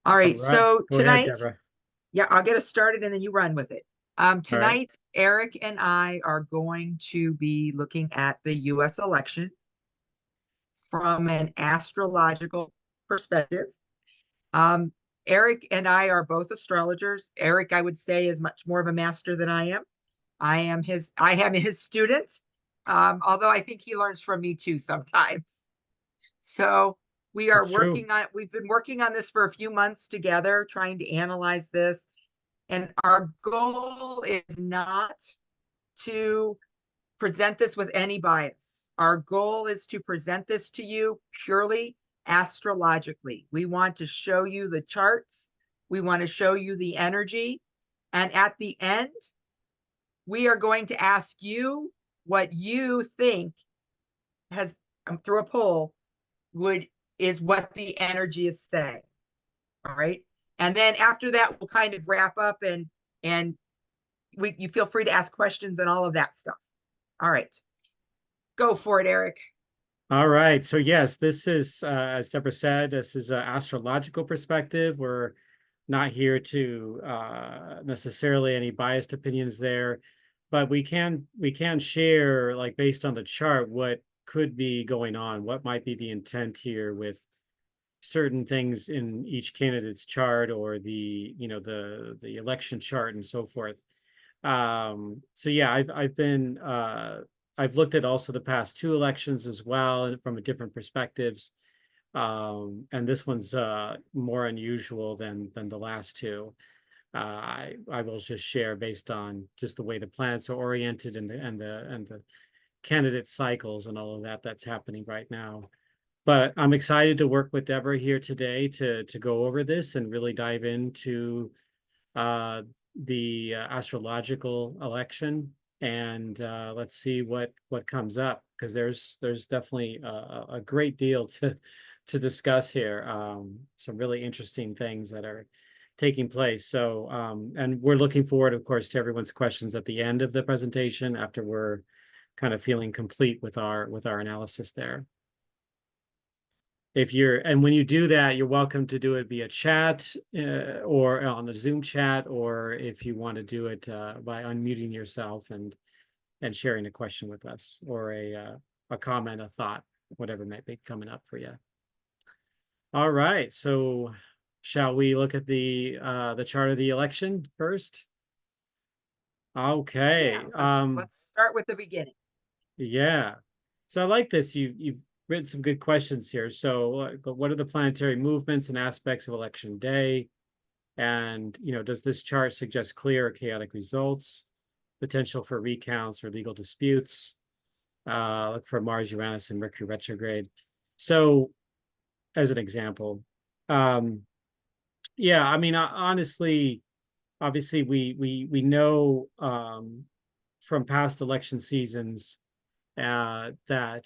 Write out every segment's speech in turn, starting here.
All All right, right. so Go ahead, tonight, Deborah. yeah, I'll get us started and then you run with it. All right. Tonight, Eric and I are going to be looking at the US election from an astrological perspective. Um, Eric and I are both astrologers. Eric, I would say, is much more of a master than I am. I am his student. Although I think he learns from me too sometimes. So That's true. we've been working on this for a few months together, trying to analyze this. And our goal is not to present this with any bias. Our goal is to present this to you purely astrologically. We want to show you the charts, we want to show you the energy. And at the end, we are going to ask you what you think has, through a poll, would is what the energy is saying. All right. And then after that, we'll kind of wrap up and you feel free to ask questions and all of that stuff. All right. Go for it, Eric. All right. So yes, this is, as Deborah said, this is an astrological perspective. We're not here to necessarily any biased opinions there, but we can share, like, based on the chart, what could be going on, what might be the intent here with certain things in each candidate's chart, or the election chart and so forth. So yeah, I've looked at also the past two elections as well, and from a different perspectives. And this one's more unusual than the last two. I will just share based on just the way the planets are oriented, and the candidate cycles and all of that that's happening right now. But I'm excited to work with Deborah here today to go over this and really dive into uh, the astrological election, and let's see what comes up, because there's definitely a great deal to discuss here. Some really interesting things that are taking place. So, and we're looking forward, of course, to everyone's questions at the end of the presentation after we're kind of feeling complete with our analysis there. And when you do that, you're welcome to do it via chat, or on the Zoom chat, or if you want to do it by unmuting yourself and sharing a question with us, or a comment, a thought, whatever might be coming up for you. All right, so shall we look at the chart of the election first? Yeah, Okay. let's start with the beginning. Yeah. So I like this. You've written some good questions here. So, what are the planetary movements and aspects of election day? And, does this chart suggest clear or chaotic results, potential for recounts or legal disputes? Look for Mars, Uranus, and Mercury retrograde. So, as an example, um, yeah, I mean, honestly, obviously, we know from past election seasons that,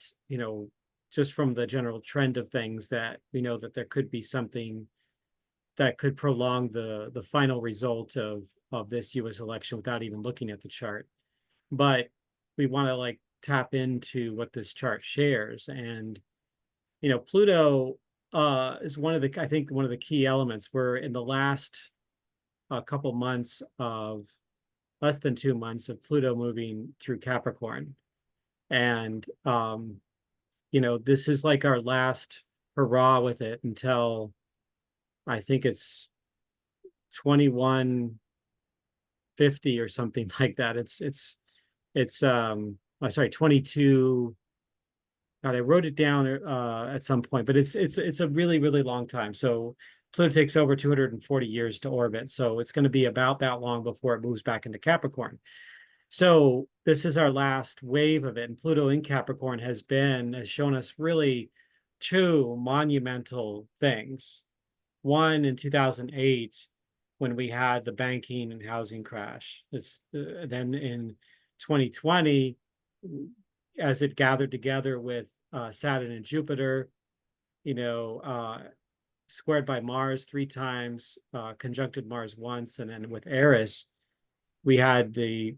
just from the general trend of things, that we know that there could be something that could prolong the final result of this US election without even looking at the chart. But we want to, like, tap into what this chart shares. And Pluto is I think one of the key elements. We're in the last couple months of less than 2 months of Pluto moving through Capricorn. And this is like our last hurrah with it until I think it's 2150 or something like that. It's I'm sorry, 22. God, I wrote it down at some point, but it's a really, really long time. So Pluto takes over 240 years to orbit. So it's going to be about that long before it moves back into Capricorn. So this is our last wave of it. And Pluto in Capricorn has shown us really two monumental things. One in 2008, when we had the banking and housing crash. Then in 2020, as it gathered together with Saturn and Jupiter, you know, uh, squared by Mars three times, conjuncted Mars once, and then with Eris, we had the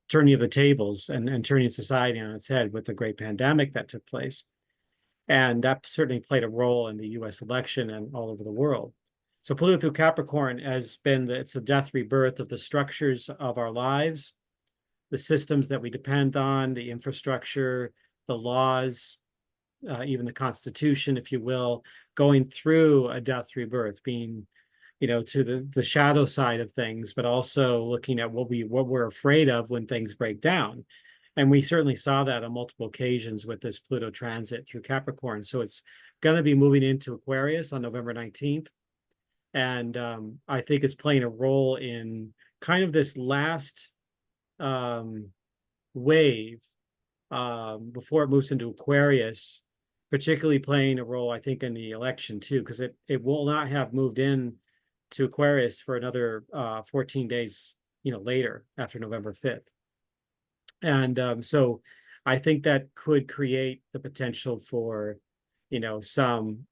turning of the tables, and turning society on its head with the great pandemic that took place. And that certainly played a role in the US election and all over the world. So Pluto through Capricorn has been it's the death rebirth of the structures of our lives, the systems that we depend on, the infrastructure, the laws, even the Constitution, if you will, going through a death rebirth, being, to the shadow side of things, but also looking at what we're afraid of when things break down. And we certainly saw that on multiple occasions with this Pluto transit through Capricorn. So it's going to be moving into Aquarius on November 19th. And I think it's playing a role in kind of this last wave before it moves into Aquarius, particularly playing a role, I think, in the election too, because it will not have moved in to Aquarius for another 14 days, later after November 5th. And so I think that could create the potential for, some,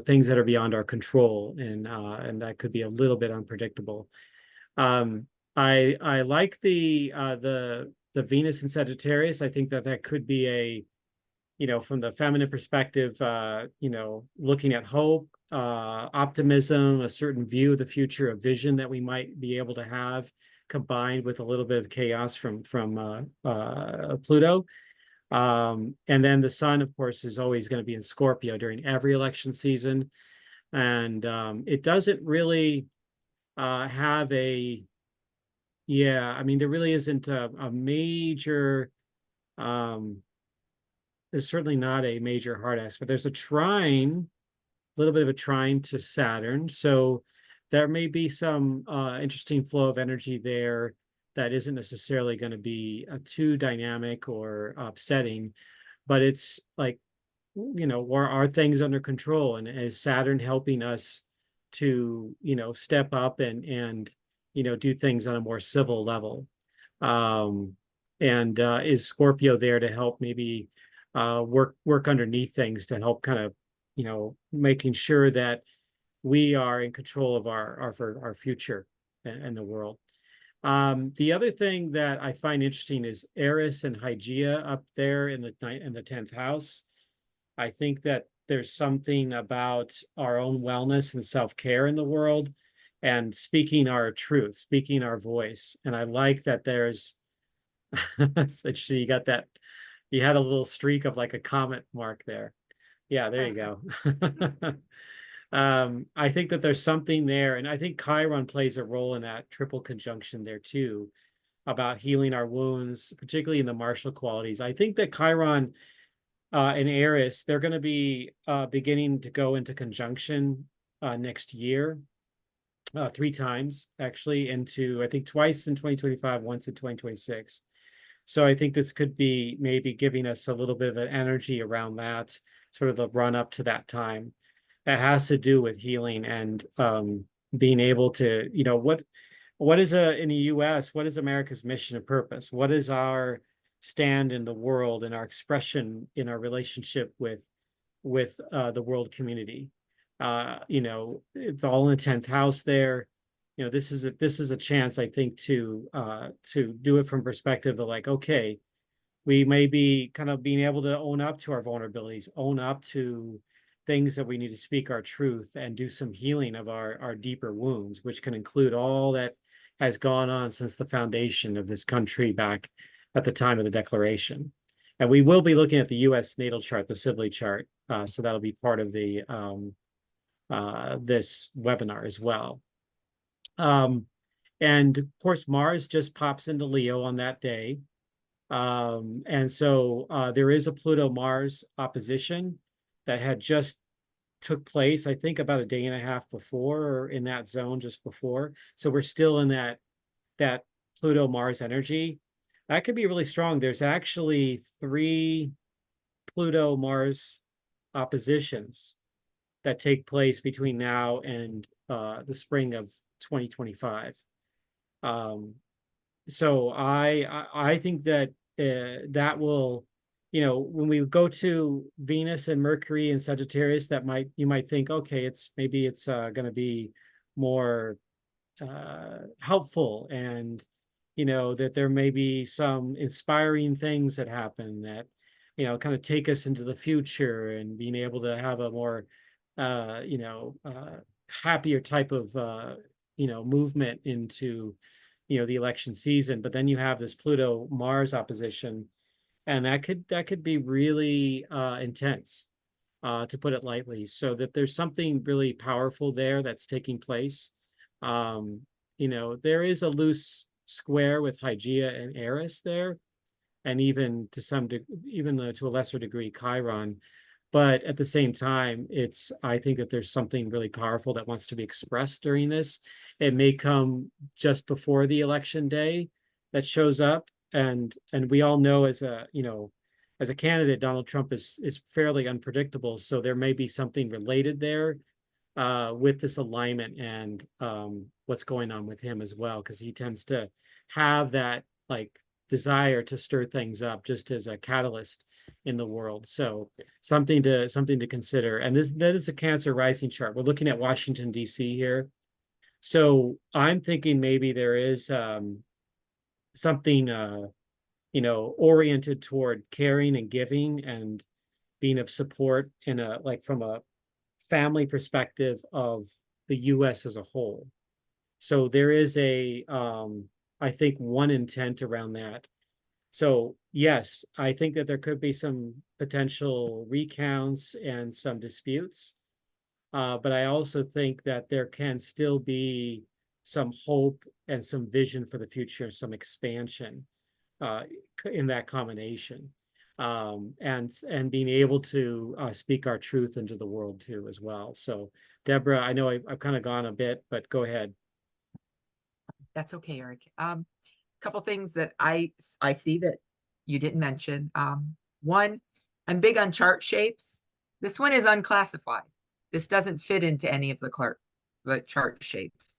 things that are beyond our control, and that could be a little bit unpredictable. I like the Venus in Sagittarius. I think that could be from the feminine perspective, looking at hope, optimism, a certain view of the future, a vision that we might be able to have, combined with a little bit of chaos from Pluto. And then the sun, of course, is always going to be in Scorpio during every election season. And it doesn't really have there really isn't a major, there's certainly not a major hard aspect. There's a trine, a little bit of a trine to Saturn. So there may be some interesting flow of energy there that isn't necessarily going to be too dynamic or upsetting, but it's like, are things under control? And is Saturn helping us to, step up and do things on a more civil level? And is Scorpio there to help maybe work underneath things to help kind of, making sure that we are in control of our future and the world. The other thing that I find interesting is Eris and Hygeia up there in the 10th house. I think that there's something about our own wellness and self-care in the world and speaking our truth, speaking our voice. And I like that there's you got that, you had a little streak of like a comment mark there. Yeah, there you go. I think that there's something there, and I think Chiron plays a role in that triple conjunction there too, about healing our wounds, particularly in the martial qualities. I think that Chiron and Eris, they're going to be beginning to go into conjunction next year, 3 times actually, I think twice in 2025, once in 2026. So I think this could be maybe giving us a little bit of an energy around that, sort of the run up to that time. It has to do with healing and being able to, what is in the US, what is America's mission and purpose? What is our stand in the world and our expression in our relationship with the world community? It's all in the 10th house there. This is a chance, I think, to do it from perspective of like, okay, we may be kind of being able to own up to our vulnerabilities, own up to things that we need to speak our truth and do some healing of our deeper wounds, which can include all that has gone on since the foundation of this country back at the time of the Declaration. And we will be looking at the US natal chart, the Sibley chart. So that'll be part of the this webinar as well. And of course, Mars just pops into Leo on that day. And so there is a Pluto-Mars opposition that had just took place, I think, about a day and a half before, or in that zone just before. So we're still in that Pluto-Mars energy. That could be really strong. There's actually 3 Pluto-Mars oppositions that take place between now and the spring of 2025. So I think that that will, when we go to Venus and Mercury and Sagittarius, you might think, okay, maybe it's going to be more helpful, and that there may be some inspiring things that happen that kind of take us into the future, and being able to have a more happier type of movement into the election season. But then you have this Pluto Mars opposition, and that could be really intense, to put it lightly. So that there's something really powerful there that's taking place. There is a loose square with Hygeia and Eris there, and even to a lesser degree Chiron. But at the same time, I think that there's something really powerful that wants to be expressed during this. It may come just before the election day that shows up. And we all know, as a candidate, Donald Trump is fairly unpredictable. So there may be something related there with this alignment, and what's going on with him as well, because he tends to have that like desire to stir things up just as a catalyst in the world. So something to consider. And that is a Cancer rising chart. We're looking at Washington, D.C. here. So I'm thinking maybe there is something oriented toward caring and giving and being of support from a family perspective of the US as a whole. So there is I think, one intent around that. So yes, I think that there could be some potential recounts and some disputes. But I also think that there can still be some hope and some vision for the future, some expansion in that combination, and being able to speak our truth into the world too as well. So, Deborah, I know I've kind of gone a bit, but go ahead. That's okay, Eric. Couple things that I see that you didn't mention. One, I'm big on chart shapes. This one is unclassified. This doesn't fit into any of the chart shapes,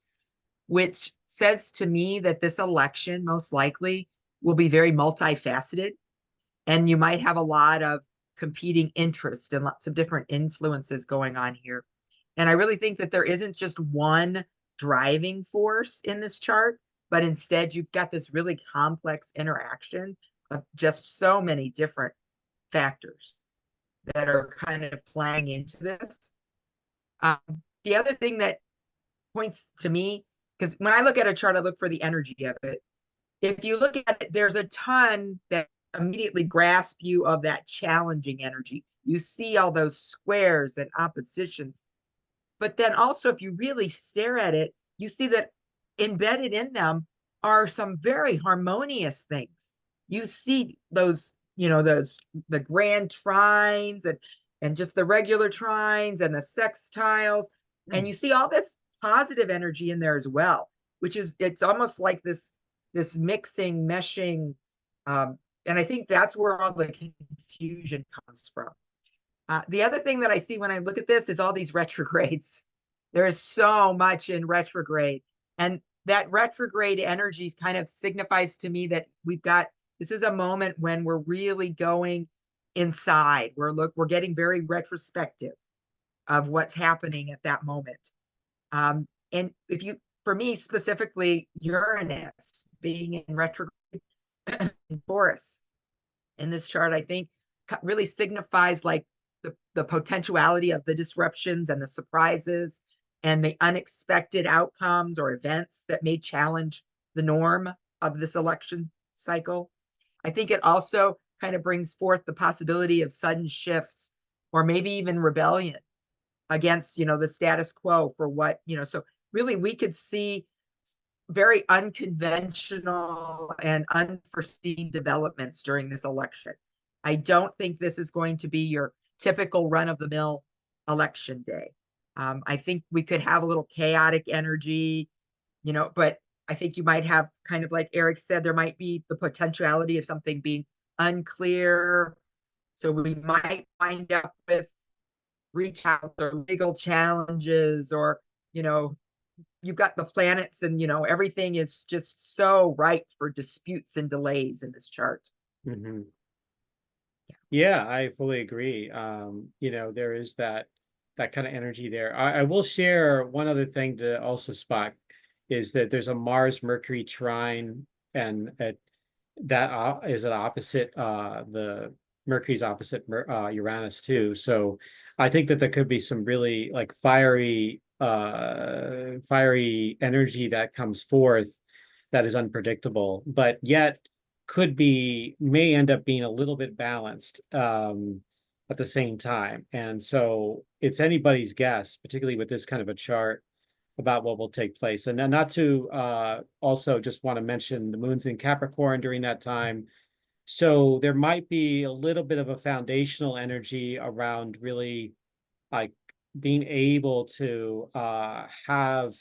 which says to me that this election most likely will be very multifaceted, and you might have a lot of competing interest and lots of different influences going on here. And I really think that there isn't just one driving force in this chart, but instead you've got this really complex interaction of just so many different factors that are kind of playing into this. The other thing that points to me, because when I look at a chart, I look for the energy of it. If you look at it, there's a ton that immediately grasp you of that challenging energy. You see all those squares and oppositions. But then also, if you really stare at it, you see that embedded in them are some very harmonious things. You see those, the grand trines and just the regular trines and the sextiles. And you see all this positive energy in there as well, which is, it's almost like this mixing, meshing. And I think that's where all the confusion comes from. The other thing that I see when I look at this is all these retrogrades. There is so much in retrograde. And that retrograde energy kind of signifies to me that this is a moment when we're really going inside. We're getting very retrospective of what's happening at that moment. And for me specifically, Uranus being in retrograde in Taurus in this chart, I think really signifies like the potentiality of the disruptions and the surprises and the unexpected outcomes or events that may challenge the norm of this election cycle. I think it also kind of brings forth the possibility of sudden shifts or maybe even rebellion against, the status quo for what, so really we could see very unconventional and unforeseen developments during this election. I don't think this is going to be your typical run-of-the-mill election day. I think we could have a little chaotic energy, but I think you might have, kind of like Eric said, there might be the potentiality of something being unclear. So we might wind up with recounts or legal challenges, or, you've got the planets and, everything is just so ripe for disputes and delays in this chart. Mm-hmm. Yeah, I fully agree. There is that kind of energy there. I will share one other thing to also spot is that there's a Mars Mercury trine, and that is an opposite the Mercury's opposite Uranus too. So I think that there could be some really like fiery energy that comes forth that is unpredictable, but yet may end up being a little bit balanced at the same time. And so it's anybody's guess, particularly with this kind of a chart, about what will take place. And then not to also just want to mention the moon's in Capricorn during that time. So there might be a little bit of a foundational energy around really like being able to have,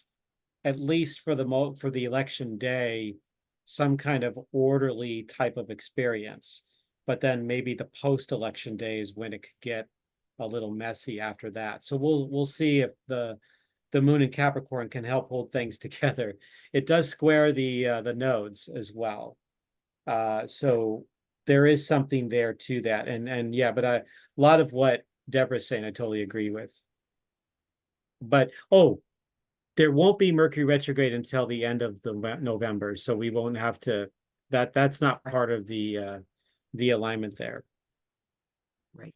at least for the election day, some kind of orderly type of experience. But then maybe the post-election days when it could get a little messy after that. So we'll see if the moon in Capricorn can help hold things together. It does square the nodes as well. So there is something there to that. And yeah, but a lot of what Deborah's saying, I totally agree with. But there won't be Mercury retrograde until the end of the November, so we won't have to. That's not part of the alignment there. Right.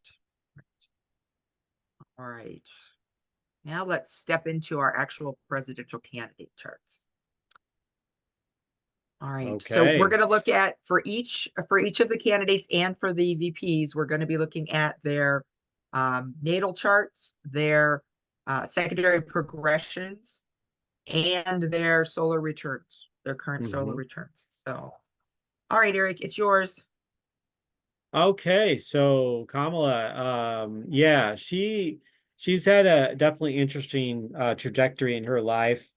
All right. Now let's step into our actual presidential candidate charts. All right. So we're Okay. going to look at for each of the candidates and for the VPs, we're going to be looking at their natal charts, their secondary progressions, and their solar returns, their current solar returns. So, all right, Eric, it's yours. Okay, so Kamala, yeah, she's had a definitely interesting trajectory in her life.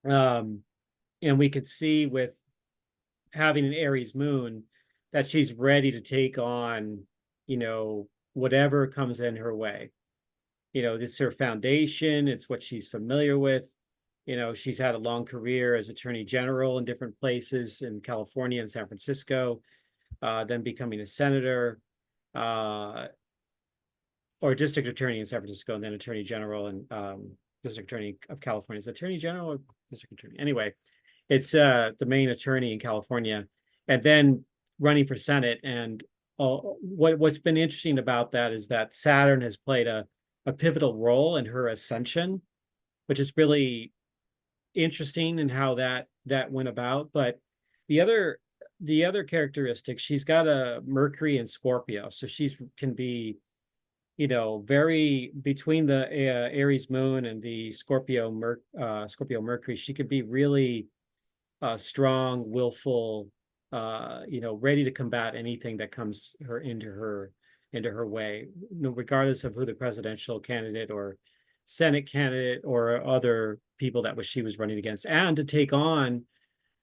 And we could see with having an Aries moon that she's ready to take on, whatever comes in her way. This is her foundation, it's what she's familiar with. She's had a long career as attorney general in different places in California and San Francisco, then becoming a senator, or district attorney in San Francisco, and then attorney general and district attorney of California. Is attorney general or district attorney? Anyway, it's the main attorney in California, and then running for Senate. And what's been interesting about that is that Saturn has played a pivotal role in her ascension, which is really interesting in how that went about. But the other characteristic, she's got a Mercury in Scorpio, so she's can be very between the Aries moon and the Scorpio Mercury, she could be really strong, willful, ready to combat anything that comes into her way, regardless of who the presidential candidate or Senate candidate or other people that she was running against, and to take on,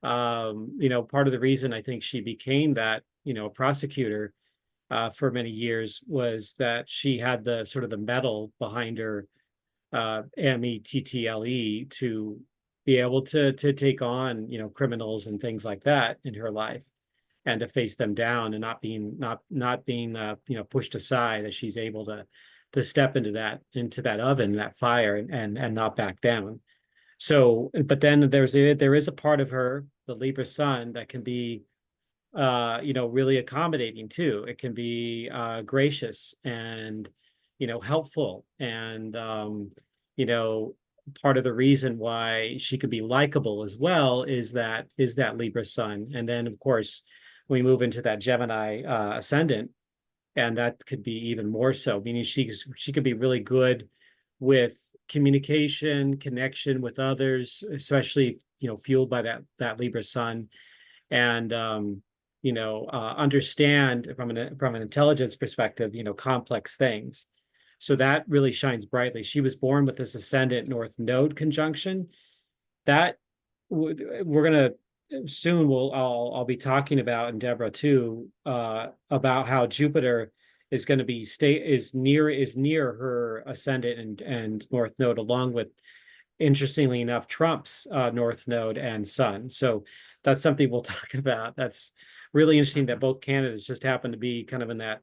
part of the reason I think she became that, prosecutor for many years was that she had the sort of the metal behind her, METTLE, to be able to take on criminals and things like that in her life, and to face them down and not being pushed aside, that she's able to step into that oven, that fire, and not back down. So, but then there is a part of her, the Libra sun, that can be really accommodating too. It can be gracious and, helpful. And, part of the reason why she could be likable as well is that Libra sun. And then, of course, we move into that Gemini ascendant, and that could be even more so, meaning she could be really good with communication, connection with others, especially, fueled by that Libra sun. And understand from an intelligence perspective, complex things. So that really shines brightly. She was born with this ascendant North Node conjunction. That we're gonna soon. I'll be talking about, and Deborah too, about how Jupiter is going to be is near her ascendant and North Node, along with, interestingly enough, Trump's North Node and Sun. So that's something we'll talk about. That's really interesting that both candidates just happen to be kind of in that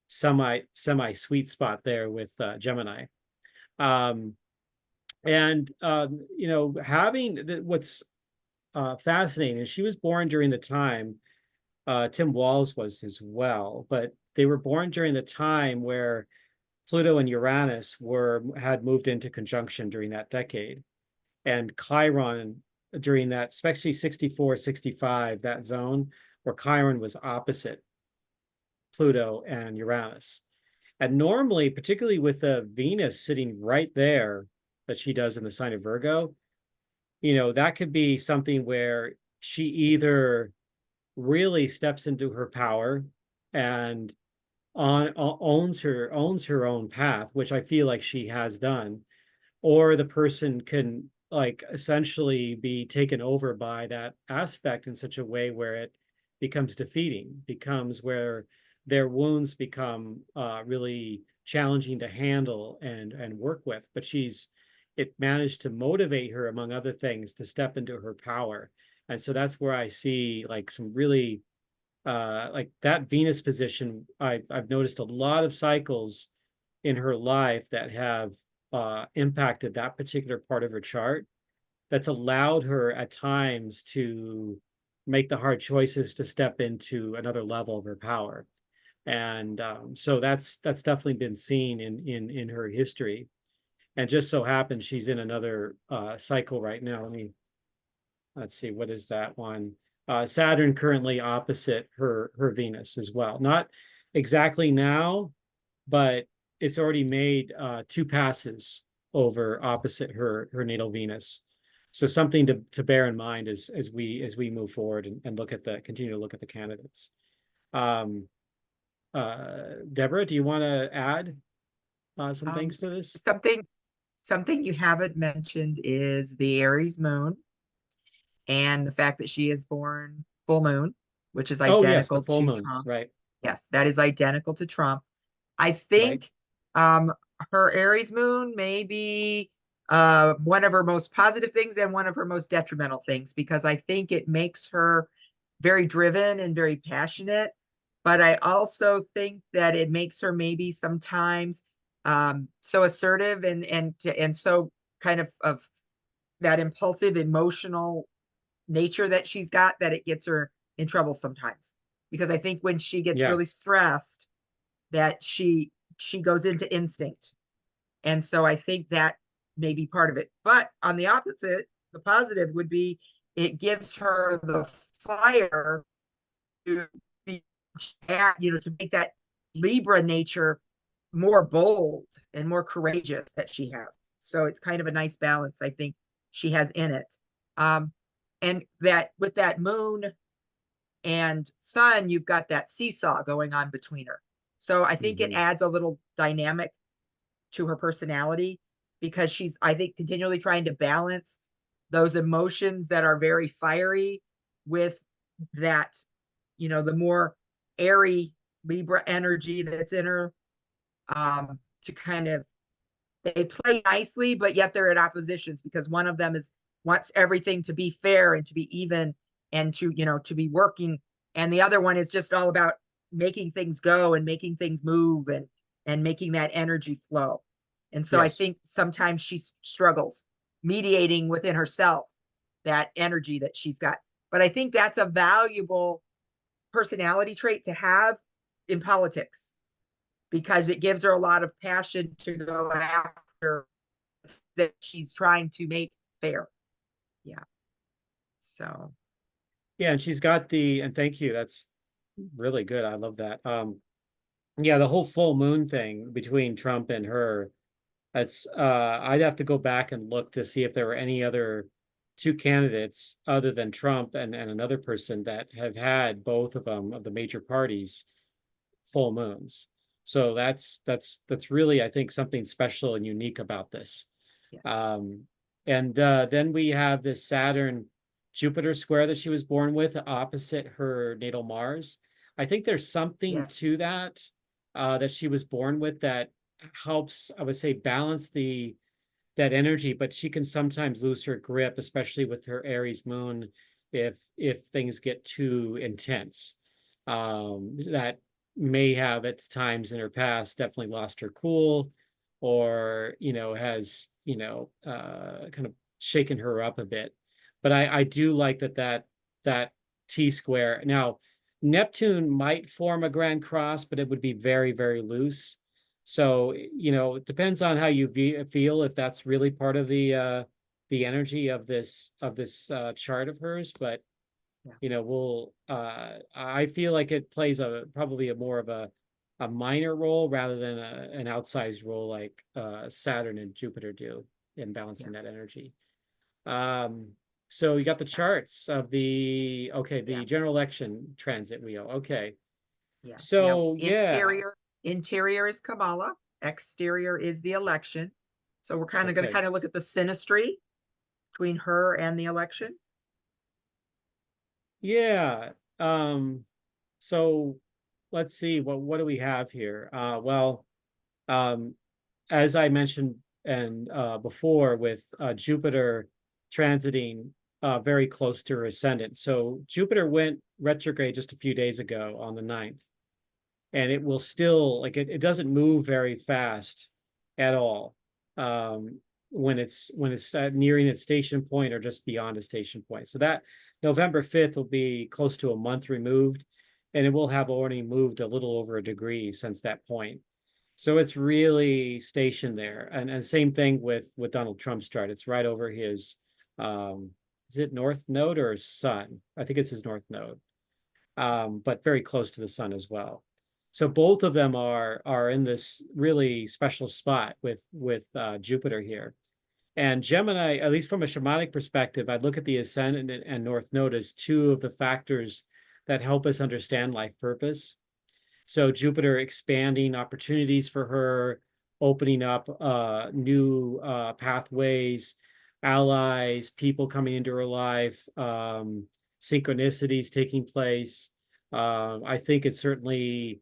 semi sweet spot there with Gemini. And having what's fascinating is she was born during the time Tim Walls was as well, but they were born during the time where Pluto and Uranus had moved into conjunction during that decade. And Chiron during that, especially 64, 65, that zone where Chiron was opposite Pluto and Uranus. And normally, particularly with the Venus sitting right there that she does in the sign of Virgo, that could be something where she either really steps into her power and owns her own path, which I feel like she has done, or the person can like essentially be taken over by that aspect in such a way where it becomes defeating, becomes where their wounds become really challenging to handle and work with. But it managed to motivate her, among other things, to step into her power. And so that's where I see like some really like that Venus position. I've noticed a lot of cycles in her life that have impacted that particular part of her chart, that's allowed her at times to make the hard choices to step into another level of her power. And so that's definitely been seen in her history. And just so happens she's in another cycle right now. Let's see, what is that one? Saturn currently opposite her Venus as well. Not exactly now, but it's already made two passes over opposite her natal Venus. So something to bear in mind as we move forward and continue to look at the candidates. Um, Deborah, do you want to add some Um, things to this? something something you haven't mentioned is the Aries moon and the fact that she is born full moon, which is Oh yes, the identical full to moon. Trump. Right, Yes, that is identical to Trump. I right. think her Aries moon may be one of her most positive things and one of her most detrimental things, because I think it makes her very driven and very passionate. But I also think that it makes her maybe sometimes so assertive and so kind of that impulsive emotional nature that she's got, that it gets her in trouble sometimes. Because I think when she gets Yeah, really stressed, that she goes into instinct. And so I think that may be part of it. But on the opposite, the positive would be it gives her the fire to be to make that Libra nature more bold and more courageous that she has. So it's kind of a nice balance, I think, she has in it. Um, and that with that moon and sun, you've got that seesaw going on between her. So I think it hmm, adds a little dynamic to her personality, because she's, I think, continually trying to balance those emotions that are very fiery with that, the more airy Libra energy that's in her, to kind of, they play nicely, but yet they're at oppositions, because one of them is wants everything to be fair and to be even and to be working, and the other one is just all about making things go and making things move and making that energy flow. And so I yes. think sometimes she struggles mediating within herself that energy that she's got. But I think that's a valuable personality trait to have in politics, because it gives her a lot of passion to go after that she's trying to make fair. Yeah. So, Yeah, and she's got and thank you. That's really good. I love that. Yeah, the whole full moon thing between Trump and her, that's I'd have to go back and look to see if there were any other two candidates other than Trump and another person that have had both of them of the major parties full moons. So that's really, I think, something special and unique about this. yes. Um, and then we have this Saturn Jupiter square that she was born with opposite her natal Mars. I think there's something Yes. to that that she was born with that helps, I would say, balance that energy, but she can sometimes lose her grip, especially with her Aries moon, if things get too intense. That may have at times in her past definitely lost her cool, or has kind of shaken her up a bit. But I do like that T square now. Neptune might form a grand cross, but it would be very, very loose. So, it depends on how you feel, if that's really part of the energy of this chart of hers. But Yeah. I feel like it plays probably a more of a minor role rather than an outsized role like Saturn and Jupiter do in Yeah. balancing that energy. Um, so you got the charts of the Yeah. general election transit wheel. Okay. Yeah. Yeah. So yeah. Interior is Kabbalah. Exterior is the election. So we're kind of going to Okay. kind of look at the synastry between her and the election. Yeah. So let's see, what do we have here? Um, as I mentioned and before, with Jupiter transiting very close to her ascendant. So Jupiter went retrograde just a few days ago on the 9th, and it will still, like, it doesn't move very fast at all when it's nearing its station point or just beyond a station point. So that November 5th will be close to a month removed, and it will have already moved a little over a degree since that point. So it's really stationed there. And same thing with Donald Trump's chart. It's right over his is it north node or sun? I think it's his north node. But very close to the sun as well. So both of them are in this really special spot with Jupiter here. And Gemini, at least from a shamanic perspective, I'd look at the ascendant and north node as two of the factors that help us understand life purpose. So Jupiter expanding opportunities for her, opening up new pathways, allies, people coming into her life, synchronicities taking place. I think it certainly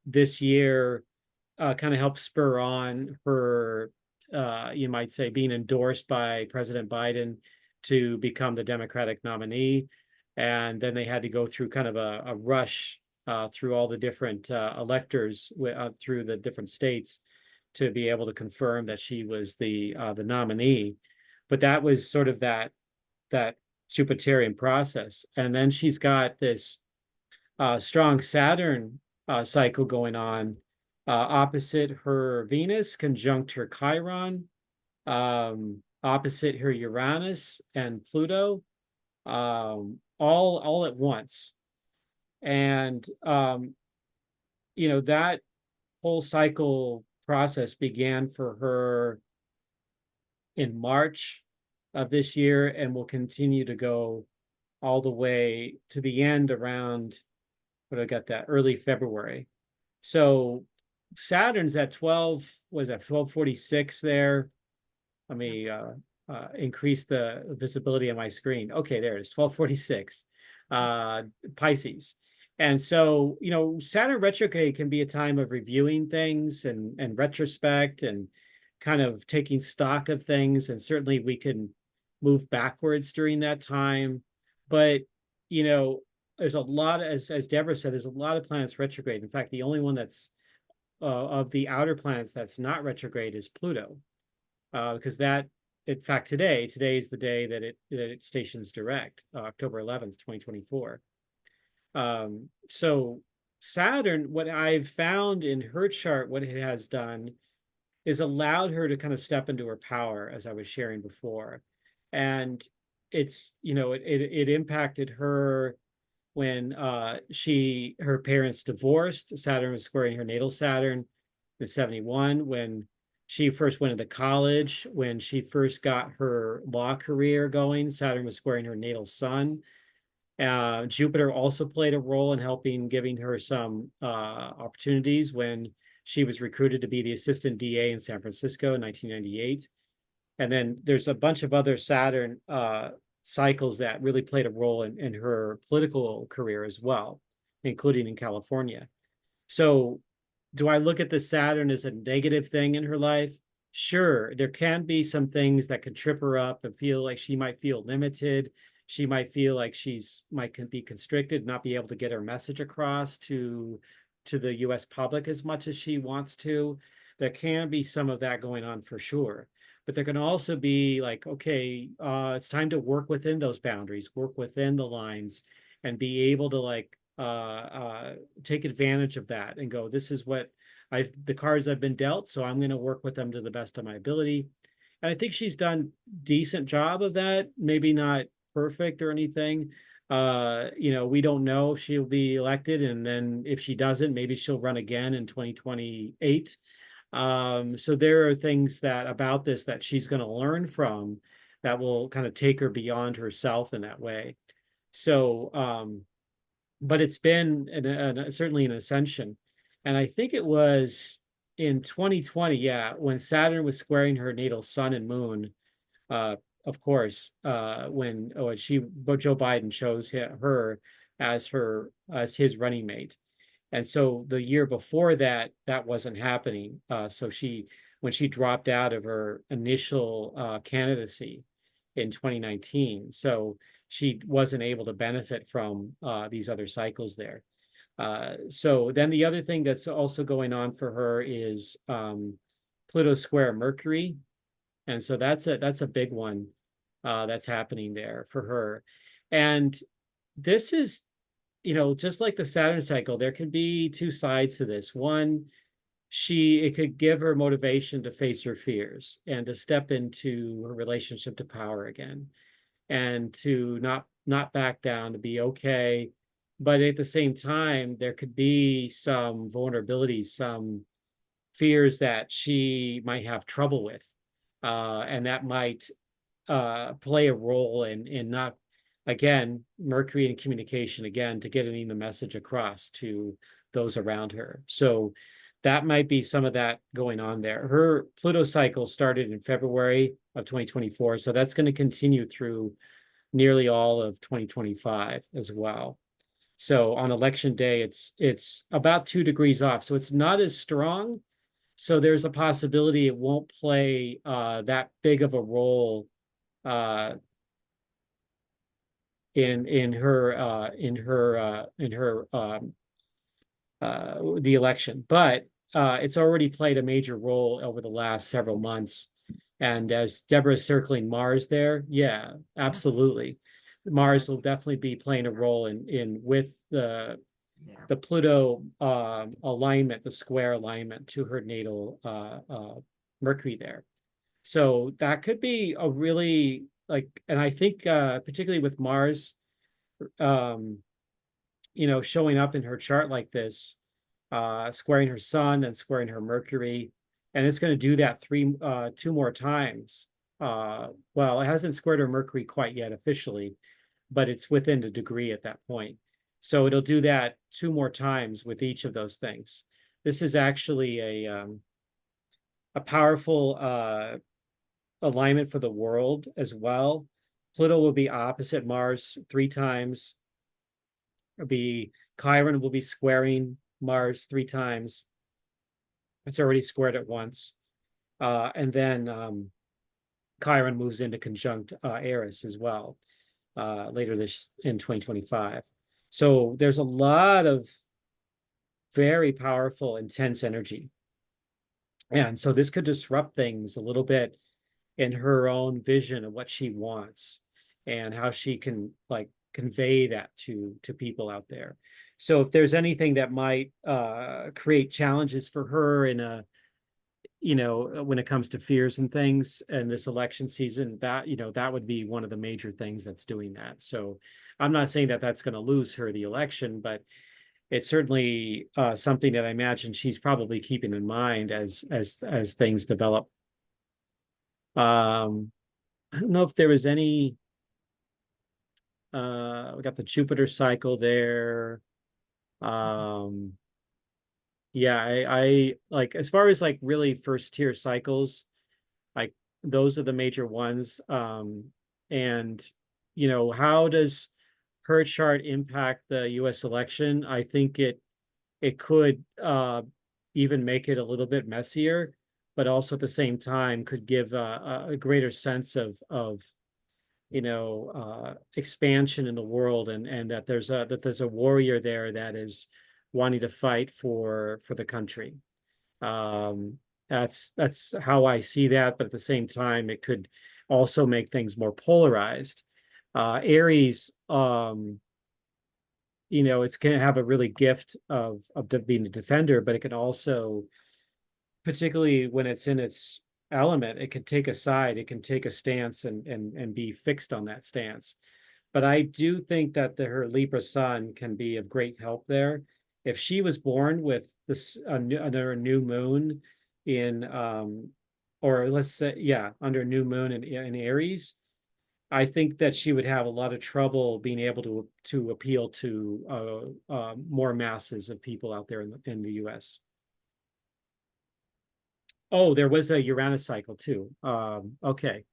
this year kind of helped spur on her, you might say, being endorsed by President Biden to become the Democratic nominee. And then they had to go through kind of a rush through all the different electors through the different states to be able to confirm that she was the nominee. But that was sort of that Jupiterian process. And then she's got this strong Saturn cycle going on opposite her Venus, conjunct her Chiron, opposite her Uranus and Pluto, all at once. And that whole cycle process began for her in March of this year and will continue to go all the way to the end around, what I got, that early February. So Saturn's at 12, was that 1246 there? Let me increase the visibility on my screen. Okay, there it is, 1246, Pisces. And so, Saturn retrograde can be a time of reviewing things and retrospect and kind of taking stock of things. And certainly we can move backwards during that time. But, there's a lot, as Deborah said, there's a lot of planets retrograde. In fact, the only one that's of the outer planets that's not retrograde is Pluto, because that, in fact, today is the day that it stations direct, October 11th, 2024. So Saturn, what I've found in her chart, what it has done is allowed her to kind of step into her power, as I was sharing before. And it impacted her when her parents divorced. Saturn was squaring her natal Saturn in 71, when she first went into college, when she first got her law career going. Saturn was squaring her natal sun. Jupiter also played a role in giving her some opportunities when she was recruited to be the assistant DA in San Francisco in 1998. And then there's a bunch of other Saturn cycles that really played a role in her political career as well, including in California. So do I look at the Saturn as a negative thing in her life? Sure, there can be some things that could trip her up and feel like she might feel limited. She might feel like might be constricted, not be able to get her message across to the US public as much as she wants to. There can be some of that going on for sure. But there can also be like, okay, it's time to work within those boundaries, work within the lines, and be able to like take advantage of that and go, this is what the cards I've been dealt, so I'm going to work with them to the best of my ability. And I think she's done decent job of that, maybe not perfect or anything. We don't know if she'll be elected, and then if she doesn't, maybe she'll run again in 2028. So there are things that about this that she's going to learn from that will kind of take her beyond herself in that way. So, but it's been certainly an ascension. And I think it was in 2020, yeah, when Saturn was squaring her natal sun and moon, uh, of course, when Joe Biden chose her as his running mate. And so the year before that, that wasn't happening. So when she dropped out of her initial candidacy in 2019, so she wasn't able to benefit from these other cycles there. So then the other thing that's also going on for her is Pluto square Mercury. And so that's a big one that's happening there for her. And this is, just like the Saturn cycle, there can be two sides to this. One, it could give her motivation to face her fears and to step into her relationship to power again, and to not back down, to be okay. But at the same time, there could be some vulnerabilities, some fears that she might have trouble with, and that might play a role in not, again, Mercury and communication, again, to getting the message across to those around her. So that might be some of that going on there. Her Pluto cycle started in February of 2024, so that's going to continue through nearly all of 2025 as well. So on election day, it's about 2 degrees off, so it's not as strong. So there's a possibility it won't play that big of a role uh, in her the election, but it's already played a major role over the last several months. And as Deborah's circling Mars there, yeah, absolutely. Mars will definitely be playing a role in with the Pluto alignment, the square alignment to her natal Mercury there. So that could be a really and I think particularly with Mars, um, showing up in her chart like this, squaring her sun and squaring her Mercury, and it's going to do that two more times. Well, it hasn't squared her Mercury quite yet officially, but it's within a degree at that point. So it'll do that 2 more times with each of those things. This is actually a powerful alignment for the world as well. Pluto will be opposite Mars 3 times. Chiron will be squaring Mars 3 times. It's already squared it once. And then Chiron moves into conjunct Eris as well later this in 2025. So there's a lot of very powerful, intense energy. And so this could disrupt things a little bit in her own vision of what she wants and how she can convey that to people out there. So if there's anything that might create challenges for her in when it comes to fears and things in this election season, that would be one of the major things that's doing that. So I'm not saying that that's going to lose her the election, but it's certainly something that I imagine she's probably keeping in mind as things develop. I don't know if there was any. We got the Jupiter cycle there. Yeah, I like, as far as really first tier cycles, like those are the major ones. And how does her chart impact the US election? I think it could even make it a little bit messier, but also at the same time could give a greater sense of expansion in the world, and that there's a warrior there that is wanting to fight for the country. That's how I see that, but at the same time, it could also make things more polarized. Aries it's going to have a really gift of being a defender, but it can also, particularly when it's in its element, it can take a side, it can take a stance and be fixed on that stance. But I do think that her Libra sun can be of great help there. If she was born with this under a new moon in or let's say, yeah, under a new moon in Aries, I think that she would have a lot of trouble being able to appeal to more masses of people out there in the US. Oh, there was a Uranus cycle too. Okay.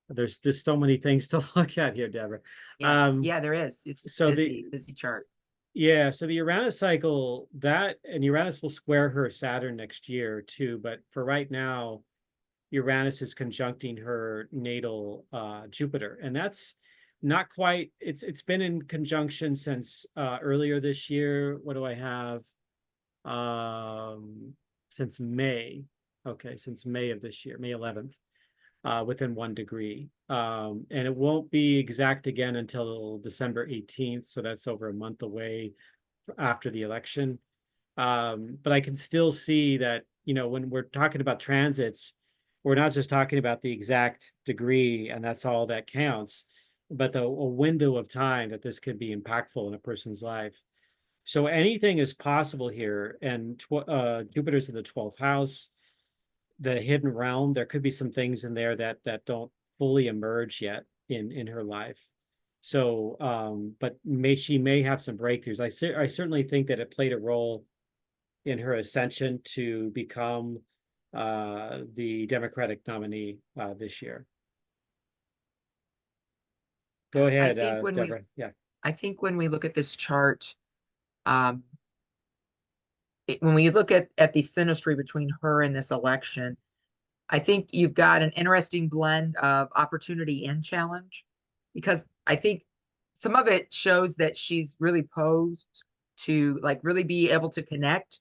There's so many things to look at here, Deborah. Yeah, yeah, there is. It's So busy chart. yeah, so the Uranus cycle, and Uranus will square her Saturn next year too, but for right now, Uranus is conjuncting her natal Jupiter, and that's not quite. It's been in conjunction since earlier this year. What do I have? Since May. Okay, since May of this year, May 11th, within 1 degree. And it won't be exact again until December 18th, so that's over a month away after the election. But I can still see that, when we're talking about transits, we're not just talking about the exact degree and that's all that counts, but a window of time that this could be impactful in a person's life. So anything is possible here. And Jupiter's in the 12th house, the hidden realm. There could be some things in there that don't fully emerge yet in her life. So, but she may have some breakthroughs. I certainly think that it played a role in her ascension to become the Democratic nominee this year. Go I ahead, think Deborah. Yeah. I think when we look at this chart, um, when we look at the synastry between her and this election, I think you've got an interesting blend of opportunity and challenge, because I think some of it shows that she's really posed to like really be able to connect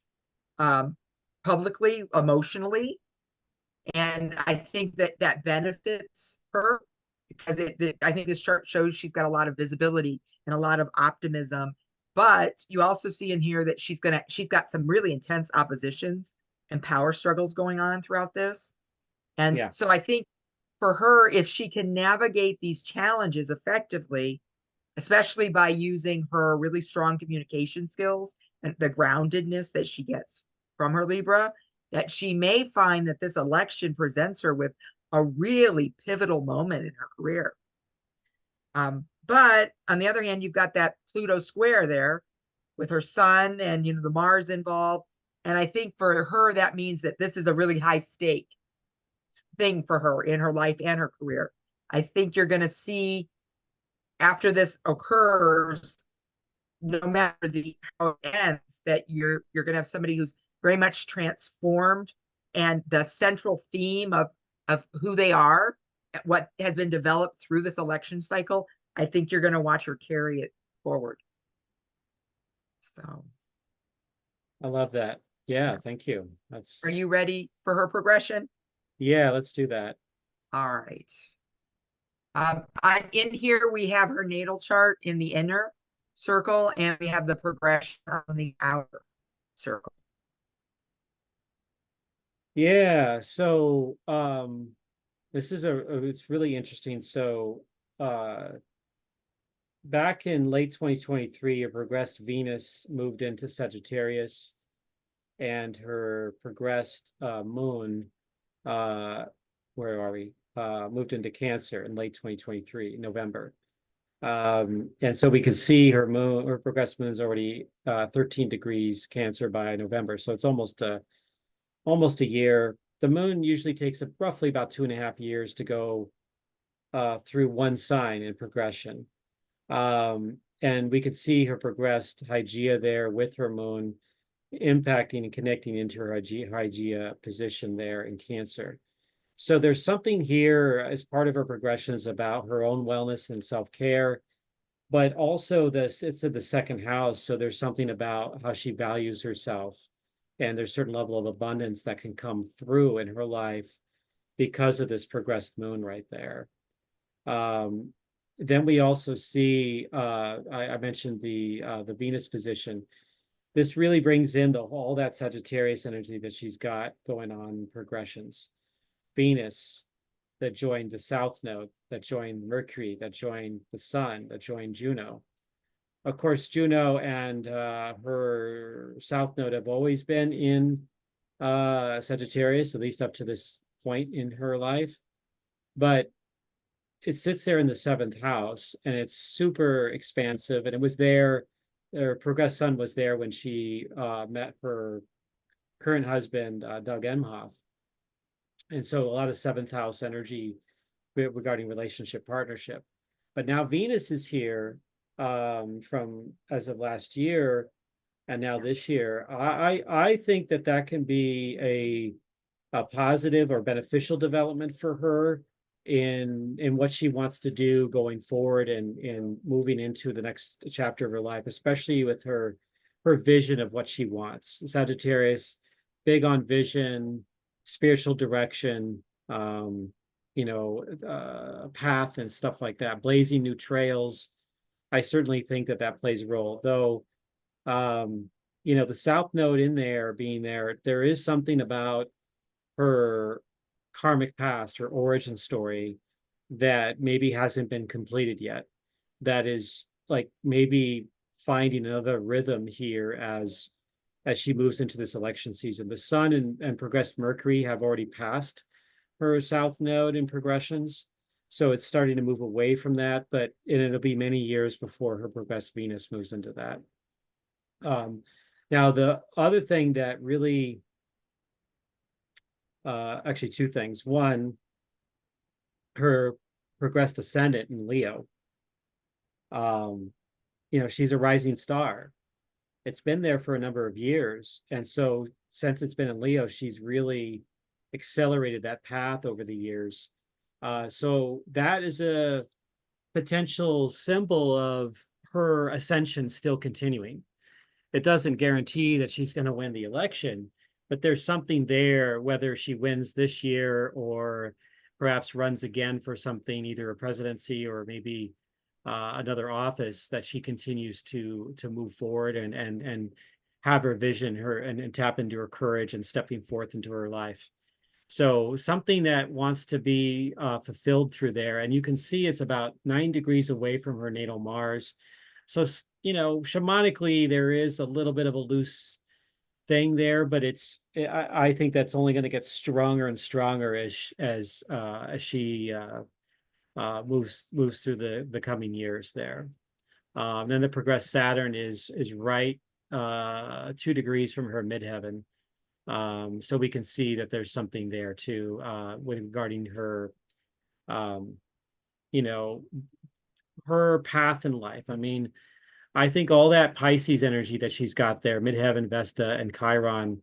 um, publicly, emotionally. And I think that benefits her because I think this chart shows she's got a lot of visibility and a lot of optimism. But you also see in here that she's got some really intense oppositions and power struggles going on throughout this. And Yeah. so I think for her, if she can navigate these challenges effectively, especially by using her really strong communication skills and the groundedness that she gets from her Libra, that she may find that this election presents her with a really pivotal moment in her career. But on the other hand, you've got that Pluto square there with her sun and the Mars involved. And I think for her, that means that this is a really high stake thing for her in her life and her career. I think you're going to see after this occurs, no matter how it ends, that you're going to have somebody who's very much transformed, and the central theme of who they are, what has been developed through this election cycle, I think you're going to watch her carry it forward. So I love that. Yeah, yeah. thank you. Are you ready for her progression? Yeah, let's do that. All right. In here, we have her natal chart in the inner circle, and we have the progression on the outer circle. Yeah, so this is it's really interesting. So back in late 2023, a progressed Venus moved into Sagittarius, and her progressed moon, where are we? Moved into Cancer in late 2023, November. And so we can see her progressed moon is already 13 degrees Cancer by November. So it's almost a year. The moon usually takes roughly about 2.5 years to go through one sign in progression. And we could see her progressed Hygeia there with her moon impacting and connecting into her Hygeia position there in Cancer. So there's something here as part of her progressions about her own wellness and self-care, but also it's in the second house. So there's something about how she values herself, and there's a certain level of abundance that can come through in her life because of this progressed moon right there. then we also see, I mentioned the Venus position. This really brings in all that Sagittarius energy that she's got going on in progressions. Venus that joined the South Node, that joined Mercury, that joined the Sun, that joined Juno. Of course, Juno and her South Node have always been in Sagittarius, at least up to this point in her life. But it sits there in the seventh house, and it's super expansive. And it was there, her progressed sun was there when she met her current husband, Doug Emhoff. And so a lot of seventh house energy regarding relationship partnership. But now Venus is here from as of last year, and now this year. I think that that can be a positive or beneficial development for her in what she wants to do going forward and in moving into the next chapter of her life, especially with her vision of what she wants. Sagittarius, big on vision, spiritual direction, path and stuff like that, blazing new trails. I certainly think that that plays a role, though. The South Node in there being there is something about her karmic past, her origin story that maybe hasn't been completed yet. That is like maybe finding another rhythm here as she moves into this election season. The Sun and progressed Mercury have already passed her South Node in progressions. So it's starting to move away from that, but it'll be many years before her progressed Venus moves into that. Now, the other thing that really, actually two things. One, her progressed ascendant in Leo. She's a rising star. It's been there for a number of years. And so since it's been in Leo, she's really accelerated that path over the years. So that is a potential symbol of her ascension still continuing. It doesn't guarantee that she's going to win the election, but there's something there, whether she wins this year or perhaps runs again for something, either a presidency or maybe another office, that she continues to move forward and have her vision, and tap into her courage and stepping forth into her life. So something that wants to be fulfilled through there. And you can see it's about 9 degrees away from her natal Mars. So, shamanically, there is a little bit of a loose thing there, but I think that's only going to get stronger and stronger as she moves through the coming years there. Then the progressed Saturn is right 2 degrees from her midheaven. So we can see that there's something there too, with regarding her, her path in life. I mean, I think all that Pisces energy that she's got there, midheaven, Vesta, and Chiron,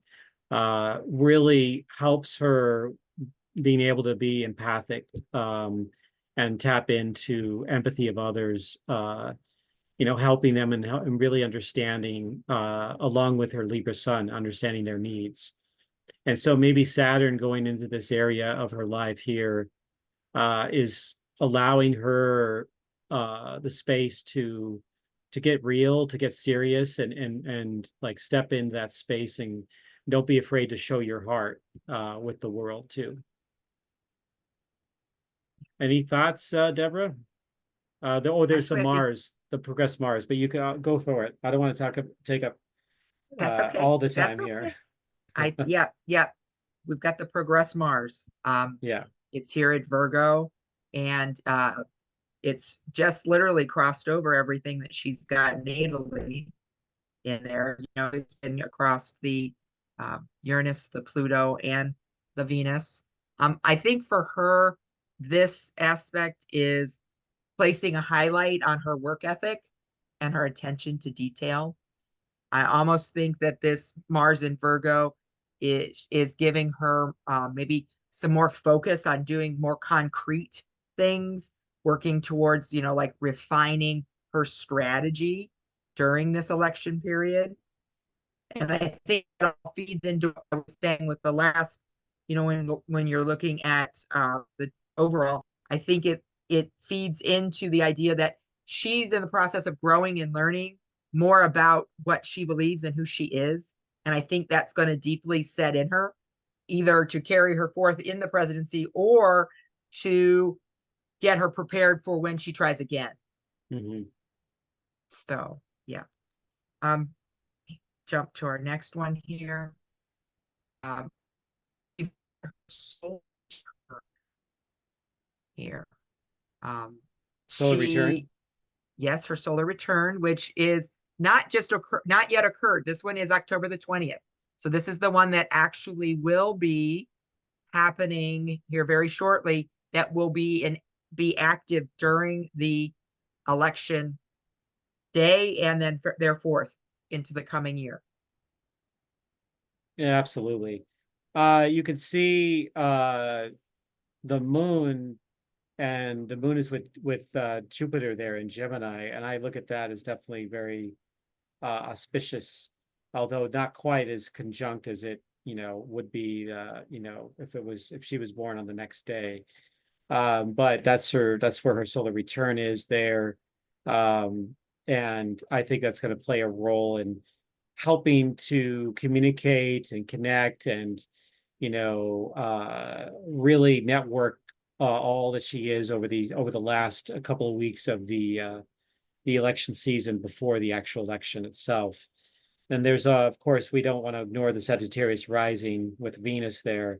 really helps her being able to be empathic, and tap into empathy of others, helping them and really understanding, along with her Libra sun, understanding their needs. And so maybe Saturn going into this area of her life here is allowing her the space to get real, to get serious, and like step into that space, and don't be afraid to show your heart with the world too. Any thoughts, Deborah? There's Actually, the I think Mars, the progressed Mars, but you can go for it. I don't want to take up that's okay. all the That's time here. okay. Yeah. We've got the progress Mars. Yeah. It's here at Virgo, and it's just literally crossed over everything that she's got natally in there. It's been across the Uranus, the Pluto, and the Venus. I think for her, this aspect is placing a highlight on her work ethic and her attention to detail. I almost think that this Mars in Virgo is giving her maybe some more focus on doing more concrete things, working towards, like refining her strategy during this election period. And I think it all feeds into what I was saying with the last, when you're looking at the overall, I think it feeds into the idea that she's in the process of growing and learning more about what she believes and who she is. And I think that's going to deeply set in her, either to carry her forth in the presidency or to get her prepared for when she tries again. Mm-hmm. So yeah. Um, jump to our next one here. Um, here. Um, Solar return. she, yes, her solar return, which is not yet occurred. This one is October the 20th. So this is the one that actually will be happening here very shortly, that will be active during the election day and then thereforth into the coming year. Yeah, absolutely. You can see the moon, and the moon is with Jupiter there in Gemini, and I look at that as definitely very auspicious, although not quite as conjunct as it, would be, if she was born on the next day. But that's where her solar return is there. And I think that's going to play a role in helping to communicate and connect and, really network all that she is over the last couple of weeks of the election season before the actual election itself. And there's, of course, we don't want to ignore the Sagittarius rising with Venus there.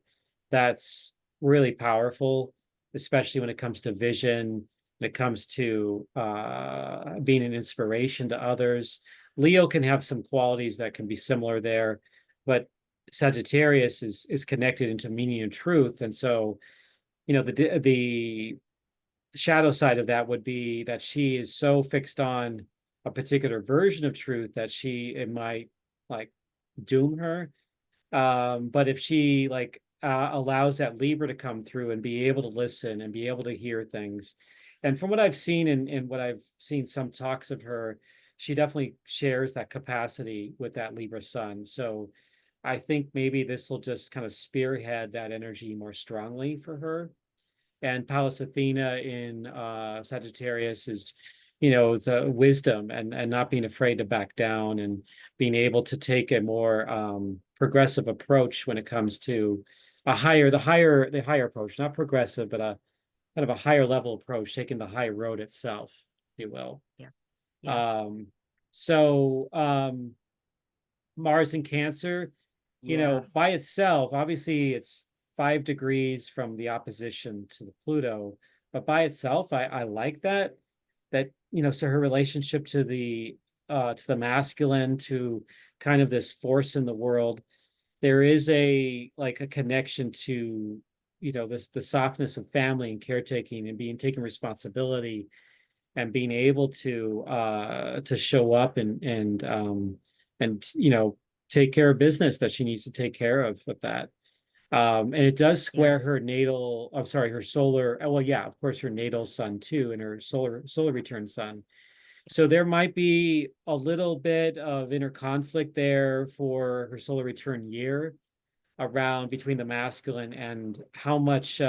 That's really powerful, especially when it comes to vision, when it comes to being an inspiration to others. Leo can have some qualities that can be similar there, but Sagittarius is connected into meaning and truth. And so, the shadow side of that would be that she is so fixed on a particular version of truth that it might like doom her. But if she allows that Libra to come through and be able to listen and be able to hear things, and from what I've seen and what I've seen some talks of her, she definitely shares that capacity with that Libra sun. So I think maybe this will just kind of spearhead that energy more strongly for her. And Pallas Athena in Sagittarius is, the wisdom and not being afraid to back down and being able to take a more progressive approach when it comes to the higher approach, not progressive, but a kind of a higher level approach, taking the high road itself, if you will. Yeah. Yeah. Um, so Mars in Cancer, Yes. by itself, obviously it's 5 degrees from the opposition to the Pluto, but by itself, I like that. So her relationship to the masculine, to kind of this force in the world, there is a connection to, this the softness of family and caretaking and taking responsibility and being able to show up and take care of business that she needs to take care of with that. And it does Yeah. square her natal, I'm sorry, her solar, well, yeah, of course, her natal sun too, and her solar return sun. So there might be a little bit of inner conflict there for her solar return year around between the masculine and how much she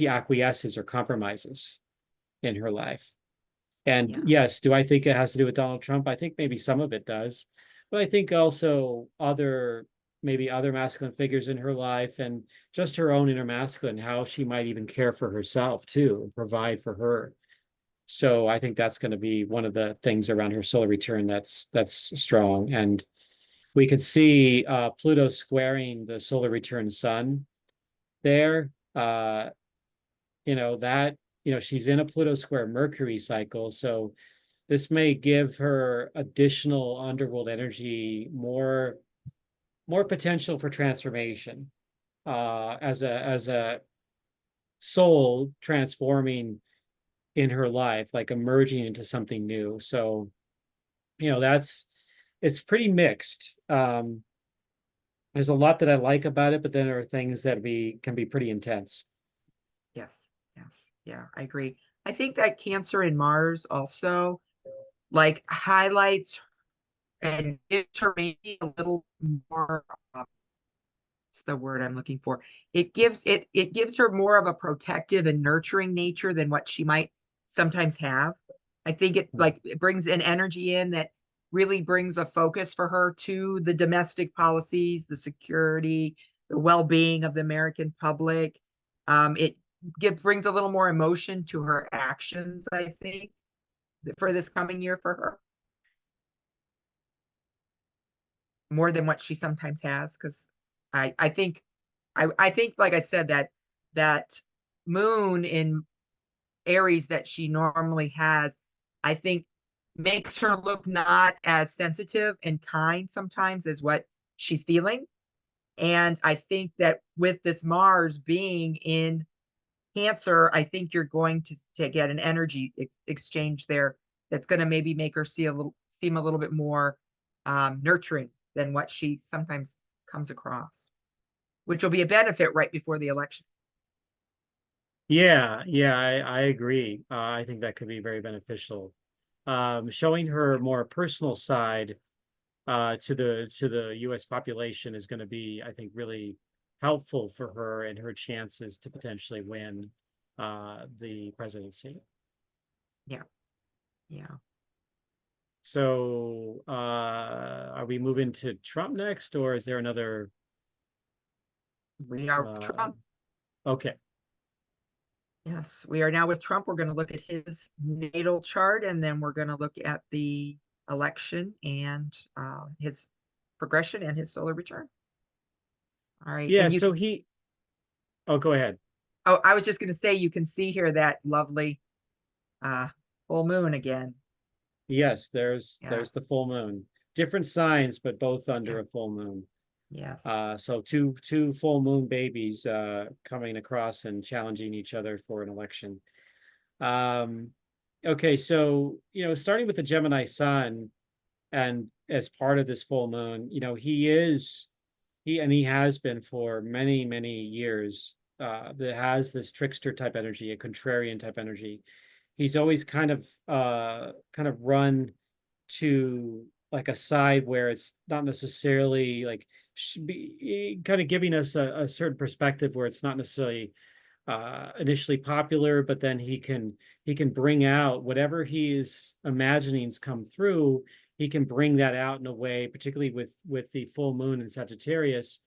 acquiesces or compromises in her life. And Yeah. yes, do I think it has to do with Donald Trump? I think maybe some of it does. But I think also maybe other masculine figures in her life and just her own inner masculine, how she might even care for herself too and provide for her. So I think that's going to be one of the things around her solar return that's strong. And we could see Pluto squaring the solar return sun there. That she's in a Pluto square Mercury cycle, so this may give her additional underworld energy, more potential for transformation, as a soul transforming in her life, like emerging into something new. So that's it's pretty mixed. There's a lot that I like about it, but then there are things that can be pretty intense. Yes. Yes. Yeah, I agree. I think that Cancer in Mars also like highlights and gives her maybe a little more the word I'm looking for? It gives her more of a protective and nurturing nature than what she might sometimes have. I think it brings an energy in that really brings a focus for her to the domestic policies, the security, the well-being of the American public. It brings a little more emotion to her actions, I think, for this coming year for her, more than what she sometimes has. Because I think I think, like I said, that moon in Aries that she normally has, I think makes her look not as sensitive and kind sometimes as what she's feeling. And I think that with this Mars being in Cancer, I think you're going to get an energy exchange there that's going to maybe make her seem a little bit more nurturing than what she sometimes comes across, which will be a benefit right before the election. Yeah, I agree. I think that could be very beneficial. Showing her more personal side to the US population is going to be, I think, really helpful for her and her chances to potentially win the presidency. Yeah, yeah. So are we moving to Trump next, or is there another We are with uh Trump. okay. Yes, we are now with Trump. We're going to look at his natal chart, and then we're going to look at the election and his progression and his solar return. All right. Yeah, And you so can, he oh, go ahead. oh, I was just going to say, you can see here that lovely uh, full moon again. Yes, there's the Yes. full moon. Different signs, but both under Yeah. a full moon. Yes. So two full moon babies coming across and challenging each other for an election. Um, okay, so starting with the Gemini sun, and as part of this full moon, he has been for many, many years, that has this trickster type energy, a contrarian type energy. He's always kind of run to like a side where it's not necessarily like should be kind of giving us a certain perspective where it's not necessarily initially popular, but then he can bring out whatever he is imaginings come through. He can bring that out in a way, particularly with the full moon in Sagittarius,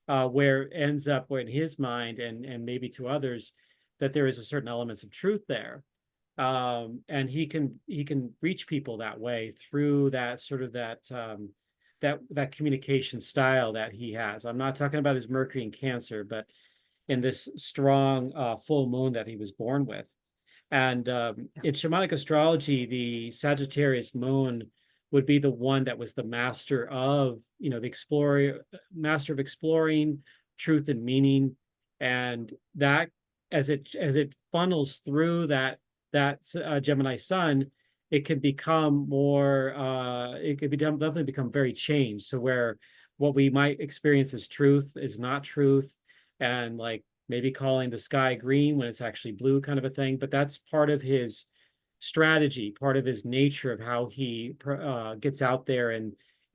where it ends up where in his mind and maybe to others that there is a certain elements of truth there. And he can reach people that way through that sort of that communication style that he has. I'm not talking about his Mercury in Cancer, but in this strong full moon that he was born with. And Yeah. in shamanic astrology, the Sagittarius moon would be the one that was the master of, the explorer, master of exploring truth and meaning. And that, as it funnels through that Gemini sun, it can become more, it could be definitely become very changed. So where what we might experience as truth is not truth, and like maybe calling the sky green when it's actually blue, kind of a thing. But that's part of his strategy, part of his nature of how he gets out there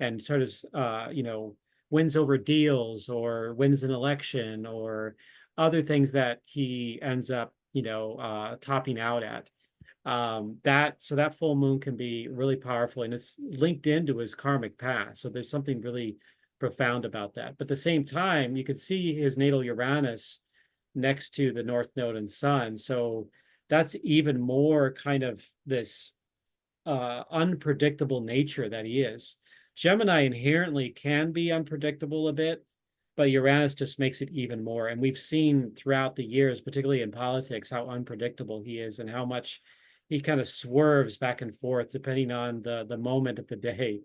and sort of wins over deals or wins an election or other things that he ends up topping out at. That full moon can be really powerful, and it's linked into his karmic past. So there's something really profound about that. But at the same time, you could see his natal Uranus next to the North Node and Sun. So that's even more kind of this unpredictable nature that he is. Gemini inherently can be unpredictable a bit, but Uranus just makes it even more. And we've seen throughout the years, particularly in politics, how unpredictable he is and how much he kind of swerves back and forth depending on the moment of the day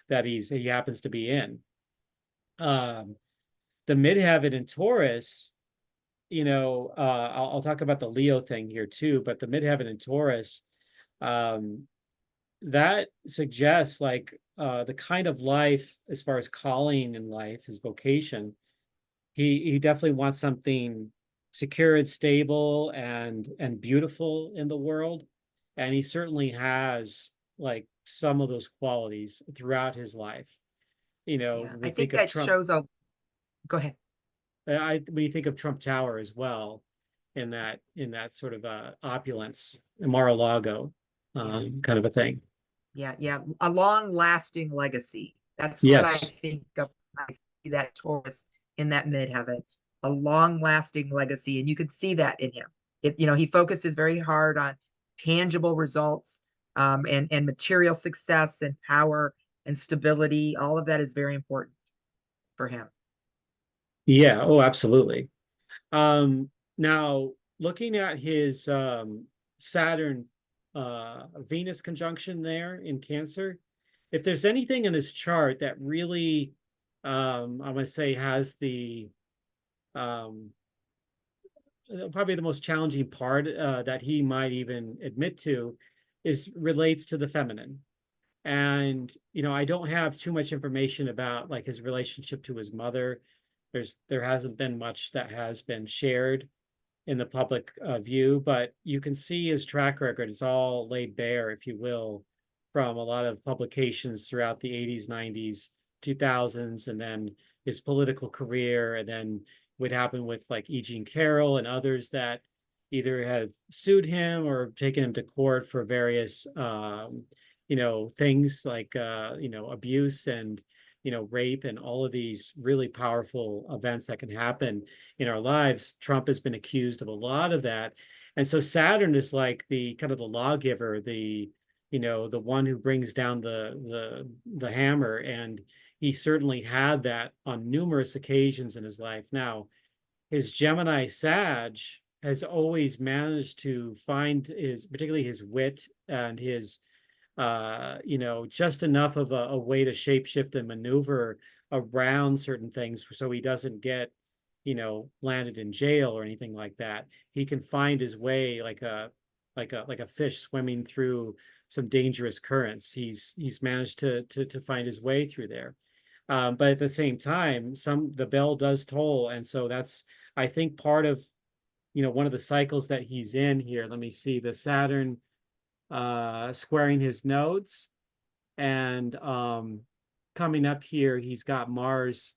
that he happens to be in. Um, the midheaven in Taurus, I'll talk about the Leo thing here too, but the midheaven in Taurus, um, that suggests like the kind of life as far as calling in life, his vocation. He definitely wants something secure and stable and beautiful in the world, and he certainly has like some of those qualities throughout his life. Yeah. We I think think of that Trump. shows a, go ahead. when you think of Trump Tower as well, in that sort of opulence, Mar-a-Lago, Yes. kind of a thing. Yeah, yeah. A long-lasting legacy. That's what I Yes. think of when I see that Taurus in that midheaven. A long-lasting legacy. And you could see that in him. He focuses very hard on tangible results, and material success and power and stability. All of that is very important for him. Yeah. Oh, absolutely. Now looking at his Saturn Venus conjunction there in Cancer, if there's anything in his chart that really I'm gonna say has the um probably the most challenging part that he might even admit to is relates to the feminine. And I don't have too much information about like his relationship to his mother. There hasn't been much that has been shared in the public view, but you can see his track record. It's all laid bare, if you will, from a lot of publications throughout the 80s, 90s, 2000s, and then his political career, and then what happened with like E. Jean Carroll and others that either have sued him or taken him to court for various, things like, abuse and, rape and all of these really powerful events that can happen in our lives. Trump has been accused of a lot of that. And so Saturn is like the kind of the lawgiver, the one who brings down the hammer. And he certainly had that on numerous occasions in his life. Now, his Gemini Sag has always managed to find particularly his wit and his just enough of a way to shapeshift and maneuver around certain things so he doesn't get, landed in jail or anything like that. He can find his way like a fish swimming through some dangerous currents. He's managed to find his way through there. But at the same time, the bell does toll, and so that's I think part of one of the cycles that he's in here. Let me see the Saturn squaring his nodes. And coming up here, he's got Mars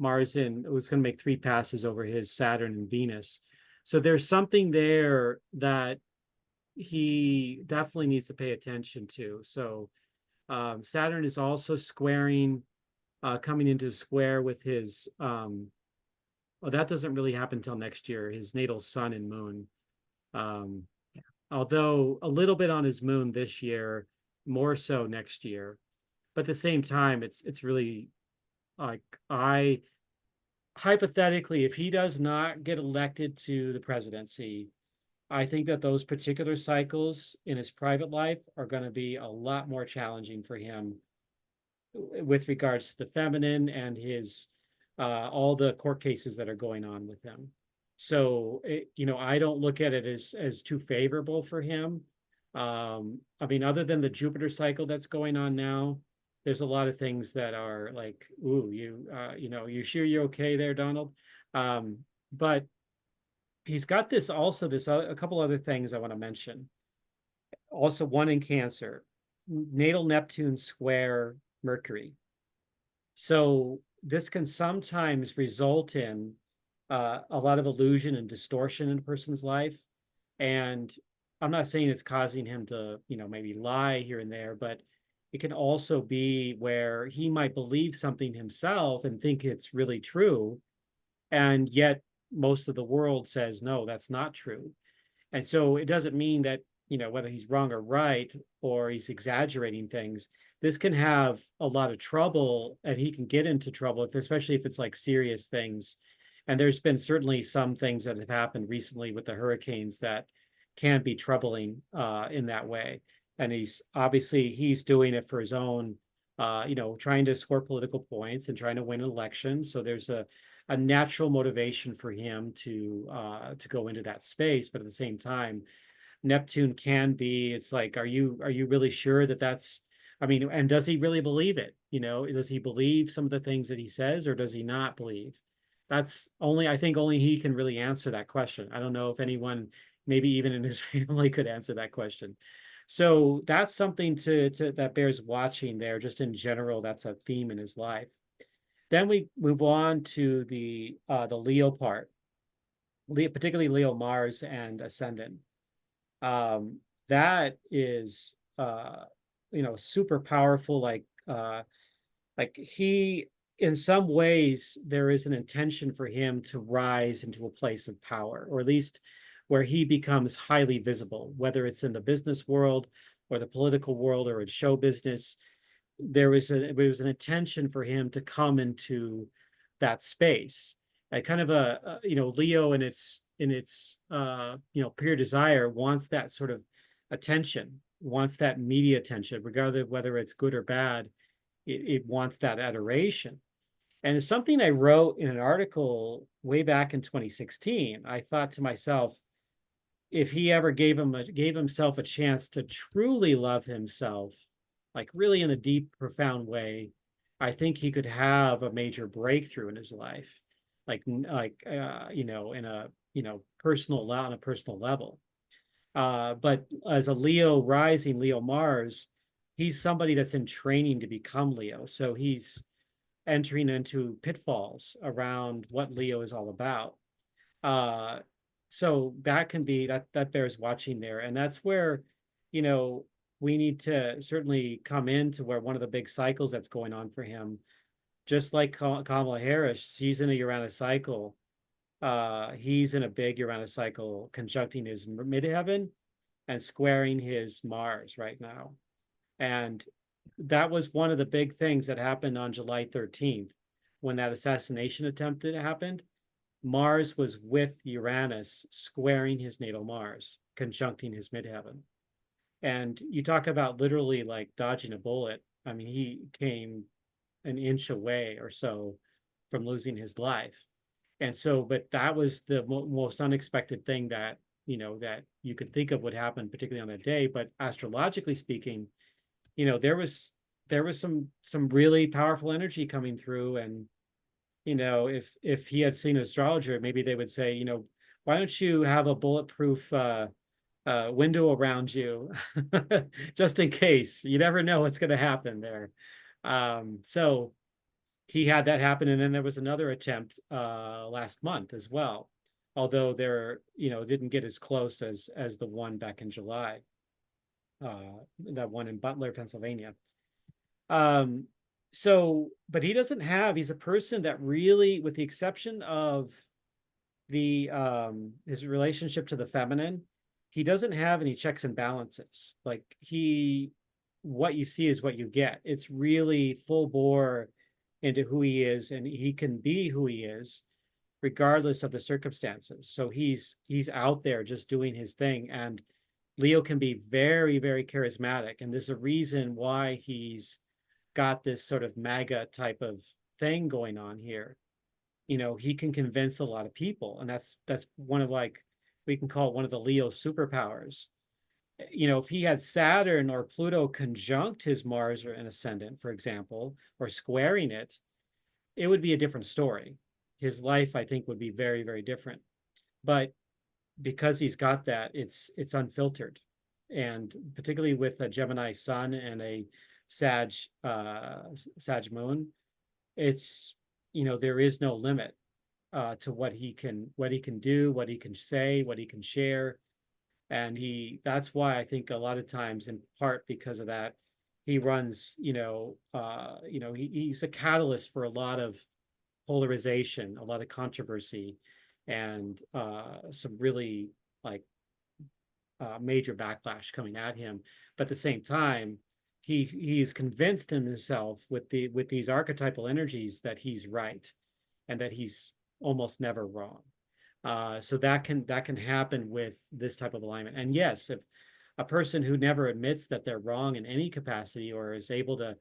in, it was going to make 3 passes over his Saturn and Venus. So there's something there that he definitely needs to pay attention to. So Saturn is also squaring, coming into square with his, well, that doesn't really happen until next year, his natal sun and moon. Um, although a little bit on his moon this year, more so next year. But at the same time, it's really like I hypothetically, if he does not get elected to the presidency, I think that those particular cycles in his private life are going to be a lot more challenging for him with regards to the feminine and his all the court cases that are going on with him. So I don't look at it as too favorable for him. I mean, other than the Jupiter cycle that's going on now, there's a lot of things that are like, ooh, you sure you're okay there, Donald? But he's got this also this a couple other things I want to mention. Also, one in Cancer, natal Neptune square Mercury. So this can sometimes result in a lot of illusion and distortion in a person's life. And I'm not saying it's causing him to, maybe lie here and there, but it can also be where he might believe something himself and think it's really true. And yet most of the world says, no, that's not true. And so it doesn't mean that, whether he's wrong or right, or he's exaggerating things, this can have a lot of trouble and he can get into trouble, especially if it's like serious things. And there's been certainly some things that have happened recently with the hurricanes that can be troubling in that way. And he's doing it for his own, trying to score political points and trying to win an election. So there's a natural motivation for him to go into that space. But at the same time, Neptune can be, it's like, are you really sure that that's, I mean, and does he really believe it? Does he believe some of the things that he says, or does he not believe? I think only he can really answer that question. I don't know if anyone, maybe even in his family, could answer that question. So that's something that bears watching there. Just in general, that's a theme in his life. Then we move on to the Leo part, particularly Leo Mars and ascendant. Um, that is super powerful. Like he, in some ways, there is an intention for him to rise into a place of power, or at least where he becomes highly visible, whether it's in the business world or the political world or in show business. There was an intention for him to come into that space. A kind of Leo in its pure desire wants that sort of attention, wants that media attention, regardless of whether it's good or bad. It wants that adoration. And it's something I wrote in an article way back in 2016. I thought to myself, if he ever gave himself a chance to truly love himself, like really in a deep, profound way, I think he could have a major breakthrough in his life, in a personal on a personal level. But as a Leo rising, Leo Mars, he's somebody that's in training to become Leo. So he's entering into pitfalls around what Leo is all about. Uh, so that can be that bears watching there. And that's where, you know, we need to certainly come into where one of the big cycles that's going on for him, just like Kamala Harris, she's in a Uranus cycle. He's in a big Uranus cycle, conjuncting his midheaven and squaring his Mars right now. And that was one of the big things that happened on July 13th when that assassination attempt happened. Mars was with Uranus squaring his natal Mars, conjuncting his midheaven. And you talk about literally like dodging a bullet. I mean, he came an inch away or so from losing his life. And so, but that was the most unexpected thing that you could think of would happen, particularly on that day. But astrologically speaking, there was some really powerful energy coming through. And if he had seen an astrologer, maybe they would say, why don't you have a bulletproof window around you, just in case. You never know what's going to happen there. So he had that happen, and then there was another attempt last month as well, although there didn't get as close as the one back in July, that one in Butler, Pennsylvania. But he's a person that really, with the exception of the his relationship to the feminine, he doesn't have any checks and balances. Like what you see is what you get. It's really full bore into who he is, and he can be who he is regardless of the circumstances. So he's out there just doing his thing. And Leo can be very, very charismatic, and there's a reason why he's got this sort of MAGA type of thing going on here. He can convince a lot of people, and that's one of, like, we can call it one of the Leo superpowers. If he had Saturn or Pluto conjunct his Mars or an ascendant, for example, or squaring it, it would be a different story. His life, I think, would be very, very different. But because he's got that, it's unfiltered. And particularly with a Gemini sun and a Sag moon, it's, there is no limit to what he can do, what he can say, what he can share. And that's why I think a lot of times, in part because of that, he runs, he's a catalyst for a lot of polarization, a lot of controversy, and some really, like, major backlash coming at him. But at the same time, he's convinced in himself with these archetypal energies that he's right, and that he's almost never wrong. So that can happen with this type of alignment. And yes, if a person who never admits that they're wrong in any capacity, or is able to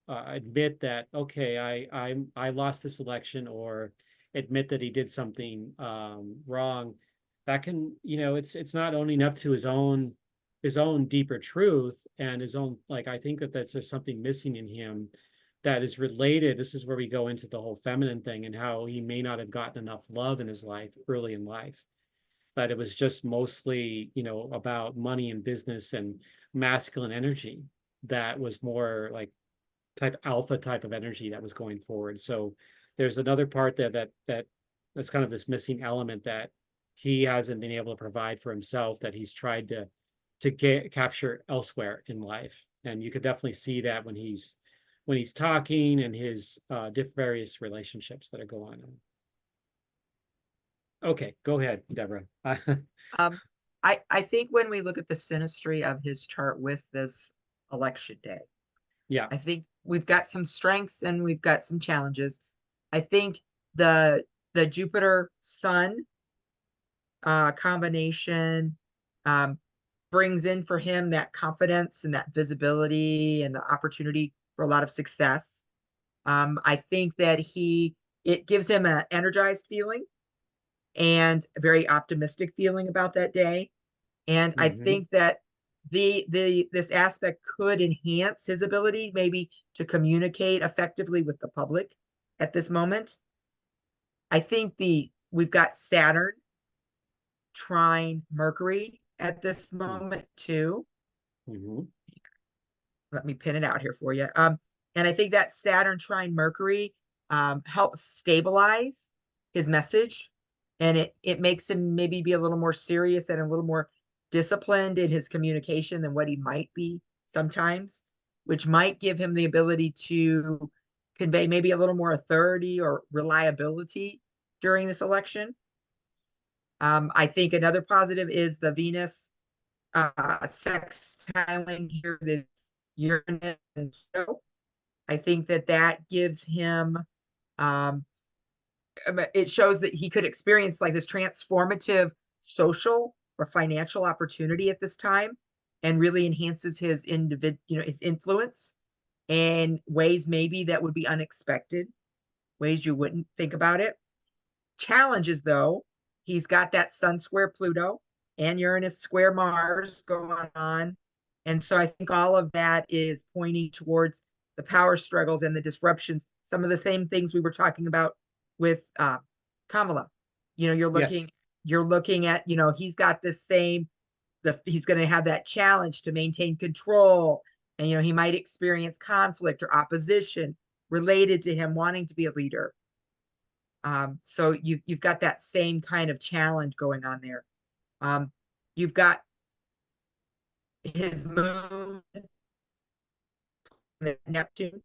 admit that, okay, I lost this election, or admit that he did something wrong, that can, it's not owning up to his own deeper truth, and his own, like, I think that there's something missing in him that is related. This is where we go into the whole feminine thing, and how he may not have gotten enough love in his life early in life, that it was just mostly, about money and business and masculine energy that was more like type alpha type of energy that was going forward. So there's another part there that's kind of this missing element that he hasn't been able to provide for himself, that he's tried to capture elsewhere in life. And you could definitely see that when he's talking and his various relationships that are going on. Okay, go ahead, Deborah. Um, I think when we look at the synastry of his chart with this election day, Yeah. I think we've got some strengths and we've got some challenges. I think the Jupiter Sun combination brings in for him that confidence and that visibility and the opportunity for a lot of success. I think that it gives him an energized feeling and a very optimistic feeling about that day. And I Mhm. think that this aspect could enhance his ability maybe to communicate effectively with the public at this moment. I think we've got Saturn trine Mercury at this moment too. Mhm. Let me pin it out here for you. And I think that Saturn trine Mercury helps stabilize his message, and it makes him maybe be a little more serious and a little more disciplined in his communication than what he might be sometimes, which might give him the ability to convey maybe a little more authority or reliability during this election. I think another positive is the Venus sextiling here, the Uranus and Pluto. I think that gives him, um, it shows that he could experience like this transformative social or financial opportunity at this time, and really enhances his his influence in ways maybe that would be unexpected, ways you wouldn't think about it. Challenges though, he's got that Sun square Pluto and Uranus square Mars going on. And so I think all of that is pointing towards the power struggles and the disruptions, some of the same things we were talking about with Kamala. You know, Yes. you're looking at, he's got this same, he's going to have that challenge to maintain control. And, he might experience conflict or opposition related to him wanting to be a leader. So you've got that same kind of challenge going on there. Um, you've got his moon, Neptune,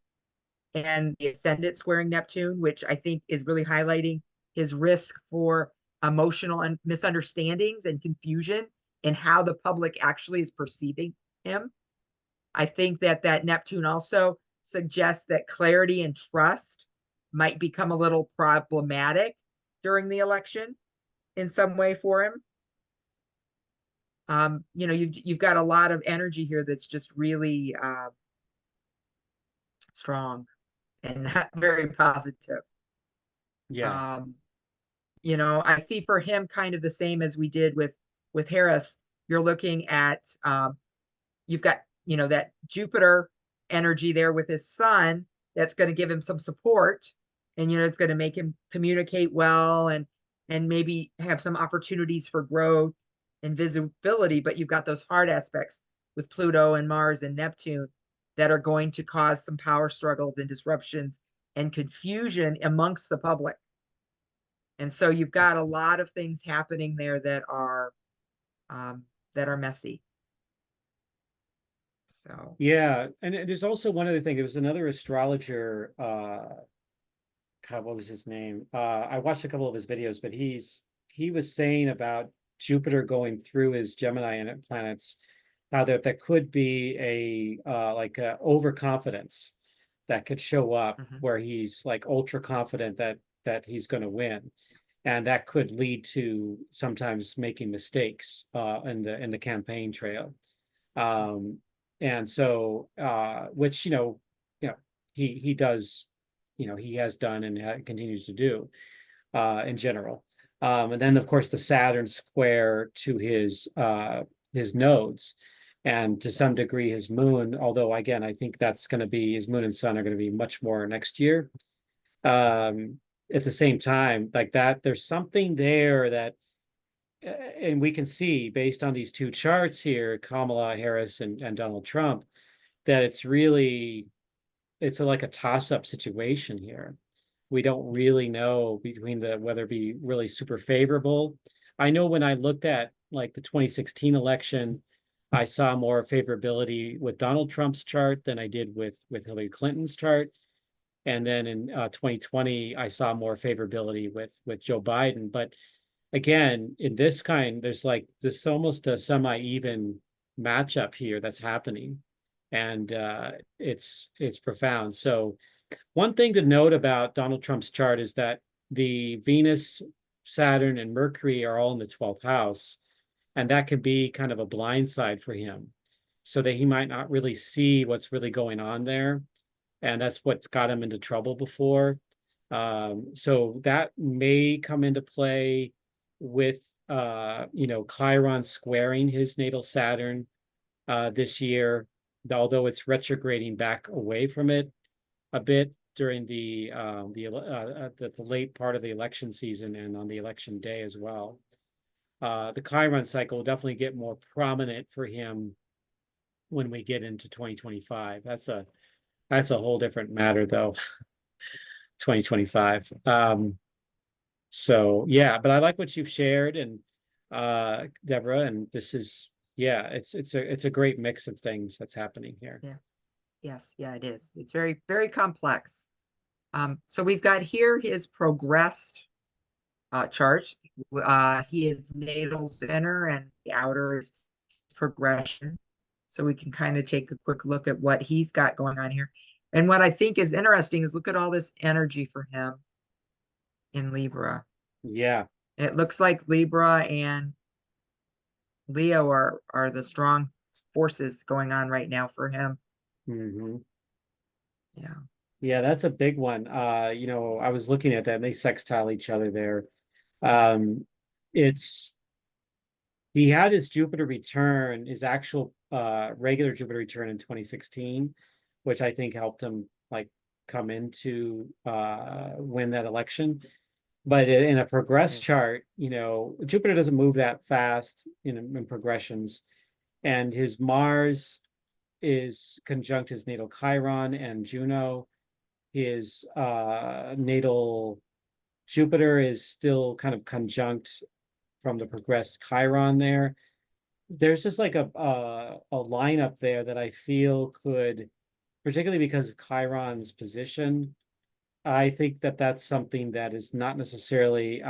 and the ascendant squaring Neptune, which I think is really highlighting his risk for emotional and misunderstandings and confusion in how the public actually is perceiving him. I think that Neptune also suggests that clarity and trust might become a little problematic during the election in some way for him. You've got a lot of energy here that's just really strong and very positive. Yeah. Um, I see for him kind of the same as we did with Harris. You're looking at you've got that Jupiter energy there with his sun that's going to give him some support, and it's going to make him communicate well and maybe have some opportunities for growth and visibility. But you've got those hard aspects with Pluto and Mars and Neptune that are going to cause some power struggles and disruptions and confusion amongst the public. And so you've got a lot of things happening there that are messy. So Yeah. And there's also one other thing. There was another astrologer, God, what was his name? I watched a couple of his videos, but he was saying about Jupiter going through his Gemini planets, how that could be like a overconfidence that could show up mhm. where he's like ultra confident that he's going to win, and that could lead to sometimes making mistakes in the campaign trail. Um, and so which he does, he has done and continues to do in general. And then of course the Saturn square to his nodes, and to some degree his moon, although again I think that's going to be, his moon and sun are going to be much more next year. At the same time, like that, there's something there that and we can see based on these two charts here, Kamala Harris and Donald Trump, that it's really it's like a toss-up situation here. We don't really know between the whether it be really super favorable. I know when I looked at like the 2016 election, I saw more favorability with Donald Trump's chart than I did with Hillary Clinton's chart. And then in 2020, I saw more favorability with Joe Biden. But again, in this kind, there's almost a semi-even matchup here that's happening, and it's profound. So one thing to note about Donald Trump's chart is that the Venus, Saturn, and Mercury are all in the 12th house, and that can be kind of a blind side for him, so that he might not really see what's really going on there, and that's what's got him into trouble before. So that may come into play with Chiron squaring his natal Saturn this year, although it's retrograding back away from it a bit during the late part of the election season and on the election day as well. The Chiron cycle will definitely get more prominent for him when we get into 2025. That's a whole different matter though. 2025. So yeah, but I like what you've shared, and Deborah, and this is, yeah, it's a great mix of things that's happening here. Yeah. Yes, yeah, it is. It's very, very complex. So we've got here his progressed chart. He is natal center and the outer is progression. So we can kind of take a quick look at what he's got going on here. And what I think is interesting is look at all this energy for him in Libra. Yeah. It looks like Libra and Leo are the strong forces going on right now for him. Mm-hmm. Yeah. Yeah, that's a big one. I was looking at that and they sextile each other there. Um, it's He had his Jupiter return, his actual regular Jupiter return in 2016, which I think helped him like come into win that election. But in a progress chart, Jupiter doesn't move that fast in progressions, and his Mars is conjunct his natal Chiron and Juno. His natal Jupiter is still kind of conjunct from the progressed Chiron there. There's just like a lineup there that I feel could, particularly because of Chiron's position, I think that that's something that is not necessarily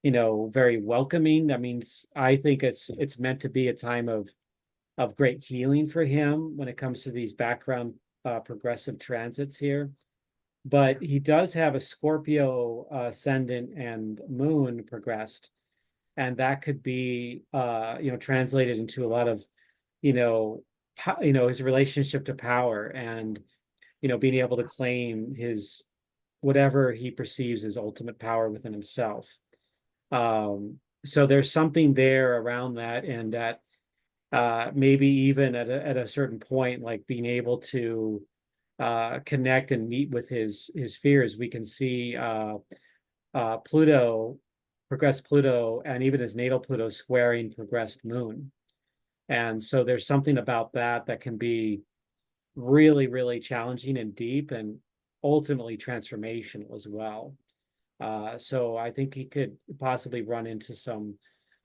very welcoming. That means I think it's meant to be a time of great healing for him when it comes to these background progressive transits here. But he does have a Scorpio ascendant and moon progressed, and that could be translated into a lot of his relationship to power, and being able to claim his whatever he perceives as ultimate power within himself. So there's something there around that, and that maybe even at a certain point, like being able to connect and meet with his fears. We can see Pluto, progressed Pluto, and even his natal Pluto squaring progressed moon. And so there's something about that that can be really, really challenging and deep and ultimately transformational as well. So I think he could possibly run into some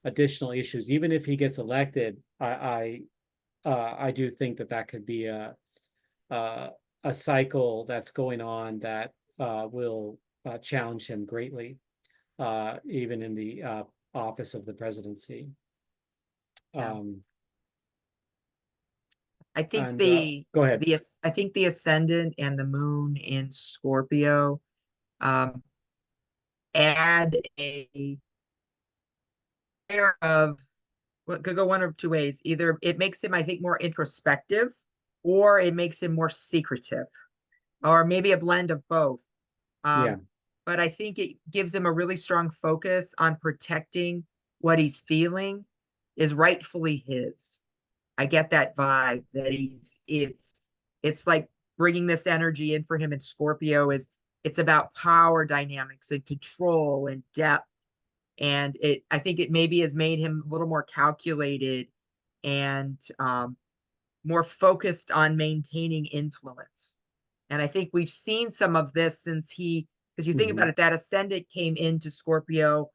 additional issues. Even if he gets elected, I do think that could be a cycle that's going on that will challenge him greatly, even in the office of the presidency. Yeah. I think And go ahead. I think the ascendant and the moon in Scorpio add a layer of what could go one of two ways. Either it makes him, I think, more introspective, or it makes him more secretive, or maybe a blend of both. Yeah. But I think it gives him a really strong focus on protecting what he's feeling is rightfully his. I get that vibe that it's like bringing this energy in for him in Scorpio is it's about power dynamics and control and depth. And I think it maybe has made him a little more calculated and more focused on maintaining influence. And I think we've seen some of this since because you think about Mhm. it, that ascendant came into Scorpio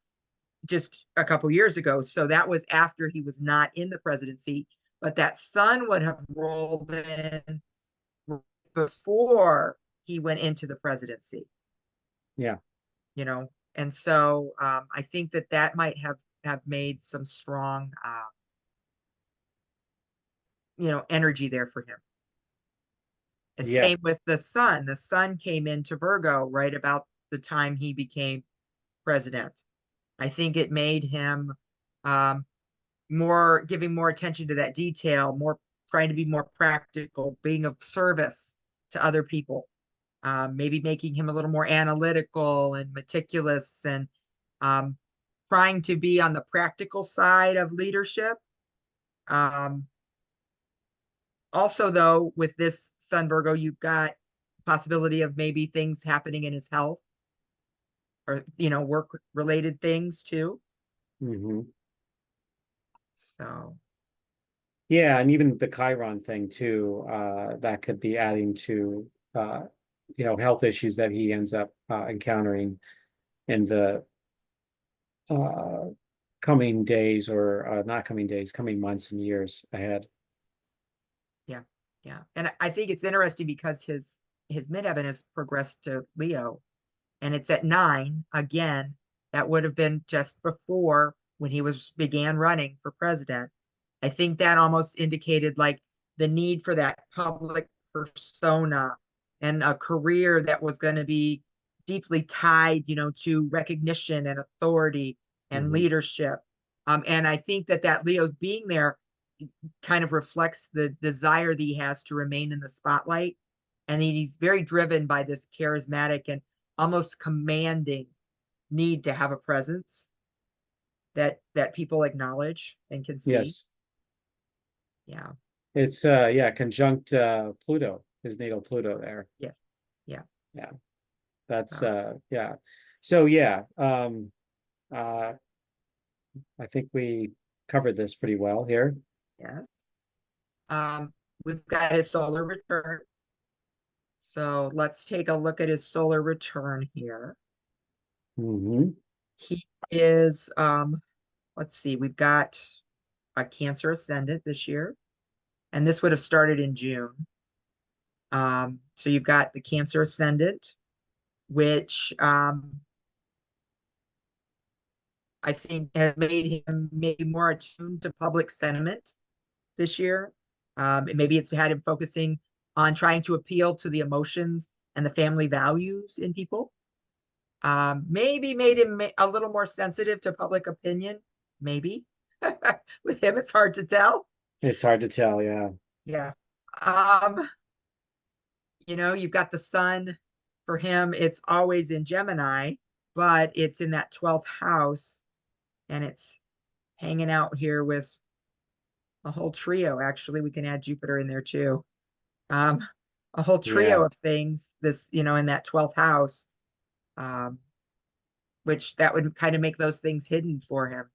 just a couple years ago. So that was after he was not in the presidency, but that sun would have rolled in before he went into the presidency, Yeah. you know? And so I think that that might have made some strong, energy there for him. And Yeah. same with the sun. The sun came into Virgo right about the time he became president. I think it made him um, more giving more attention to that detail, more trying to be more practical, being of service to other people, maybe making him a little more analytical and meticulous and um, trying to be on the practical side of leadership. Um, Also, though, with this Sun Virgo, you've got possibility of maybe things happening in his health or, work related things too. Hmm. So, Yeah, and even the Chiron thing too, that could be adding to health issues that he ends up encountering in the uh coming days or not coming days, coming months and years ahead. yeah, yeah. And I think it's interesting because his midheaven has progressed to Leo and it's at 9 again. That would have been just before when he began running for president. I think that almost indicated like the need for that public persona and a career that was going to be deeply tied, to recognition and authority and Hmm. leadership. And I think that Leo being there kind of reflects the desire that he has to remain in the spotlight. And he's very driven by this charismatic and almost commanding need to have a presence that people acknowledge and can see. Yes. Yeah. It's yeah, conjunct Pluto, his natal Pluto there. Yes. Yeah. Yeah. That's So yeah. So yeah, uh I think we covered this pretty well here. yes. Um, we've got his solar return. So let's take a look at his solar return here. Hmm. He is let's see, we've got a Cancer ascendant this year, and this would have started in June. So you've got the Cancer ascendant, which I think has made him maybe more attuned to public sentiment this year. And maybe it's had him focusing on trying to appeal to the emotions and the family values in people. Maybe made him a little more sensitive to public opinion. Maybe with him, it's hard to tell. It's hard to tell, yeah. Yeah. You've got the sun for him. It's always in Gemini, but it's in that 12th house and it's hanging out here with a whole trio. Actually, we can add Jupiter in there too. Um, a whole Yeah, trio of things, this, in that 12th house, um, which that would kind of make those things hidden for him.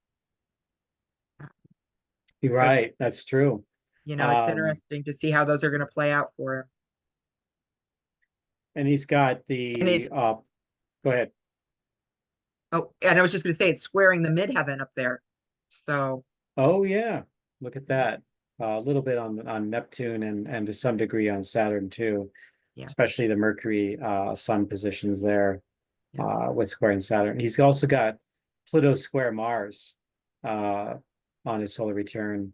you're So, right. That's true. it's Um, interesting to see how those are going to play out for him. and he's got And the it's, go ahead. oh, and I was just going to say it's squaring the midheaven up there. So, Oh yeah, look at yeah, that. A little bit on Neptune and to some degree on Saturn too, yeah, especially the Mercury Sun positions there yeah. with squaring Saturn. He's also got Pluto square Mars uh, on his solar return,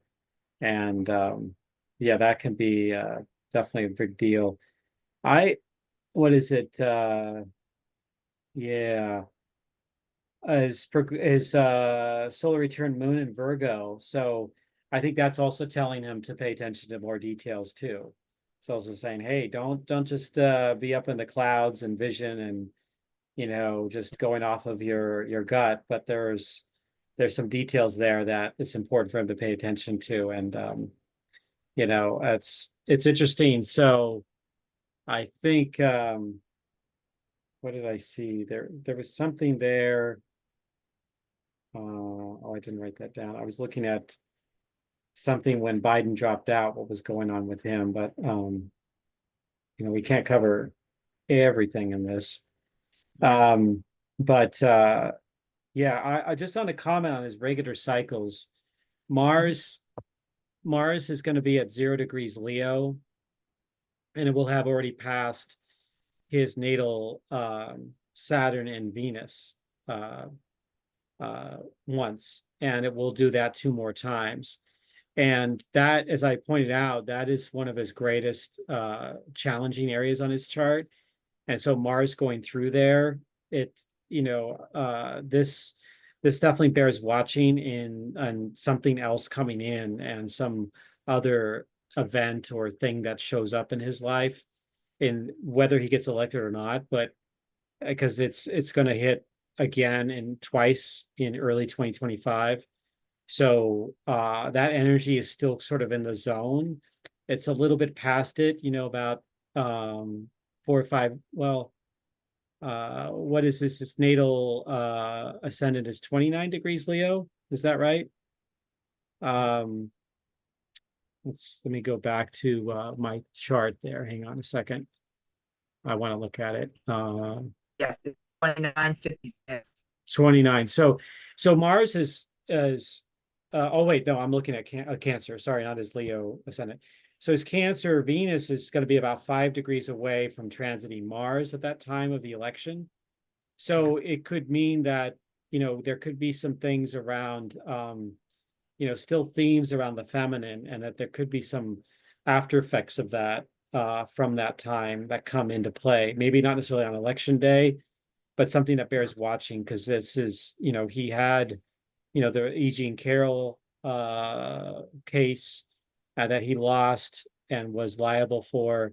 and yeah, that can be definitely a big deal. I what is it? Yeah, his solar return moon in Virgo. So I think that's also telling him to pay attention to more details too. It's also saying, hey, don't just be up in the clouds and vision and just going off of your gut, but there's some details there that it's important for him to pay attention to. And it's interesting. So I think what did I see? There was something there. Oh, I didn't write that down. I was looking at something when Biden dropped out, what was going on with him, but we can't cover everything in this. Yes. But yeah, I just on a comment on his regular cycles, Mhm. Mars Mars is going to be at 0 degrees Leo, and it will have already passed his natal Saturn and Venus uh, once, and it will do that 2 more times. And that, as I pointed out, that is one of his greatest challenging areas on his chart. And so Mars going through there, it, this definitely bears watching in and something else coming in and some other event or thing that shows up in his life, in whether he gets elected or not. But because it's going to hit again in twice in early 2025. So that energy is still sort of in the zone. It's a little bit past it, about 4 or 5. Well, what is this? This natal ascendant is 29 degrees Leo. Is that right? Um, let me go back to my chart there. Hang on a second. I want to look at it. Yes, it's 2956. 29. So Mars is oh wait, no, I'm looking at Cancer. Sorry, not his Leo ascendant. So his Cancer Venus is going to be about 5 degrees away from transiting Mars at that time of the election. Yeah. So it could mean that, there could be some things around still themes around the feminine, and that there could be some after effects of that from that time that come into play. Maybe not necessarily on election day, but something that Yeah. bears watching, because this is, he had, the E. Jean Carroll case that he lost and was liable for.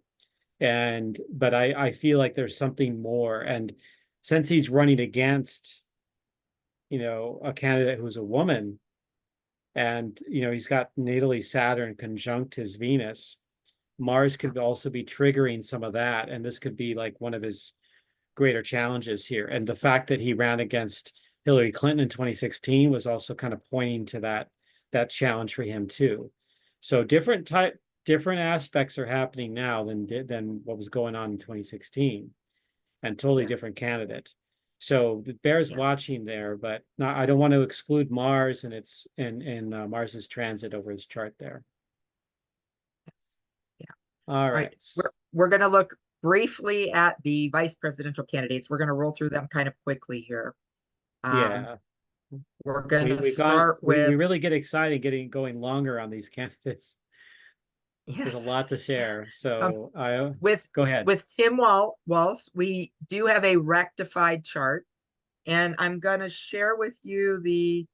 But I feel like there's something more. And since he's running against, a candidate who's a woman, and, he's got natally Saturn conjunct his Venus, Mars Yeah. could also be triggering some of that. And this could be like one of his greater challenges here. And the fact that he ran against Hillary Clinton in 2016 was also kind of pointing to that challenge for him too. So different aspects are happening now than what was going on in 2016, and totally Yes. different candidate. So it bears Yes. watching there, but not, I don't want to exclude Mars and its and Mars's transit over his chart there. Yes. Yeah. All All right. right. We're going to look briefly at the vice presidential candidates. We're going to roll through them kind of quickly here. Um, Yeah. we're going We to we've gone start we with, really get excited getting going longer on these candidates. There's a yes, lot to share. um, So I with go ahead. with Tim Walsh. We do have a rectified chart, and I'm going to share with you the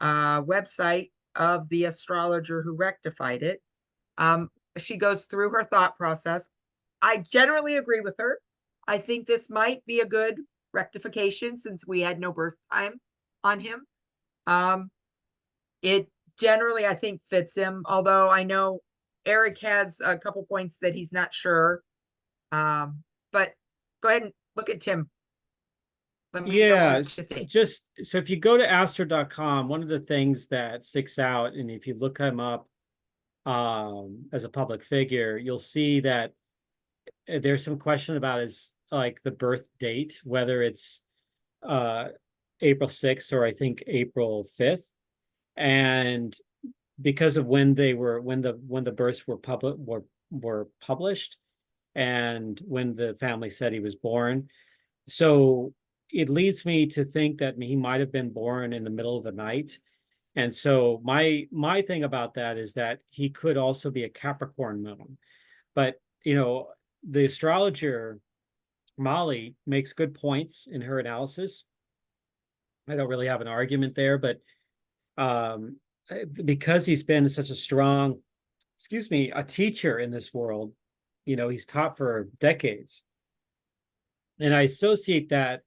website of the astrologer who rectified it. Um, she goes through her thought process. I generally agree with her. I think this might be a good rectification since we had no birth time on him. Um, it generally, I think, fits him, although I know Eric has a couple points that he's not sure. But go ahead and look at Tim. Let me know Yeah, what you think. just so if you go to astro.com, one of the things that sticks out, and if you look him up as a public figure, you'll see that there's some question about his like the birth date, whether it's uh April 6th or I think April 5th. And because of when they were when the births were published, and when the family said he was born. So it leads me to think that he might have been born in the middle of the night. And so my thing about that is that he could also be a Capricorn moon. But the astrologer Molly makes good points in her analysis. I don't really have an argument there, but um, because he's been such a strong, excuse me, a teacher in this world, he's taught for decades. And I associate that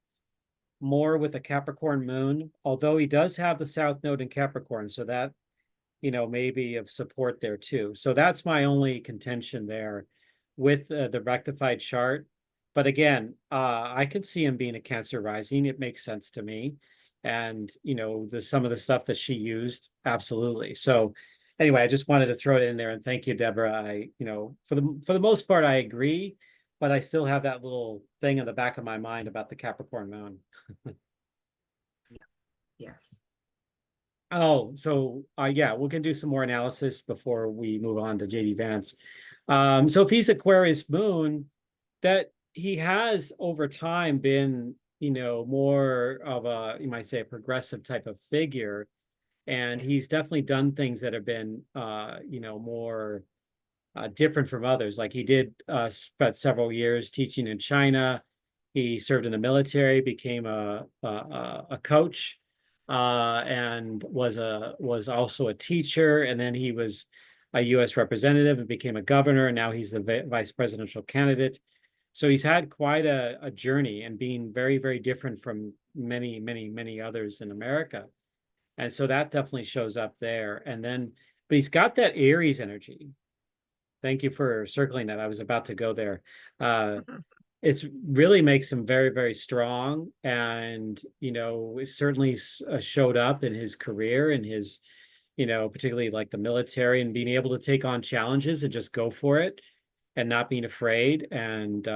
more with a Capricorn moon, although he does have the South Node in Capricorn. So that, maybe of support there too. So that's my only contention there with the rectified chart. But again, I can see him being a Cancer rising. It makes sense to me. And, some of the stuff that she used, absolutely. So anyway, I just wanted to throw it in there, and thank you, Deborah. For the most part, I agree. but I still have that little thing in the back of my mind about the Capricorn moon. Yes. Oh, so yeah, we can do some more analysis before we move on to JD Vance. So if he's Aquarius moon, that he has over time been, more of a, you might say, a progressive type of figure. And he's definitely done things that have been, more different from others. Like he did spent several years teaching in China. He served in the military, became a coach, and was also a teacher. And then he was a U.S. representative and became a governor. And now he's the vice presidential candidate. So he's had quite a journey and being very, very different from many, many, many others in America. And so that definitely shows up there. And then, but he's got that Aries energy. Thank you for circling that. I was about to go there. Uh, it's really makes him very, very strong. And, it certainly showed up in his career and his, particularly like the military and being able to take on challenges and just go for it and not being afraid and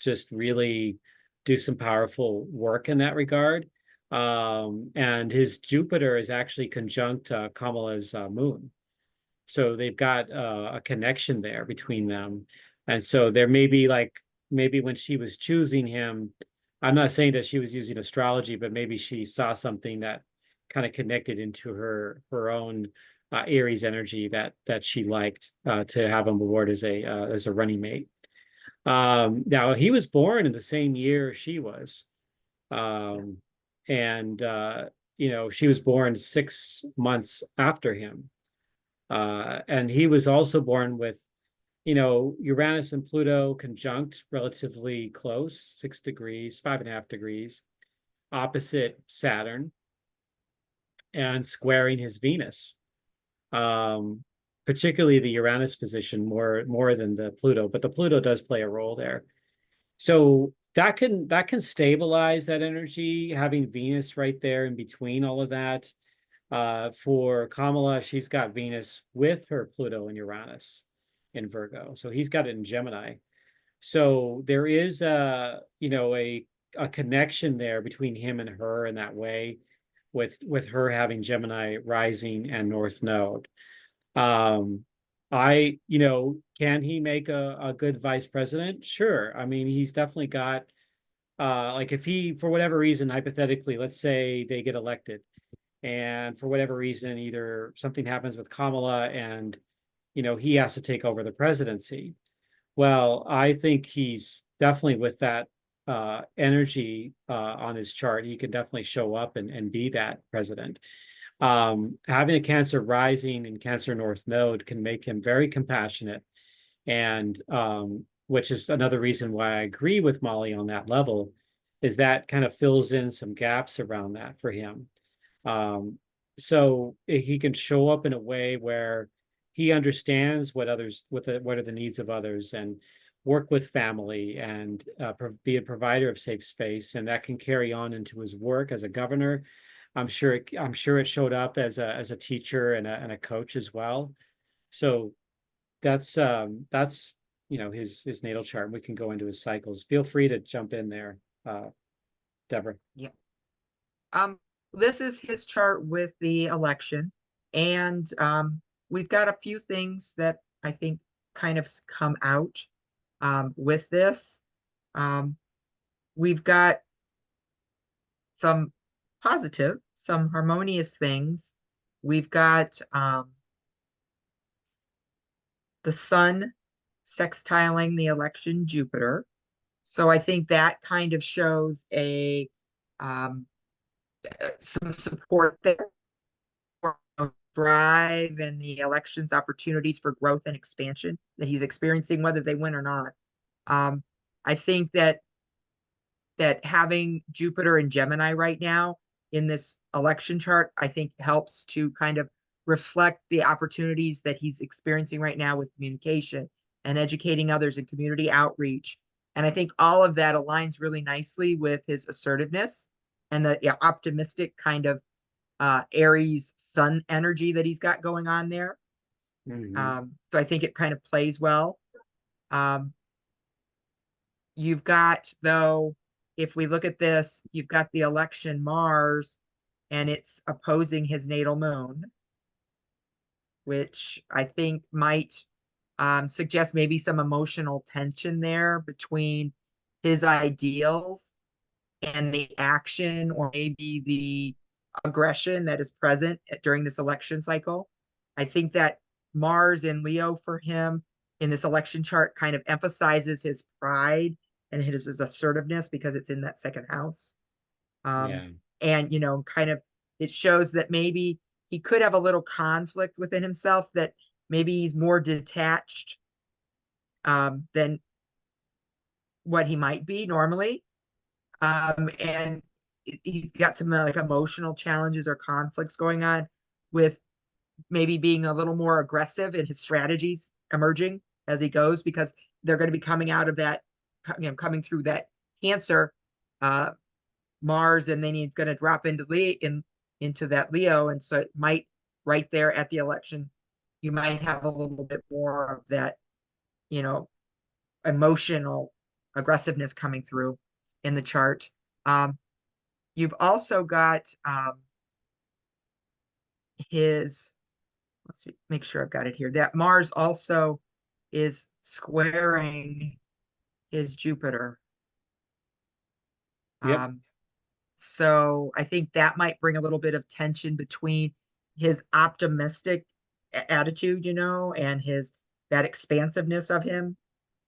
just really do some powerful work in that regard. And his Jupiter is actually conjunct Kamala's moon. So they've got a connection there between them. And so there may be like, maybe when she was choosing him, I'm not saying that she was using astrology, but maybe she saw something that kind of connected into her own Aries energy that she liked to have him aboard as a running mate. Now he was born in the same year she was, um, and she was born 6 months after him. And he was also born with, Uranus and Pluto conjunct relatively close, 6 degrees, 5.5 degrees, opposite Saturn, and squaring his Venus. Particularly the Uranus position more than the Pluto, but the Pluto does play a role there. So that can stabilize that energy, having Venus right there in between all of that. For Kamala, she's got Venus with her Pluto and Uranus in Virgo. So he's got it in Gemini. So there is a connection there between him and her in that way, with her having Gemini rising and North Node. Um, can he make a good vice president? Sure. I mean, he's definitely got like if he, for whatever reason, hypothetically, let's say they get elected and for whatever reason, either something happens with Kamala and, he has to take over the presidency. Well, I think he's definitely with that energy on his chart. He could definitely show up and be that president. Having a Cancer rising and Cancer North Node can make him very compassionate, and which is another reason why I agree with Molly on that level, is that kind of fills in some gaps around that for him. So he can show up in a way where he understands what are the needs of others and work with family and be a provider of safe space, and that can carry on into his work as a governor. I'm sure it showed up as a teacher and a coach as well. So that's his natal chart. We can go into his cycles. Feel free to jump in there, Deborah. Yeah. Um, this is his chart with the election, and we've got a few things that I think kind of come out with this. Um, we've got some positive, some harmonious things. We've got the sun sextiling the election Jupiter. So I think that kind of shows um, some support there for drive and the election's opportunities for growth and expansion that he's experiencing, whether they win or not. I think that having Jupiter and Gemini right now in this election chart, I think helps to kind of reflect the opportunities that he's experiencing right now with communication and educating others and community outreach. And I think all of that aligns really nicely with his assertiveness and the optimistic kind of Aries sun energy that he's got going on there. Mm-hmm. So I think it kind of plays well. Um, You've got, though, if we look at this, you've got the election Mars, and it's opposing his natal moon, which I think might suggest maybe some emotional tension there between his ideals and the action, or maybe the aggression that is present during this election cycle. I think that Mars in Leo for him in this election chart kind of emphasizes his pride and his assertiveness because it's in that second house. Um, Yeah. and, kind of it shows that maybe he could have a little conflict within himself, that maybe he's more detached than what he might be normally. And he's got some like emotional challenges or conflicts going on with maybe being a little more aggressive in his strategies emerging as he goes, because they're going to be coming out of that, coming through that Cancer, uh, Mars, and then he's going to drop into that Leo, and so it might right there at the election, you might have a little bit more of that, you know, emotional aggressiveness coming through in the chart. Um, you've also got his, let's see, make sure I've got it here. That Mars also is squaring his Jupiter. Yep. So I think that might bring a little bit of tension between his optimistic attitude, and his that expansiveness of him,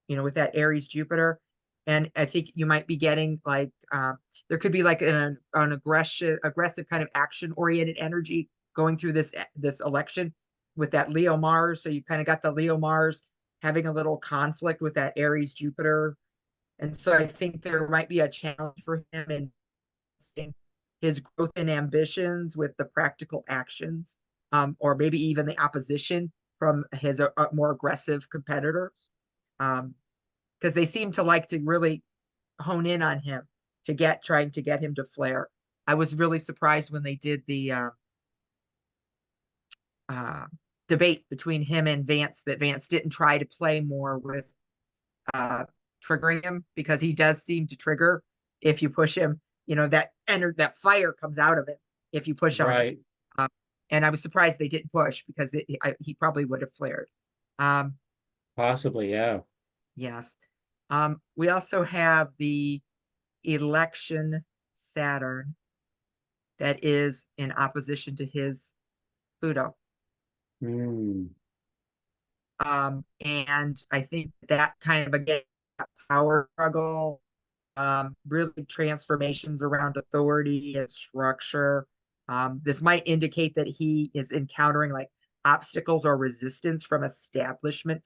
with that Aries Jupiter. And I think you might be getting like there could be like an aggressive kind of action oriented energy going through this election with that Leo Mars. So you kind of got the Leo Mars having a little conflict with that Aries Jupiter. And so I think there might be a challenge for him in his growth and ambitions with the practical actions, or maybe even the opposition from his more aggressive competitors. Because they seem to like to really hone in on him trying to get him to flare. I was really surprised when they did the uh, debate between him and Vance, that Vance didn't try to play more with uh, triggering him, because he does seem to trigger if you push him. That fire comes out of him if you push on him. Right. Um, and I was surprised they didn't push, because he probably would have flared. Um, Possibly. Yeah. yes. We also have the election Saturn that is in opposition to his Pluto. Mm. And I think that kind of, again, power struggle, really transformations around authority and structure. This might indicate that he is encountering like obstacles or resistance from establishment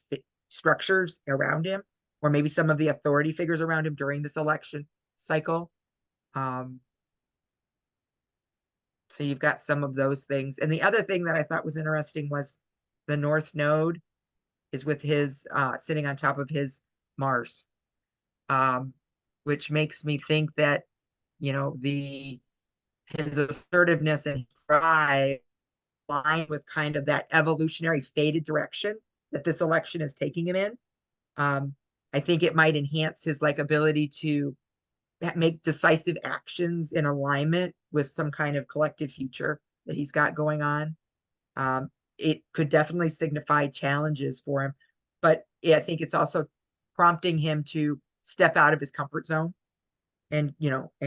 structures around him, or maybe some of the authority figures around him during this election cycle. Um, so you've got some of those things. And the other thing that I thought was interesting was the North Node is with his sitting on top of his Mars, um, which makes me think that the his assertiveness and pride align with kind of that evolutionary fated direction that this election is taking him in. Um, I think it might enhance his like ability to make decisive actions in alignment with some kind of collective future that he's got going on. It could definitely signify challenges for him, but I think it's also prompting him to step out of his comfort zone, and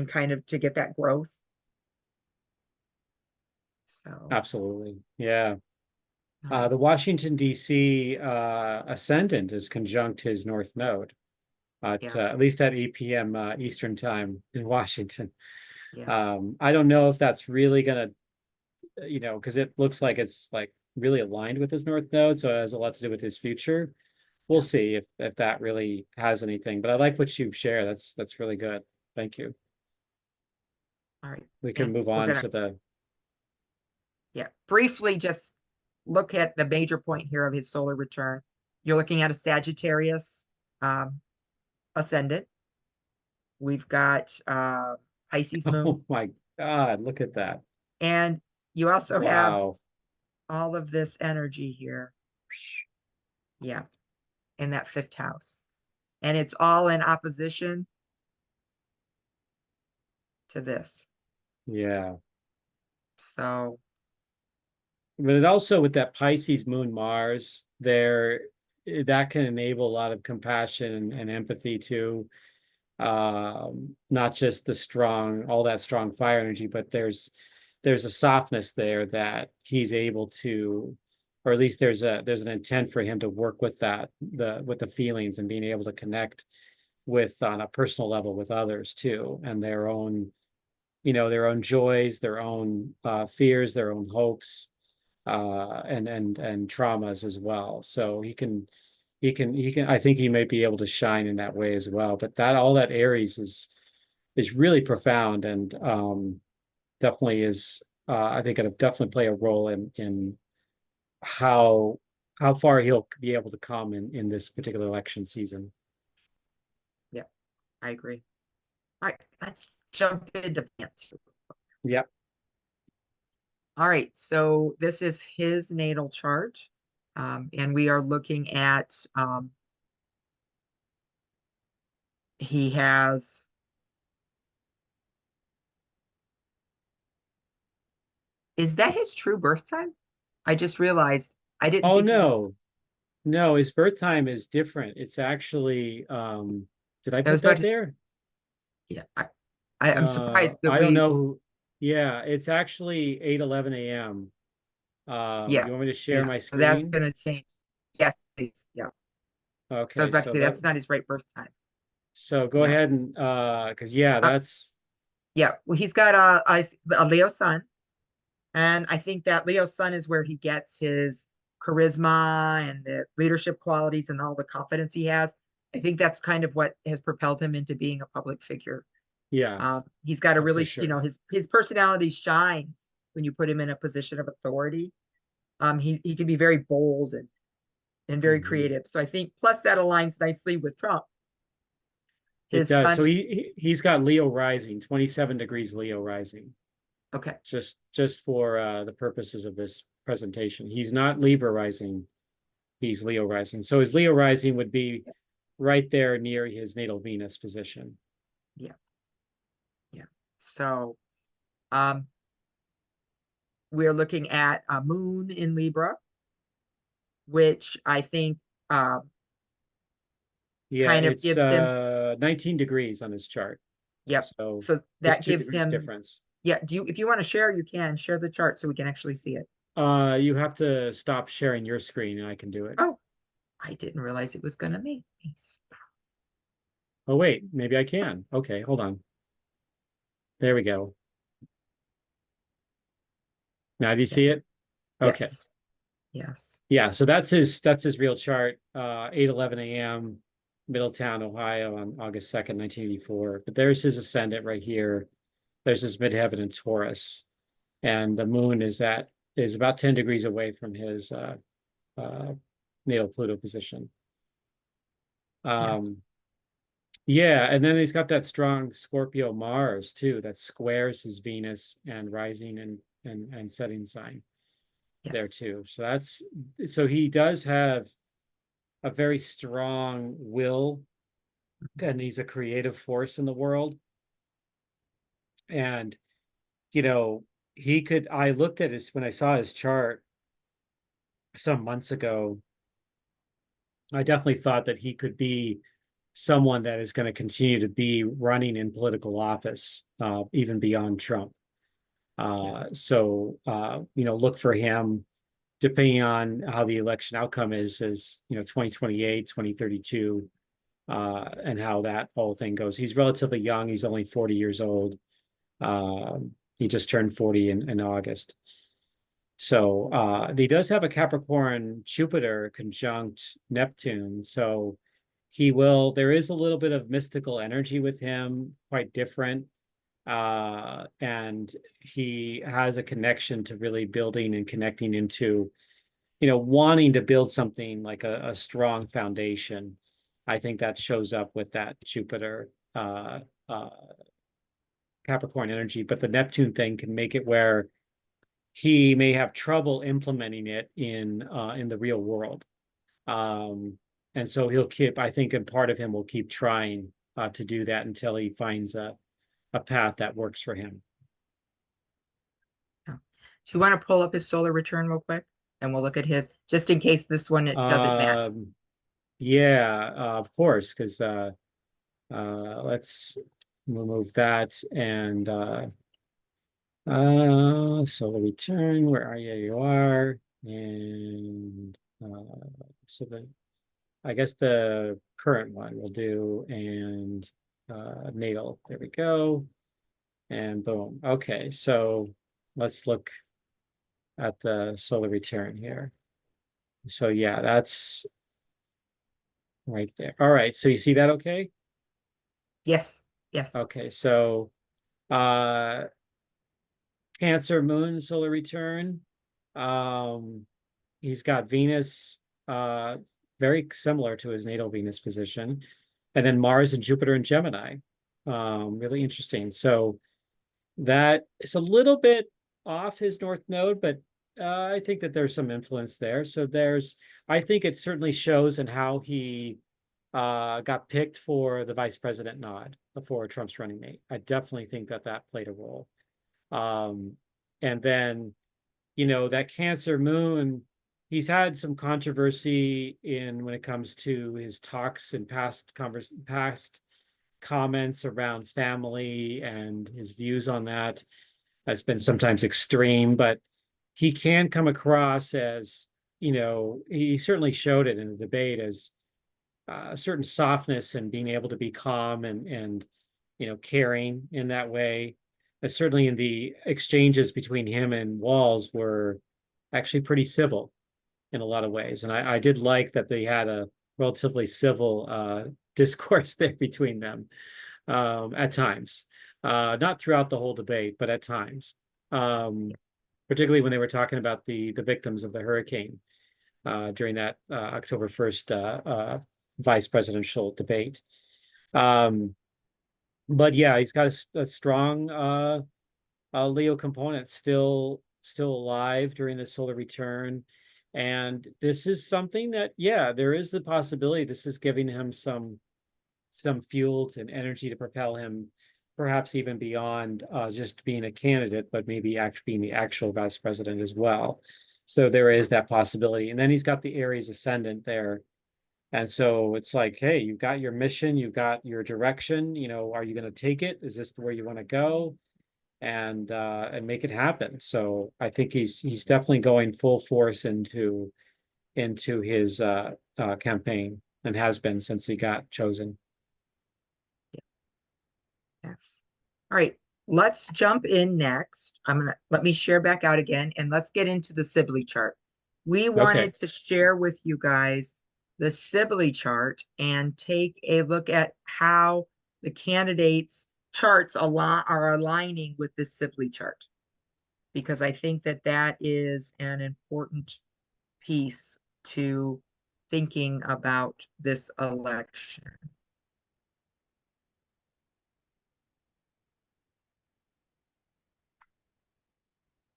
kind of to get that growth. So, Absolutely. Yeah. um, The Washington, D.C. Ascendant is conjunct his North Node yeah, at least at 8 p.m. Eastern time in Washington. yeah, I don't know if that's really gonna, because it looks like it's like really aligned with his North Node, so it has a lot to do with his future. We'll yeah. see if that really has anything. But I like what you've shared. That's really good. Thank you. All right. We can And move we're on gonna, to the briefly just look at the major point here of his solar return. You're looking at a Sagittarius um, ascendant. We've got Pisces moon, oh my God, look at that. and you also have Wow. all of this energy here. Yeah, in that fifth house. and it's all in opposition to this. Yeah. So But it also, with that Pisces moon Mars there, that can enable a lot of compassion and empathy too. Not just the strong, all that strong fire energy, but there's a softness there that he's able to, or at least there's an intent for him to work with that, with the feelings and being able to connect with, on a personal level, with others too, and their own, their own joys, their own fears, their own hopes, and traumas as well. So he can, I think he might be able to shine in that way as well. But that, all that Aries is really profound, and definitely is, I think it'll definitely play a role in how far he'll be able to come in this particular election season. yeah, I agree. All right, let's jump into Panther. Yeah. All right, so this is his natal chart. And we are looking at, he has, is that his true birth time? I just realized I didn't Oh think he was, no, his birth time is different. It's actually, did I I was put about that to, there? yeah, I'm surprised that I don't we, know who. Yeah, it's actually 8:11 a.m. Do yeah, you want me to share yeah, my so that's screen? gonna change. Yes, please, yeah. So I was Okay, about to so say, that's not his right birth time. go Yeah. ahead and because yeah, Uh, that's yeah, well, he's got a Leo sun. And I think that Leo sun is where he gets his charisma and the leadership qualities and all the confidence he has. I think that's kind of what has propelled him into being a public figure. yeah, He's got a for really, sure. his personality shines when you put him in a position of authority. He can be very bold and very Mhm. creative. So I think plus that aligns nicely with Trump. It His does. So son, he's got Leo rising, 27 degrees Leo rising. okay, Just for the purposes of this presentation. He's not Libra rising, he's Leo rising. So his Leo rising would be right there near his natal Venus position. yeah, yeah. So um, we're looking at a moon in Libra, which I think Yeah, kind of it's gives him, 19 degrees on his chart. yep. So So just that two gives degrees him, difference. yeah. If you want to share, you can share the chart so we can actually see it. You have to stop sharing your screen and I can do it. Oh, I didn't realize it was going to make me stop. Oh, wait, maybe I can. Okay, hold on. There we go. Now do you Yeah. see it? Okay. Yes. Yes. Yeah, so that's his real chart. 8:11 a.m. Middletown, Ohio on August 2nd, 1984. But there's his ascendant right here. There's his midheaven in Taurus. And the moon is about 10 degrees away from his uh natal Pluto position. Yes. Um, yeah, and then he's got that strong Scorpio Mars too, that squares his Venus and rising and setting sign there Yes. too. So he does have a very strong will, and he's a creative force in the world. And you know, I looked at his, when I saw his chart some months ago, I definitely thought that he could be someone that is going to continue to be running in political office, even beyond Trump. Yes. Look for him, depending on how the election outcome is 2028, 2032, and how that whole thing goes. He's relatively young. He's only 40 years old. He just turned 40 in August. So he does have a Capricorn Jupiter conjunct Neptune. So there is a little bit of mystical energy with him, quite different. And he has a connection to really building and connecting into, wanting to build something like a strong foundation. I think that shows up with that Jupiter uh, Capricorn energy, but the Neptune thing can make it where he may have trouble implementing it in the real world. Um, And so he'll keep, I think, and part of him will keep trying to do that until he finds a path that works for him. Yeah. Do you want to pull up his solar return real quick? And we'll look at his, just in case this one it doesn't match. Yeah, of course, because let's remove that and solar return, where are you? You are. And so the I guess the current one will do, and natal. There we go. And boom. Okay, so let's look at the solar return here. So yeah, that's right there. All right, so you see that okay? Yes, yes. Okay, so uh Cancer moon solar return. Um he's got Venus very similar to his natal Venus position, and then Mars and Jupiter and Gemini. Really interesting. So that is a little bit off his North Node, but I think that there's some influence there. So I think it certainly shows in how he got picked for the vice president nod for Trump's running mate. I definitely think that that played a role. Um, and then, that Cancer moon, he's had some controversy when it comes to his talks and past comments around family and his views on that. That's been sometimes extreme, but he can come across as, he certainly showed it in the debate as a certain softness and being able to be calm and caring in that way. Certainly in the exchanges between him and Walls were actually pretty civil in a lot of ways. And I did like that they had a relatively civil discourse there between them at times. Not throughout the whole debate, but at times. Particularly when they were talking about the victims of the hurricane during that October 1st vice presidential debate. But yeah, he's got a strong Leo component still alive during the solar return. And this is something that, yeah, there is the possibility this is giving him some fuel and energy to propel him perhaps even beyond just being a candidate, but maybe actually being the actual vice president as well. So there is that possibility. And then he's got the Aries ascendant there. And so it's like, hey, you've got your mission, you've got your direction, are you going to take it? Is this where you want to go? And make it happen. So I think he's definitely going full force into his campaign, and has been since he got chosen. Yes. All right, let's jump in next. Let me share back out again and let's get into the Sibley chart. We Okay. wanted to share with you guys the Sibley chart and take a look at how the candidates' charts are aligning with this Sibley chart, because I think that that is an important piece to thinking about this election.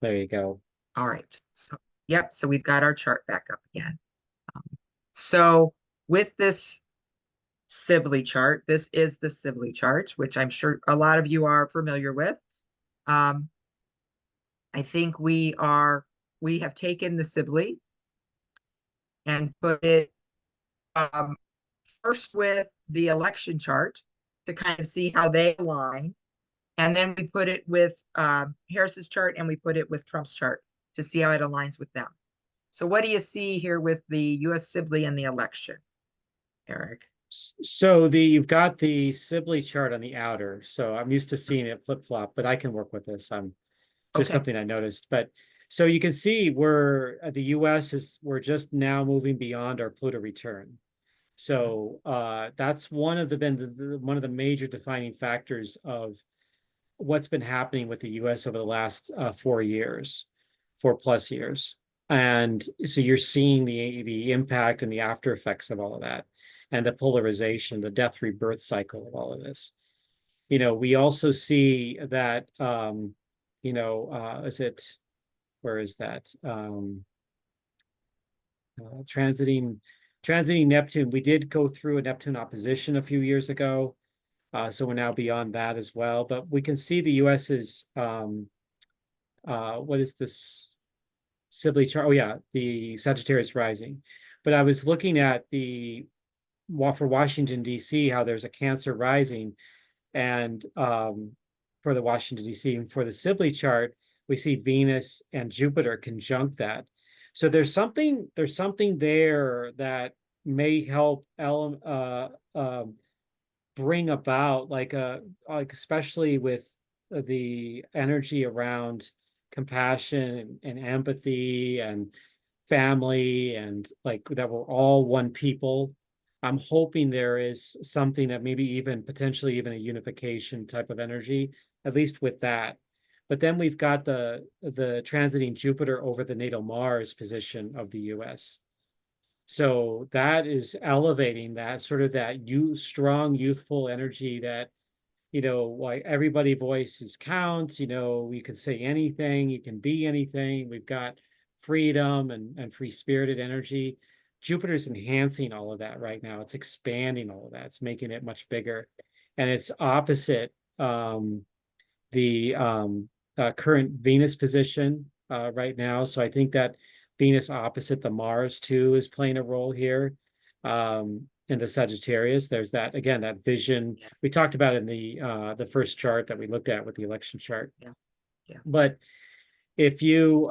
There you go. All right. So, yep. So we've got our chart back up again. So with this Sibley chart, this is the Sibley chart, which I'm sure a lot of you are familiar with. Um, I think we have taken the Sibley and put it first with the election chart to kind of see how they align. And then we put it with Harris's chart and we put it with Trump's chart to see how it aligns with them. So what do you see here with the US Sibley and the election, Eric? So you've got the Sibley chart on the outer. So I'm used to seeing it flip-flop, but I can work with this. I'm just Okay. something I noticed. But so you can see the US we're just now moving beyond our Pluto return. So that's one of the major defining factors of what's been happening with the US over the last 4 years, 4+ years. And so you're seeing the impact and the after effects of all of that, and the polarization, the death rebirth cycle of all of this. We also see that where is that? Transiting transiting Neptune, we did go through a Neptune opposition a few years ago. So we're now beyond that as well. But we can see the US's what is this Sibley chart? Oh yeah, the Sagittarius rising. But I was looking at the for Washington D.C. how there's a Cancer rising, and for the Washington D.C. and for the Sibley chart, we see Venus and Jupiter conjunct that. So there's something there that may help bring about like especially with the energy around compassion and empathy and family and like that we're all one people. I'm hoping there is something that maybe even potentially even a unification type of energy, at least with that. But then we've got the transiting Jupiter over the natal Mars position of the US. So that is elevating that sort of that strong youthful energy that, like everybody voices counts, you can say anything, you can be anything. We've got freedom and free spirited energy. Jupiter's enhancing all of that right now. It's expanding all of that. It's making it much bigger. And it's opposite the current Venus position right now. So I think that Venus opposite the Mars too is playing a role here. In the Sagittarius, there's that again, that vision. Yeah. We talked about in the first chart that we looked at with the election chart. Yeah. Yeah. But if you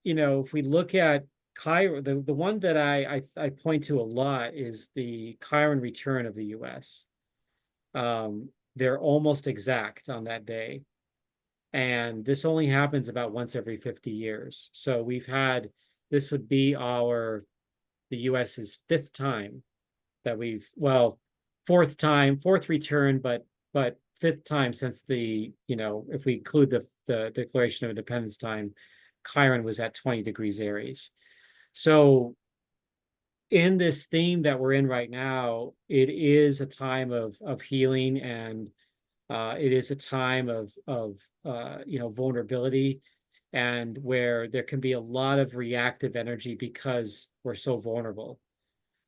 if we look at Chiron, the one that I point to a lot is the Chiron return of the US. They're almost exact on that day. And this only happens about once every 50 years. So this would be the US's fifth time that fourth return, but fifth time since if we include the Declaration of Independence time, Chiron was at 20 degrees Aries. So in this theme that we're in right now, it is a time of healing, and it is a time of vulnerability, and where there can be a lot of reactive energy because we're so vulnerable.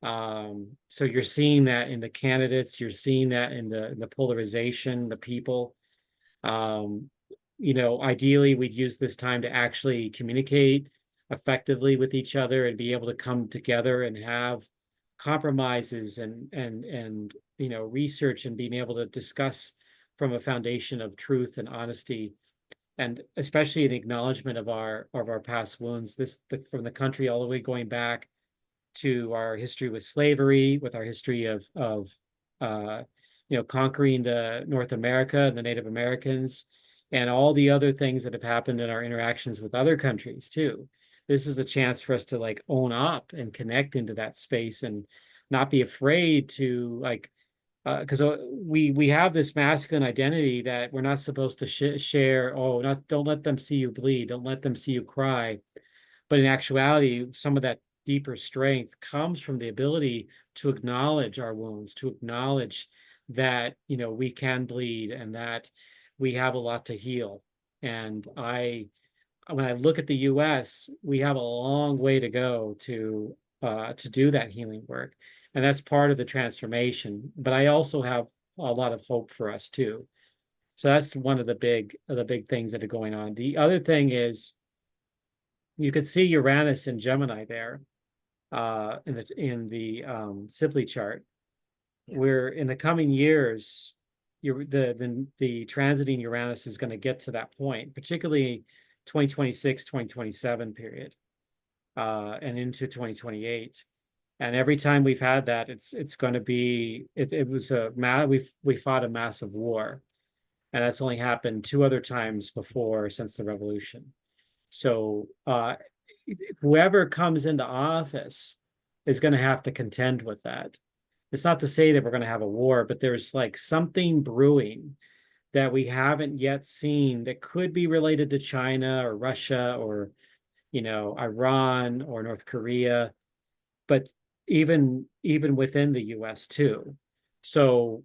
So you're seeing that in the candidates, you're seeing that in the polarization, the people. Ideally, we'd use this time to actually communicate effectively with each other and be able to come together and have compromises and research and being able to discuss from a foundation of truth and honesty, and especially an acknowledgement of our past wounds. From the country all the way going back to our history with slavery, with our history of conquering the North America and the Native Americans, and all the other things that have happened in our interactions with other countries too. This is a chance for us to like own up and connect into that space and not be afraid to because we have this masculine identity that we're not supposed to share. Oh, don't let them see you bleed. Don't let them see you cry. But in actuality, some of that deeper strength comes from the ability to acknowledge our wounds, to acknowledge that we can bleed and that we have a lot to heal. And when I look at the US, we have a long way to go to do that healing work. And that's part of the transformation. But I also have a lot of hope for us too. So that's one of the big things that are going on. The other thing is you could see Uranus in Gemini there in the Sibley chart, Yes. where in the coming years, the transiting Uranus is going to get to that point, particularly 2026, 2027 period, and into 2028. And every time we've had that, it's going to be it was we fought a massive war, and that's only happened two other times before since the revolution. So whoever comes into office is going to have to contend with that. It's not to say that we're going to have a war, but there's like something brewing that we haven't yet seen that could be related to China or Russia or Iran or North Korea, but even within the US too. So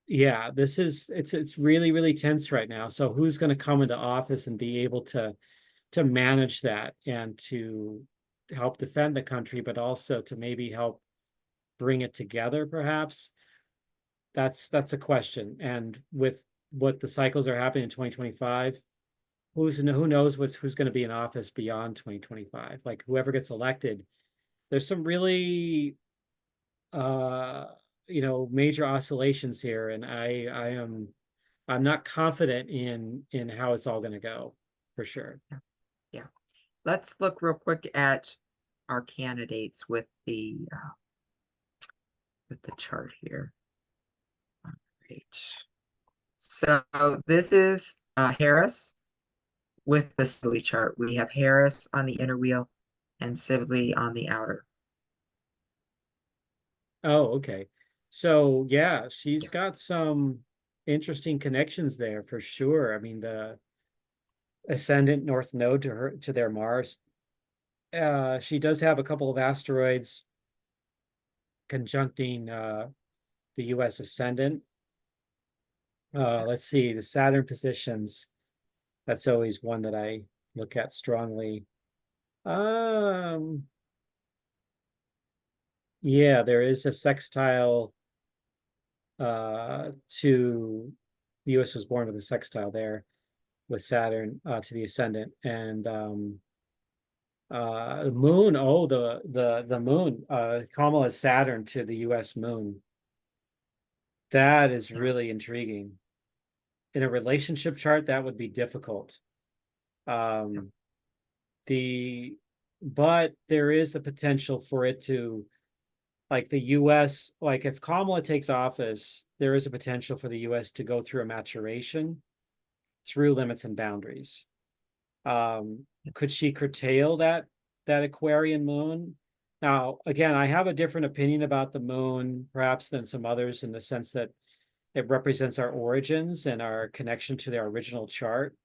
yeah, it's really, really tense right now. So who's going to come into office and be able to manage that and to help defend the country, but also to maybe help bring it together, perhaps. That's a question. And with what the cycles are happening in 2025, who knows who's going to be in office beyond 2025? Like whoever gets elected, there's some really uh major oscillations here, and I'm not confident in how it's all going to go for sure. Yeah. Let's look real quick at our candidates with the chart here. All right. So this is Harris with the Sibley chart. We have Harris on the inner wheel and Sibley on the outer. Oh, okay. So yeah, she's Yeah. got some interesting connections there for sure. I mean, the ascendant north node to their Mars. She does have a couple of asteroids conjuncting the US ascendant. Let's see, the Saturn positions. That's always one that I look at strongly. Um, yeah, there is a sextile to the US was born with a sextile there with Saturn to the ascendant. And the moon, oh, the moon, Kamala's Saturn to the US moon. That is Yeah. really intriguing. In a relationship chart, that would be difficult. Um, the but there is a potential for it to, like the US, like if Kamala takes office, there is a potential for the US to go through a maturation through limits and boundaries. Could she curtail that Aquarian moon? Now, again, I have a different opinion about the moon, perhaps than some others, in the sense that it represents our origins and our connection to their original chart,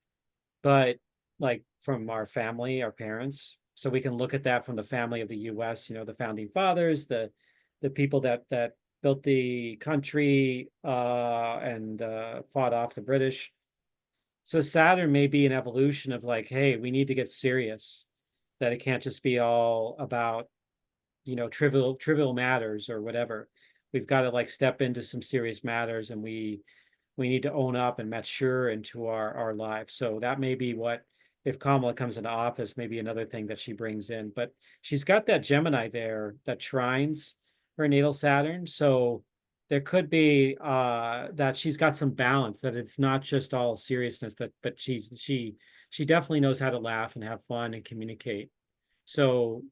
but like from our family, our parents. So we can look at that from the family of the US, the founding fathers, the people that built the country and fought off the British. So Saturn may be an evolution of like, hey, we need to get serious, that it can't just be all about, trivial matters or whatever. We've got to like step into some serious matters, and we need to own up and mature into our lives. So that may be what, if Kamala comes into office, maybe another thing that she brings in. But she's got that Gemini there that trines her natal Saturn. So there could be that she's got some balance, that it's not just all seriousness, but she definitely knows how to laugh and have fun and communicate. So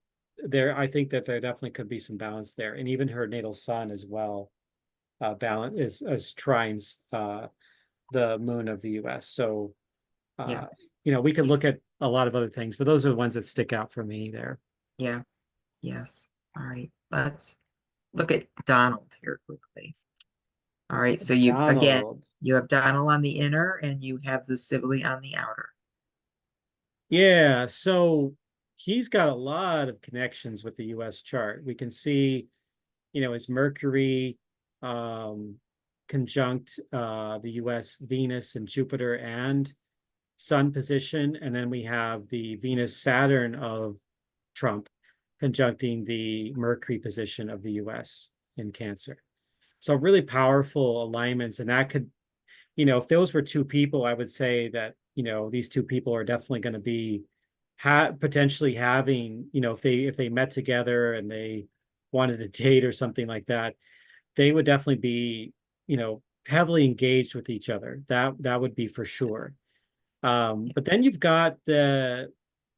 I think that there definitely could be some balance there. And even her natal sun as well, balance is trines the moon of the US. So Yeah. we could look at a lot of other things, but those are the ones that stick out for me there. Yeah. Yes. All right. Let's look at Donald here quickly. All right. So Donald. you have Donald on the inner and you have the Sibley on the outer. Yeah, so he's got a lot of connections with the US chart. We can see, his Mercury um conjunct the US Venus and Jupiter and Sun position, and then we have the Venus Saturn of Trump conjuncting the Mercury position of the US in Cancer. So really powerful alignments, and that could, if those were two people, I would say that, these two people are definitely going to be potentially having, if they met together and they wanted to date or something like that, they would definitely be, heavily engaged with each other. That would be for sure. But then you've got the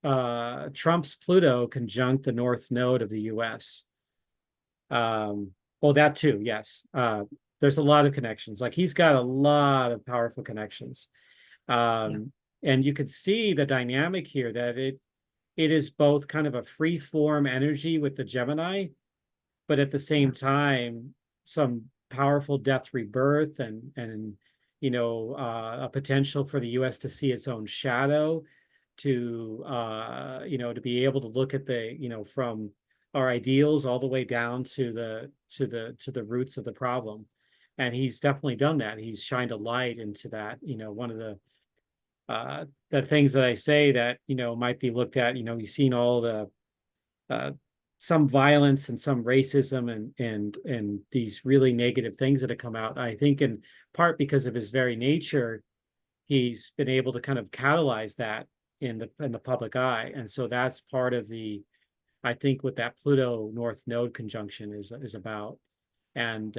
Trump's Pluto conjunct the North Node of the US. Well, that too, yes. There's a lot of connections. Like he's got a lot of powerful connections. Yeah. And you could see the dynamic here, that it is both kind of a free form energy with the Gemini, but at the Yeah. same time, some powerful death rebirth, and a potential for the US to see its own shadow, to be able to look at the, from our ideals all the way down to the roots of the problem. And he's definitely done that. He's shined a light into that. One of the things that I say that, might be looked at, you've seen all uh, some violence and some racism and these really negative things that have come out. I think in part because of his very nature, he's been able to kind of catalyze that in the public eye. And so that's part of the, I think, what that Pluto North Node conjunction is about. And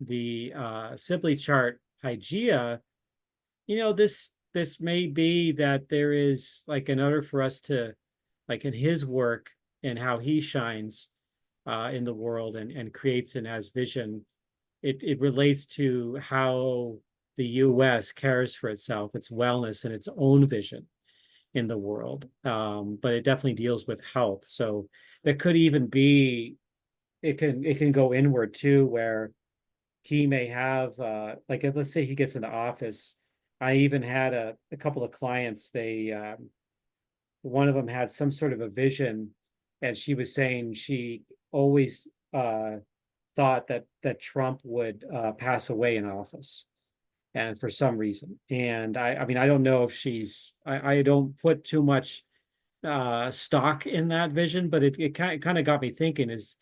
the Sibley chart Hygeia, this may be that there is, like, in order for us to, like, in his work and how he shines in the world and creates and has vision, it relates to how the US cares for itself, its wellness, and its own vision in the world. But it definitely deals with health. So there could even be, it can go inward too, where he may have like, let's say he gets into office. I even had a couple of clients, they one of them had some sort of a vision, and she was saying she always thought that Trump would pass away in office, and for some reason. And I mean, I don't know if I don't put too much stock in that vision, but it kind of got me thinking, is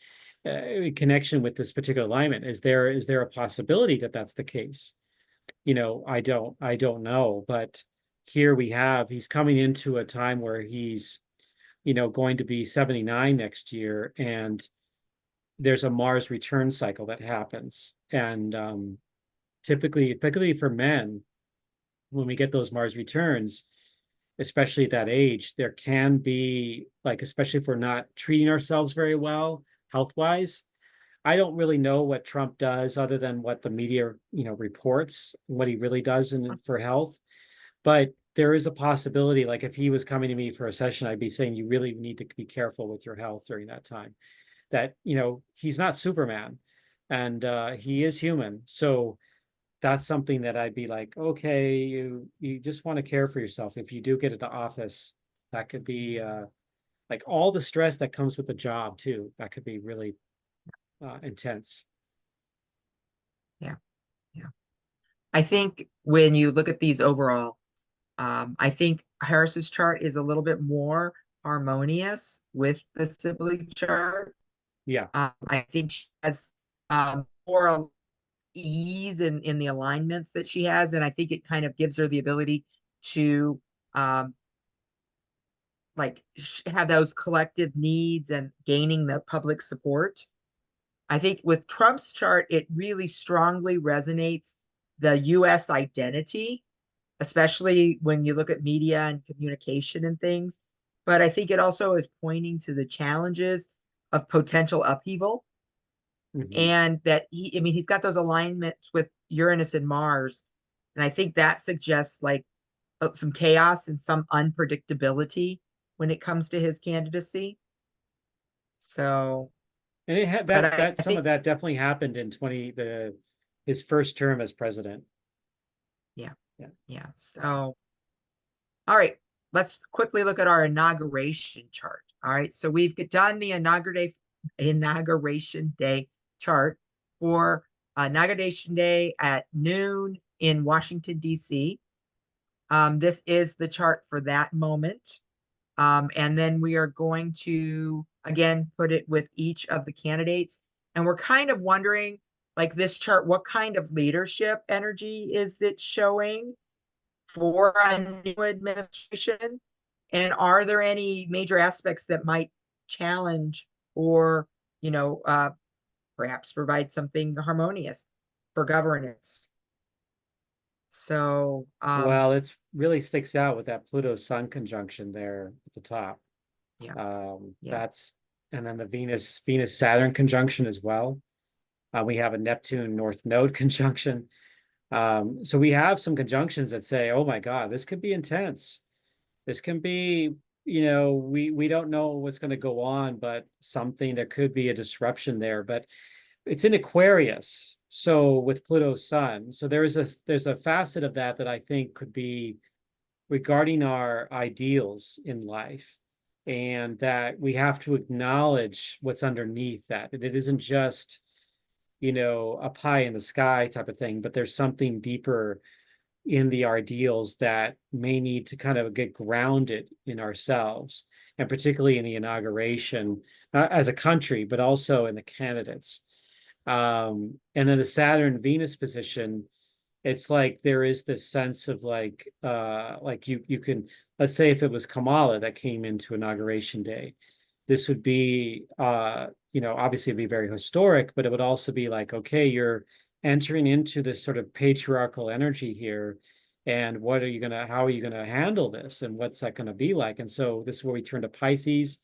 in connection with this particular alignment, is there a possibility that that's the case? I don't know, but here he's coming into a time where he's going to be 79 next year, and there's a Mars return cycle that happens. And typically for men, when we get those Mars returns, especially at that age, there can be, like, especially if we're not treating ourselves very well health wise. I don't really know what Trump does other than what the media, reports, what he really does for health. But there is a possibility, like, if he was coming to me for a session, I'd be saying you really need to be careful with your health during that time. That, he's not Superman, and he is human. So that's something that I'd be like, okay, you just want to care for yourself. If you do get into office, that could be like all the stress that comes with the job too. That could be really intense. Yeah. Yeah. I think when you look at these overall, I think Harris's chart is a little bit more harmonious with the Sibley chart. Yeah. I think she has more ease in the alignments that she has, and I think it kind of gives her the ability to like have those collective needs and gaining the public support. I think with Trump's chart, it really strongly resonates the US identity, especially when you look at media and communication and things. But I think it also is pointing to the challenges of potential upheaval, Mhm. and that I mean, he's got those alignments with Uranus and Mars. And I think that suggests like some chaos and some unpredictability when it comes to his candidacy. So, And it had but that I some of think, that definitely happened in his first term as president. yeah, Yeah. yeah. So, all right, let's quickly look at our inauguration chart. All right, so we've done the inauguration day chart for inauguration day at noon in Washington, D.C. This is the chart for that moment. And then we are going to, again, put it with each of the candidates. And we're kind of wondering, like this chart, what kind of leadership energy is it showing for a new administration? And are there any major aspects that might challenge or, you know, uh, perhaps provide something harmonious for governance? So, Well, it's really sticks out with that Pluto Sun conjunction there at the top. yeah, yeah, That's, and then the Venus Saturn conjunction as well. We have a Neptune North Node conjunction. So we have some conjunctions that say, oh my God, this could be intense. This can be, we don't know what's going to go on, but something, there could be a disruption there. But it's in Aquarius, so with Pluto's Sun. So there's a facet of that I think could be regarding our ideals in life, and that we have to acknowledge what's underneath that. It isn't just, a pie in the sky type of thing, but there's something deeper, in the ideals that may need to kind of get grounded in ourselves, and particularly in the inauguration as a country, but also in the candidates. And then the Saturn Venus position, it's like there is this sense of like you can, let's say if it was Kamala that came into inauguration day, this would be obviously it'd be very historic, but it would also be like, okay, you're entering into this sort of patriarchal energy here, and how are you gonna handle this, and what's that gonna be like? And so this is where we turn to Pisces,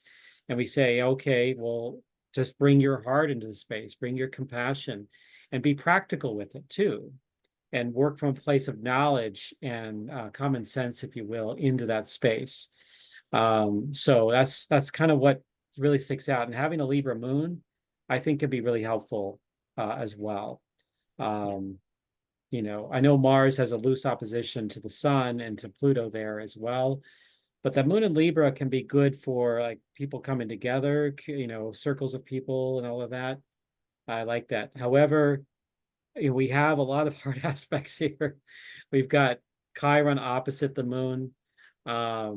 and we say, okay, well, just bring your heart into the space, bring your compassion, and be practical with it too, and work from a place of knowledge and common sense, if you will, into that space. So that's kind of what really sticks out. And having a Libra moon, I think, could be really helpful as well. I know Mars has a loose opposition to the sun and to Pluto there as well. But the moon in Libra can be good for like people coming together, circles of people and all of that. I like that. However, we have a lot of hard aspects here. We've got Chiron opposite the moon. I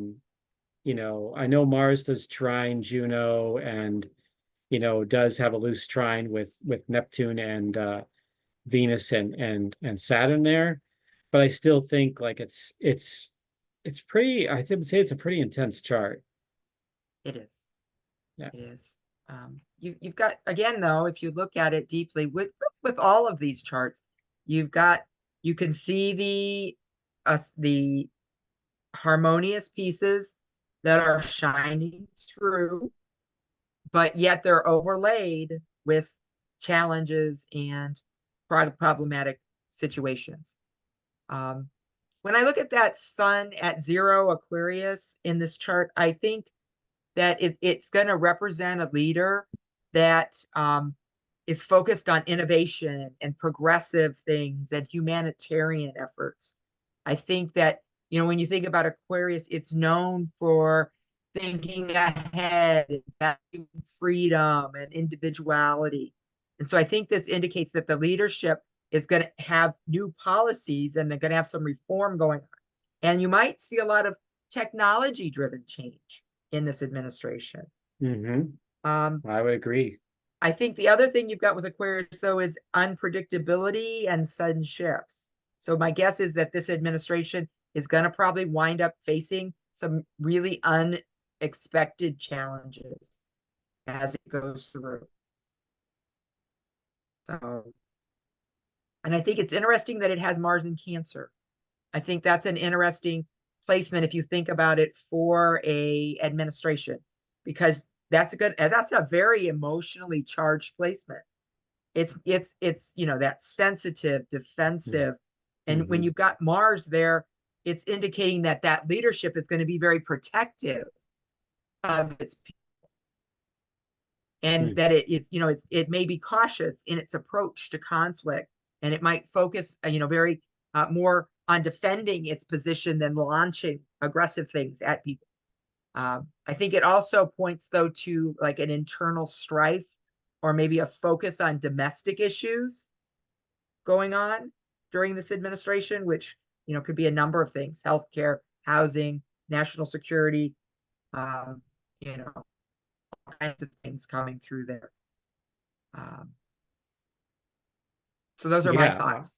know Mars does trine Juno, and does have a loose trine with Neptune and Venus and Saturn there. But I still think like it's pretty, I would say it's a pretty intense chart. It is. Yeah. It is. You've got, again, though, if you look at it deeply with all of these charts, you can see the harmonious pieces that are shining through, but yet they're overlaid with challenges and problematic situations. When I look at that sun at 0 Aquarius in this chart, I think that it's going to represent a leader that is focused on innovation and progressive things and humanitarian efforts. I think that, when you think about Aquarius, it's known for thinking ahead, valuing freedom and individuality. And so I think this indicates that the leadership is going to have new policies, and they're going to have some reform going on. And you might see a lot of technology-driven change in this administration. I would agree. I think the other thing you've got with Aquarius, though, is unpredictability and sudden shifts. So my guess is that this administration is going to probably wind up facing some really unexpected challenges as it goes through. So, and I think it's interesting that it has Mars in Cancer. I think that's an interesting placement if you think about it for a administration, because that's a very emotionally charged placement. It's that sensitive, defensive. And when you've got Mars there, it's indicating that leadership is going to be very protective of its people, and that it may be cautious in its approach to conflict, and it might focus very more on defending its position than launching aggressive things at people. I think it also points, though, to like an internal strife, or maybe a focus on domestic issues going on during this administration, which could be a number of things: healthcare, housing, national security, all kinds of things coming through there. So those are my thoughts.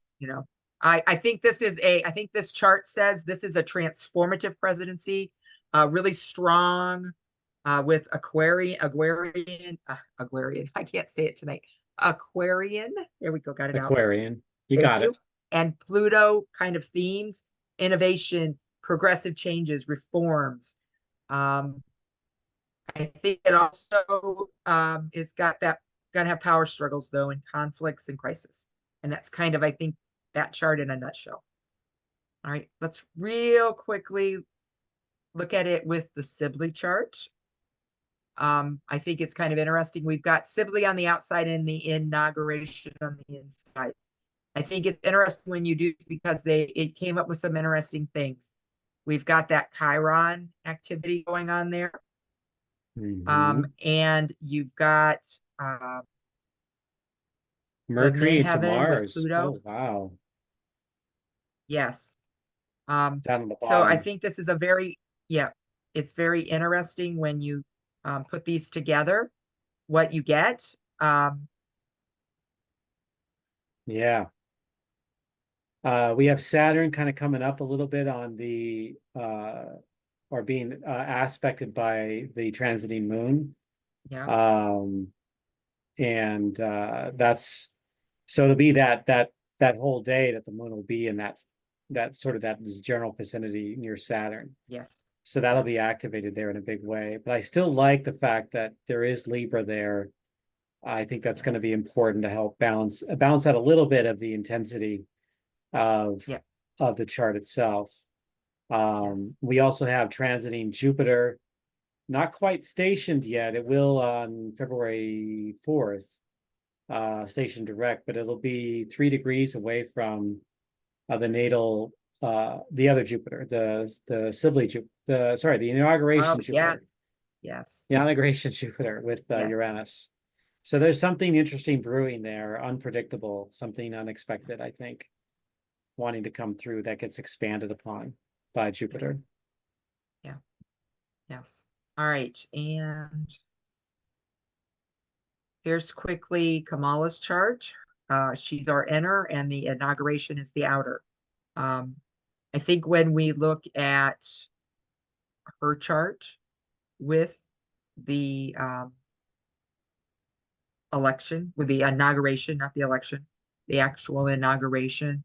I think this chart says this is a transformative presidency, really strong, with Aquarian. I can't say it tonight. Aquarian. There we go. Got it out. Aquarian. You Thank got you. it. And Pluto kind of themes: innovation, progressive changes, reforms. I think it also is got to have power struggles, though, and conflicts and crisis. And that's kind of, I think, that chart in a nutshell. All right, let's real quickly look at it with the Sibley chart. I think it's kind of interesting. We've got Sibley on the outside and the inauguration on the inside. I think it's interesting when you do, because it came up with some interesting things. We've got that Chiron activity going on there. And you've got Mercury into midheaven with Mars. Pluto. Oh, wow. Yes. down on the So I bottom. think this is a very, yeah, it's very interesting when you put these together, what you get. Um, Yeah. We have Saturn kind of coming up a little bit on the or being aspected by the transiting moon. yeah, Um, and that's so it'll be that whole day that the moon will be in that sort of that general vicinity near Saturn. yes, So that'll yeah, be activated there in a big way. But I still like the fact that there is Libra there. I think that's yeah, going to be important to help balance out a little bit of the intensity of yeah, of the chart itself. yes. We also have transiting Jupiter, not quite stationed yet. It will on February 4th, station direct, but it'll be 3 degrees away from the natal, the other Jupiter, the Sibley Jupiter, the Oh, inauguration yeah, Jupiter, yes, the inauguration Jupiter with yes, Uranus. So there's something interesting brewing there, unpredictable, something unexpected, I think, wanting to come through that gets expanded upon by yeah, Jupiter. yeah, yes. All right, and here's quickly Kamala's chart. She's our inner and the inauguration is the outer. Um, I think when we look at her chart with the election, with the inauguration, not the election, the actual inauguration,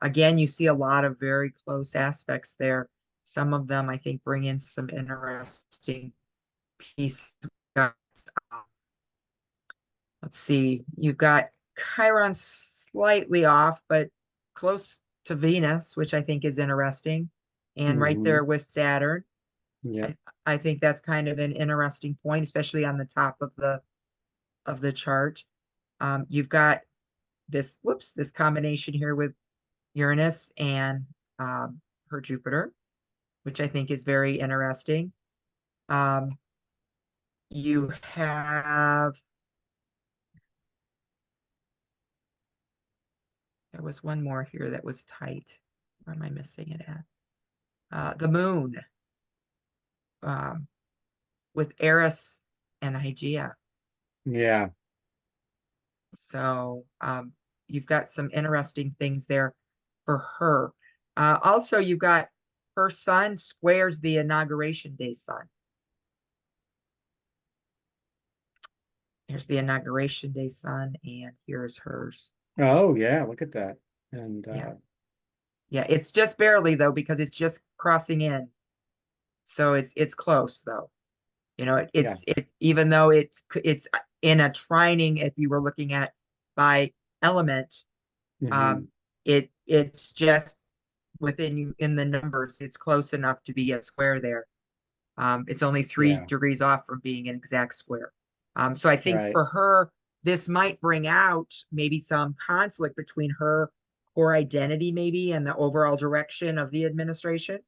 again, you see a lot of very close aspects there. Some of them, I think, bring in some interesting pieces. Let's see, you've got Chiron slightly off, but close to Venus, which I think is interesting, and right Hmm. there with Saturn. Yep. I think that's kind of an interesting point, especially on the top of the chart. You've got this combination here with Uranus and her Jupiter, which I think is very interesting. Um, you have, there was one more here that was tight. Where am I missing it at? The moon um, with Eris and Hygeia. Yeah. So you've got some interesting things there for her. Also, you've got her sun squares the inauguration day sun. Here's the inauguration day sun, and here's hers. Oh, yeah. Look at that. And Yeah. Yeah, it's just barely though, because it's just crossing in. So it's close though. You know, yeah. it even though it's in a trining, if you were looking at by element, Hmm. um, it's just within you in the numbers, it's close enough to be a square there. It's only three Yeah. degrees off from being an exact square. So I think Right. for her, this might bring out maybe some conflict between her core identity, maybe, and the overall direction of the administration.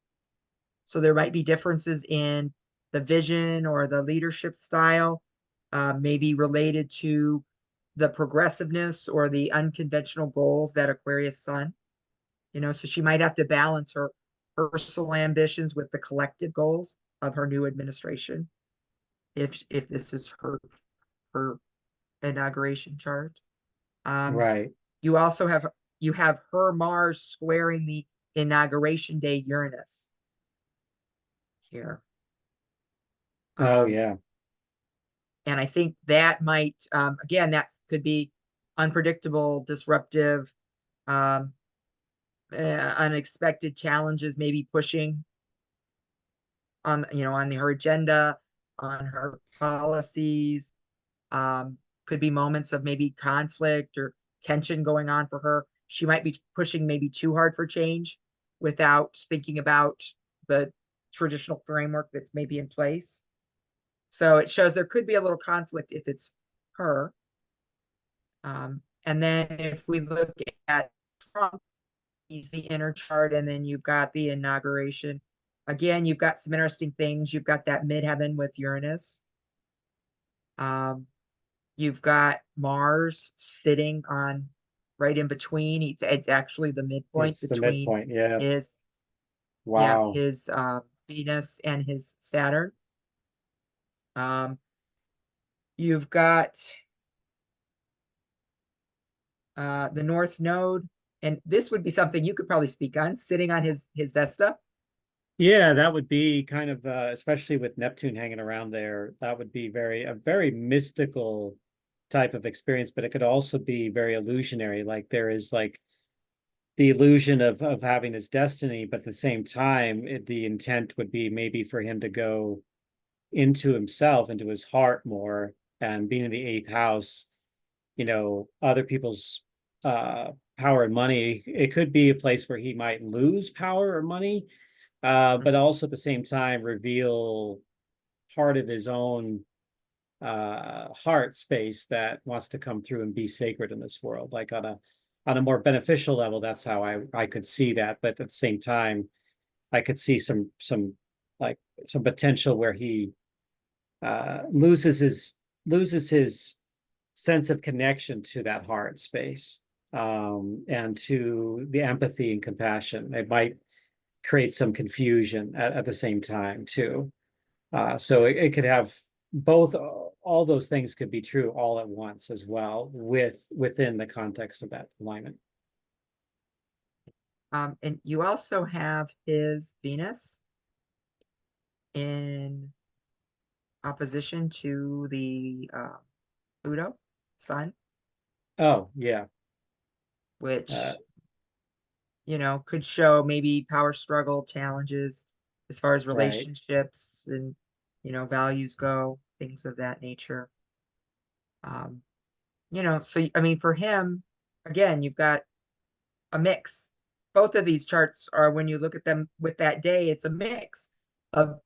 So there might be differences in the vision or the leadership style, maybe related to the progressiveness or the unconventional goals that Aquarius Sun, so she might have to balance her personal ambitions with the collective goals of her new administration if this is her inauguration chart. Um, Right. you also have her Mars squaring the inauguration day Uranus here. Oh, Um, yeah. and I think that might again that could be unpredictable, disruptive, um, unexpected challenges, maybe pushing on her agenda, on her policies. Could be moments of maybe conflict or tension going on for her. She might be pushing maybe too hard for change without thinking about the traditional framework that's maybe in place. So it shows there could be a little conflict if it's her. And then if we look at Trump, he's the inner chart, and then you've got the inauguration. Again, you've got some interesting things. You've got that midheaven with Uranus. Um, you've got Mars sitting on right in between. It's actually the midpoint It's the between midpoint. Yeah. his Yeah, Wow. his Venus and his Saturn. Um, you've got the North Node, and this would be something you could probably speak on, sitting on his Vesta. Yeah, that would be kind of especially with Neptune hanging around there, that would be a very mystical type of experience, but it could also be very illusionary. Like there is like the illusion of having his destiny, but at the same time, the intent would be maybe for him to go into himself, into his heart more, and being in the eighth house, other people's uh power and money. It could be a place where he might lose power or money, but Mhm. also at the same time reveal part of his own heart space that wants to come through and be sacred in this world, like on a more beneficial level. That's how I could see that. But at the same time, I could see like some potential where he loses his sense of connection to that heart space, and to the empathy and compassion. It might create some confusion at the same time too. So it could have both. All those things could be true all at once as well, within the context of that alignment. And you also have his Venus in opposition to the Pluto Sun, Oh yeah, uh, which could show maybe power struggle challenges as far as right, relationships and values go, things of that nature. Um, so I mean, for him, again, you've got a mix. Both of these charts are, when you look at them with that day, it's a mix of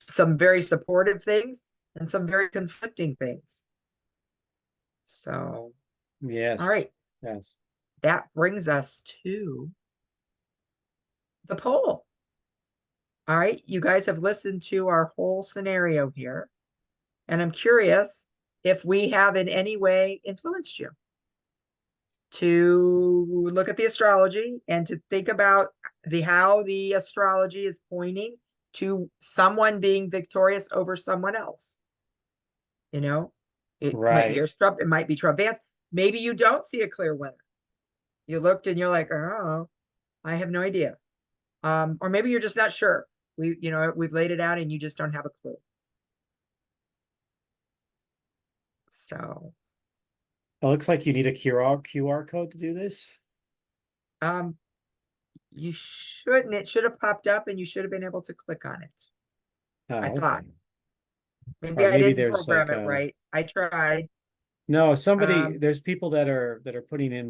some very supportive things and some very conflicting things. So, all yes, right, yes. that brings us to the poll. All right, you guys have listened to our whole scenario here, and I'm curious if we have in any way influenced you to look at the astrology and to think about how the astrology is pointing to someone being victorious over someone else. You know, it might Right. here's Trump, it might be Trump Vance. Maybe you don't see a clear winner. You looked and you're like, oh, I have no idea. Or maybe you're just not sure. We've laid it out and you just don't have a clue. So, It looks like you need a QR code to do this. um, you shouldn't. It should have popped up and you should have been able to click on it. I Oh, thought. okay. Maybe Or I maybe didn't there's like program it a right. I tried. no, somebody, Um, there's people that are putting in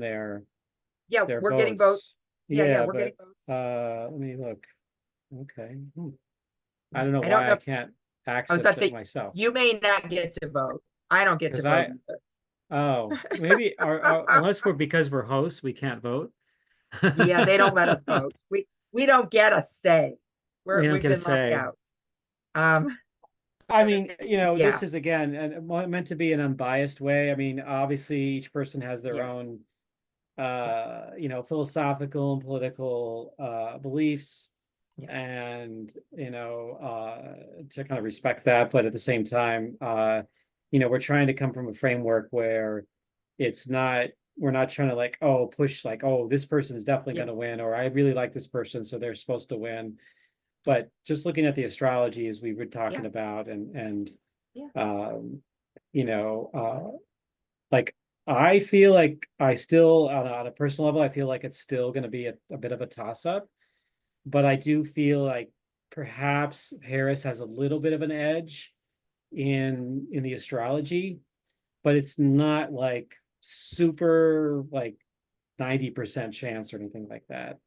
yeah, their we're getting votes. votes. Yeah, Yeah, we're getting but votes. let me look. Okay. I Yeah. don't know I don't why know. I can't I was about to access it say, myself. you may not get to vote. I don't get to Because vote I either. oh, maybe unless because we're hosts, we can't vote. Yeah, they don't let us vote. We don't get a say. We don't We've get a been left say. out. Um, I mean, yeah, this is again meant to be an unbiased way. I mean, obviously each person has their yeah, own yeah, philosophical and political beliefs, yeah, and to kind of respect that, but at the same time, we're trying to come from a framework where it's not we're not trying to like, oh, push like, oh, this person is definitely yeah, going to win, or I really like this person so they're supposed to win. But just looking at the astrology as we were yeah, talking about, and yeah, um you know like I feel like I still on a personal level, I feel like it's still going to be a bit of a toss up, but I do feel like perhaps Harris has a little bit of an edge in the astrology, but it's not like super like 90% chance or anything like that.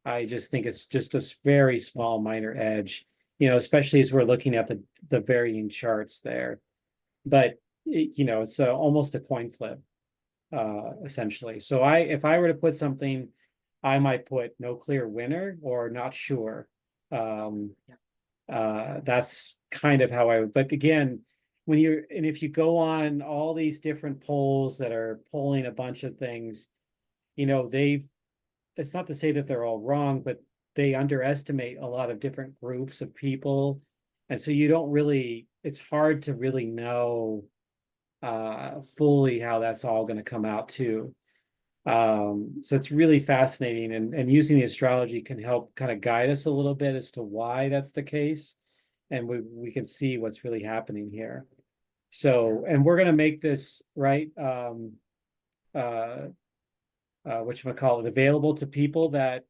I just think it's just a very small minor edge, especially as we're looking at the varying charts there. But it's almost a coin flip, essentially. So if I were to put something, I might put no clear winner or not sure. Um, yeah, that's kind of how I would. But again, if you go on all these different polls that are polling a bunch of things, they've it's not to say that they're all wrong, but they underestimate a lot of different groups of people. And so you don't really, it's hard to really know fully how that's all going to come out too. So it's really fascinating, and using the astrology can help kind of guide us a little bit as to why that's the case. And we can see what's really happening here. So, and we're going to make this right, whatchamacallit, available to people that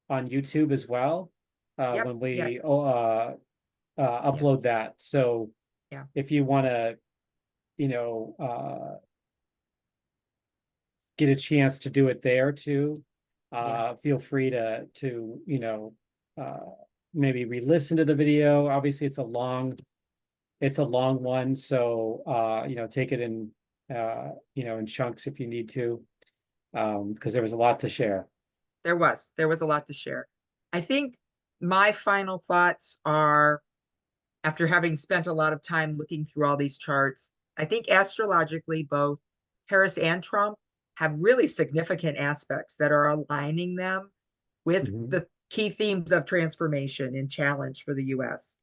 on YouTube as well, Yep. when Yeah. we Yes. upload that. So Yeah. if you want to, get a chance to do it there too, Yeah. feel free to maybe re-listen to the video. Obviously, it's a long one, so take it in chunks if you need to, because there was a lot to share. There was a lot to share. I think my final thoughts are, after having spent a lot of time looking through all these charts, I think astrologically, both Harris and Trump have really significant aspects that are aligning them with Mhm. the key themes of transformation and challenge for the US.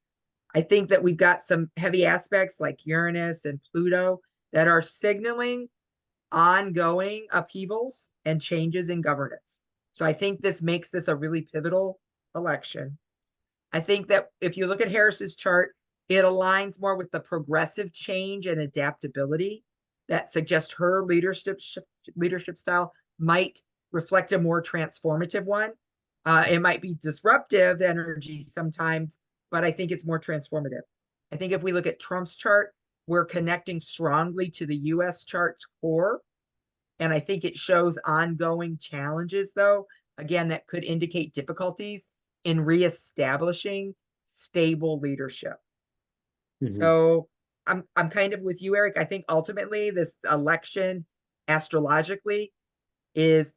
I think that we've got some heavy aspects like Uranus and Pluto that are signaling ongoing upheavals and changes in governance. So I think this makes this a really pivotal election. I think that if you look at Harris's chart, it aligns more with the progressive change and adaptability that suggests her leadership style might reflect a more transformative one. It might be disruptive energy sometimes, but I think it's more transformative. I think if we look at Trump's chart, we're connecting strongly to the US chart's core. And I think it shows ongoing challenges, though, again, that could indicate difficulties in reestablishing stable leadership. Mhm. So I'm kind of with you, Eric. I think ultimately this election astrologically is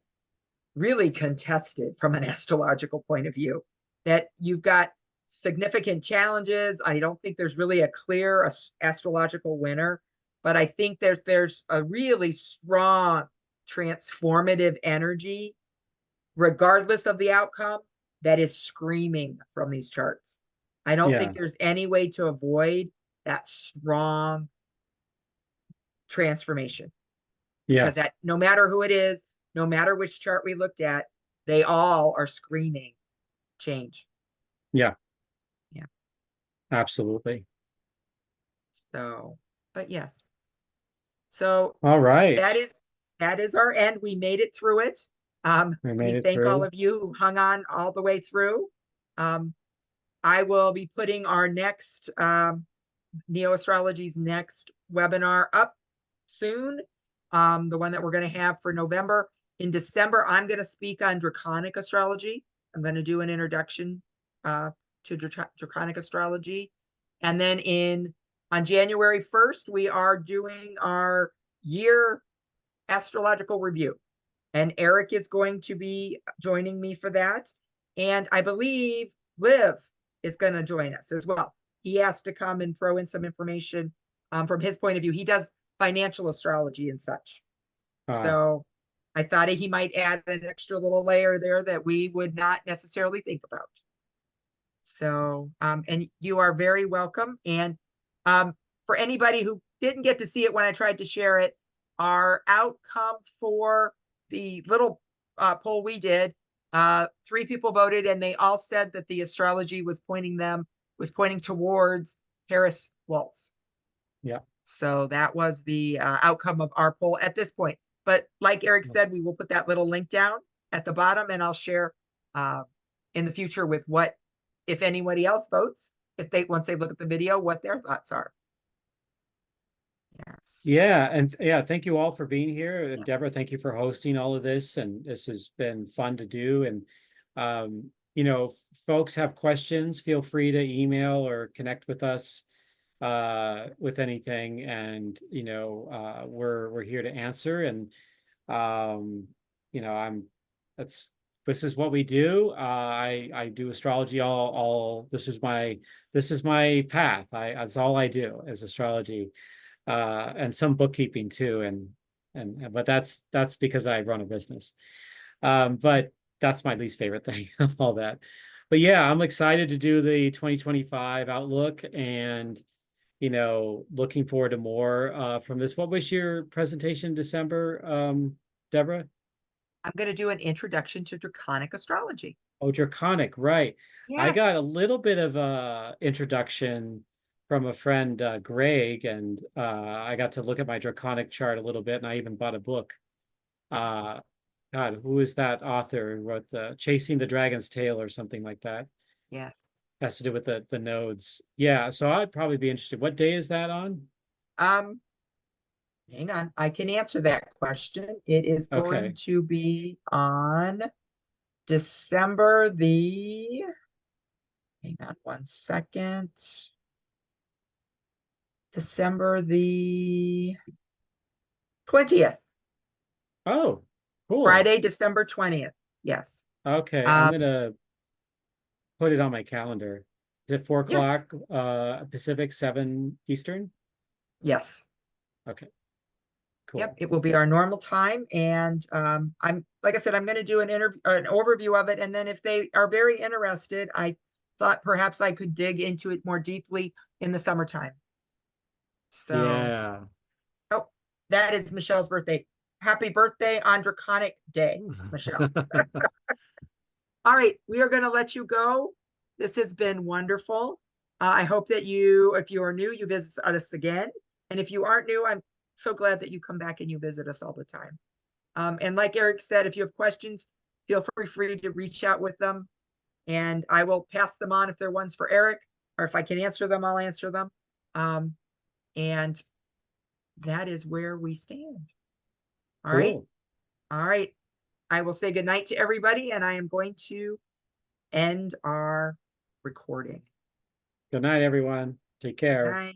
really contested from an astrological point of view. That you've got significant challenges. I don't think there's really a clear astrological winner, but I think there's a really strong transformative energy, regardless of the outcome, that is screaming from these charts. I don't think Yeah, there's any way to avoid that strong transformation, yeah, because that, no matter who it is, no matter which chart we looked at, they all are screaming change. yeah, Yeah. absolutely. So, but yes. So All right. that is that is our end. We made it through it. We made We it thank all through. of you who hung on all the way through. Um, I will be putting our next NEO Astrology's next webinar up soon. The one that we're going to have for November. In December, I'm going to speak on draconic astrology. I'm going to do an introduction to draconic astrology. And then on January 1st, we are doing our year astrological review. And Eric is going to be joining me for that. And I believe Liv is going to join us as well. He asked to come and throw in some information from his point of view. He does financial astrology and such. Uh, So I thought he might add an extra little layer there that we would not necessarily think about. So, and you are very welcome. And for anybody who didn't get to see it when I tried to share it, our outcome for the little poll we did, 3 people voted, and they all said that the astrology was pointing towards Harris Waltz. yeah. So that was the outcome of our poll at this point. But like Eric said, we will put that little link down at the bottom, and I'll share uh, in the future with what, if anybody else votes, if they once they look at the video, what their thoughts are. Yes. Yeah, and yeah, thank you all for being here. Yeah. Deborah, thank you for hosting all of this, and this has been fun to do. And if folks have questions, feel free to email or connect with us with anything, and we're here to answer. And I'm that's this is what we do. I do astrology all this is my path. That's all I do is astrology, and some bookkeeping too, and but that's because I run a business. But that's my least favorite thing of all that. But yeah, I'm excited to do the 2025 outlook and looking forward to more from this. What was your presentation in December, Deborah? I'm going to do an introduction to draconic astrology. Oh, Draconic, right. I got a Yes. little bit of a introduction from a friend, Greg, and I got to look at my Draconic chart a little bit, and I even bought a book. Uh, God, who is that author who wrote the Chasing the Dragon's Tail or something like that? Yes. Has to do with the nodes. Yeah, so I'd probably be interested. What day is that on? Um, Hang on. I can answer that question. It is going Okay. to be on December the, hang on one second. December the 20th. Oh, cool. Friday, December 20th. Yes. Okay, I'm Um, gonna put it on my calendar. Is it 4 yes. o'clock Pacific, 7 Eastern? Yes. Okay, Yep, cool. it will be our normal time. And I'm, like I said, I'm going to do an interview, an overview of it. And then if they are very interested, I thought perhaps I could dig into it more deeply in the summertime. So, Yeah. oh, that is Michelle's birthday. Happy birthday on Draconic Day, Michelle. All right, we are going to let you go. This has been wonderful. I hope that you, if you are new, you visit us again. And if you aren't new, I'm so glad that you come back and you visit us all the time. And like Eric said, if you have questions, feel free to reach out with them. And I will pass them on if they're ones for Eric, or if I can answer them, I'll answer them. And that is where we stand. All right. Cool. All right. I will say goodnight to everybody, and I am going to end our recording. Good night, everyone. Take Good care. night.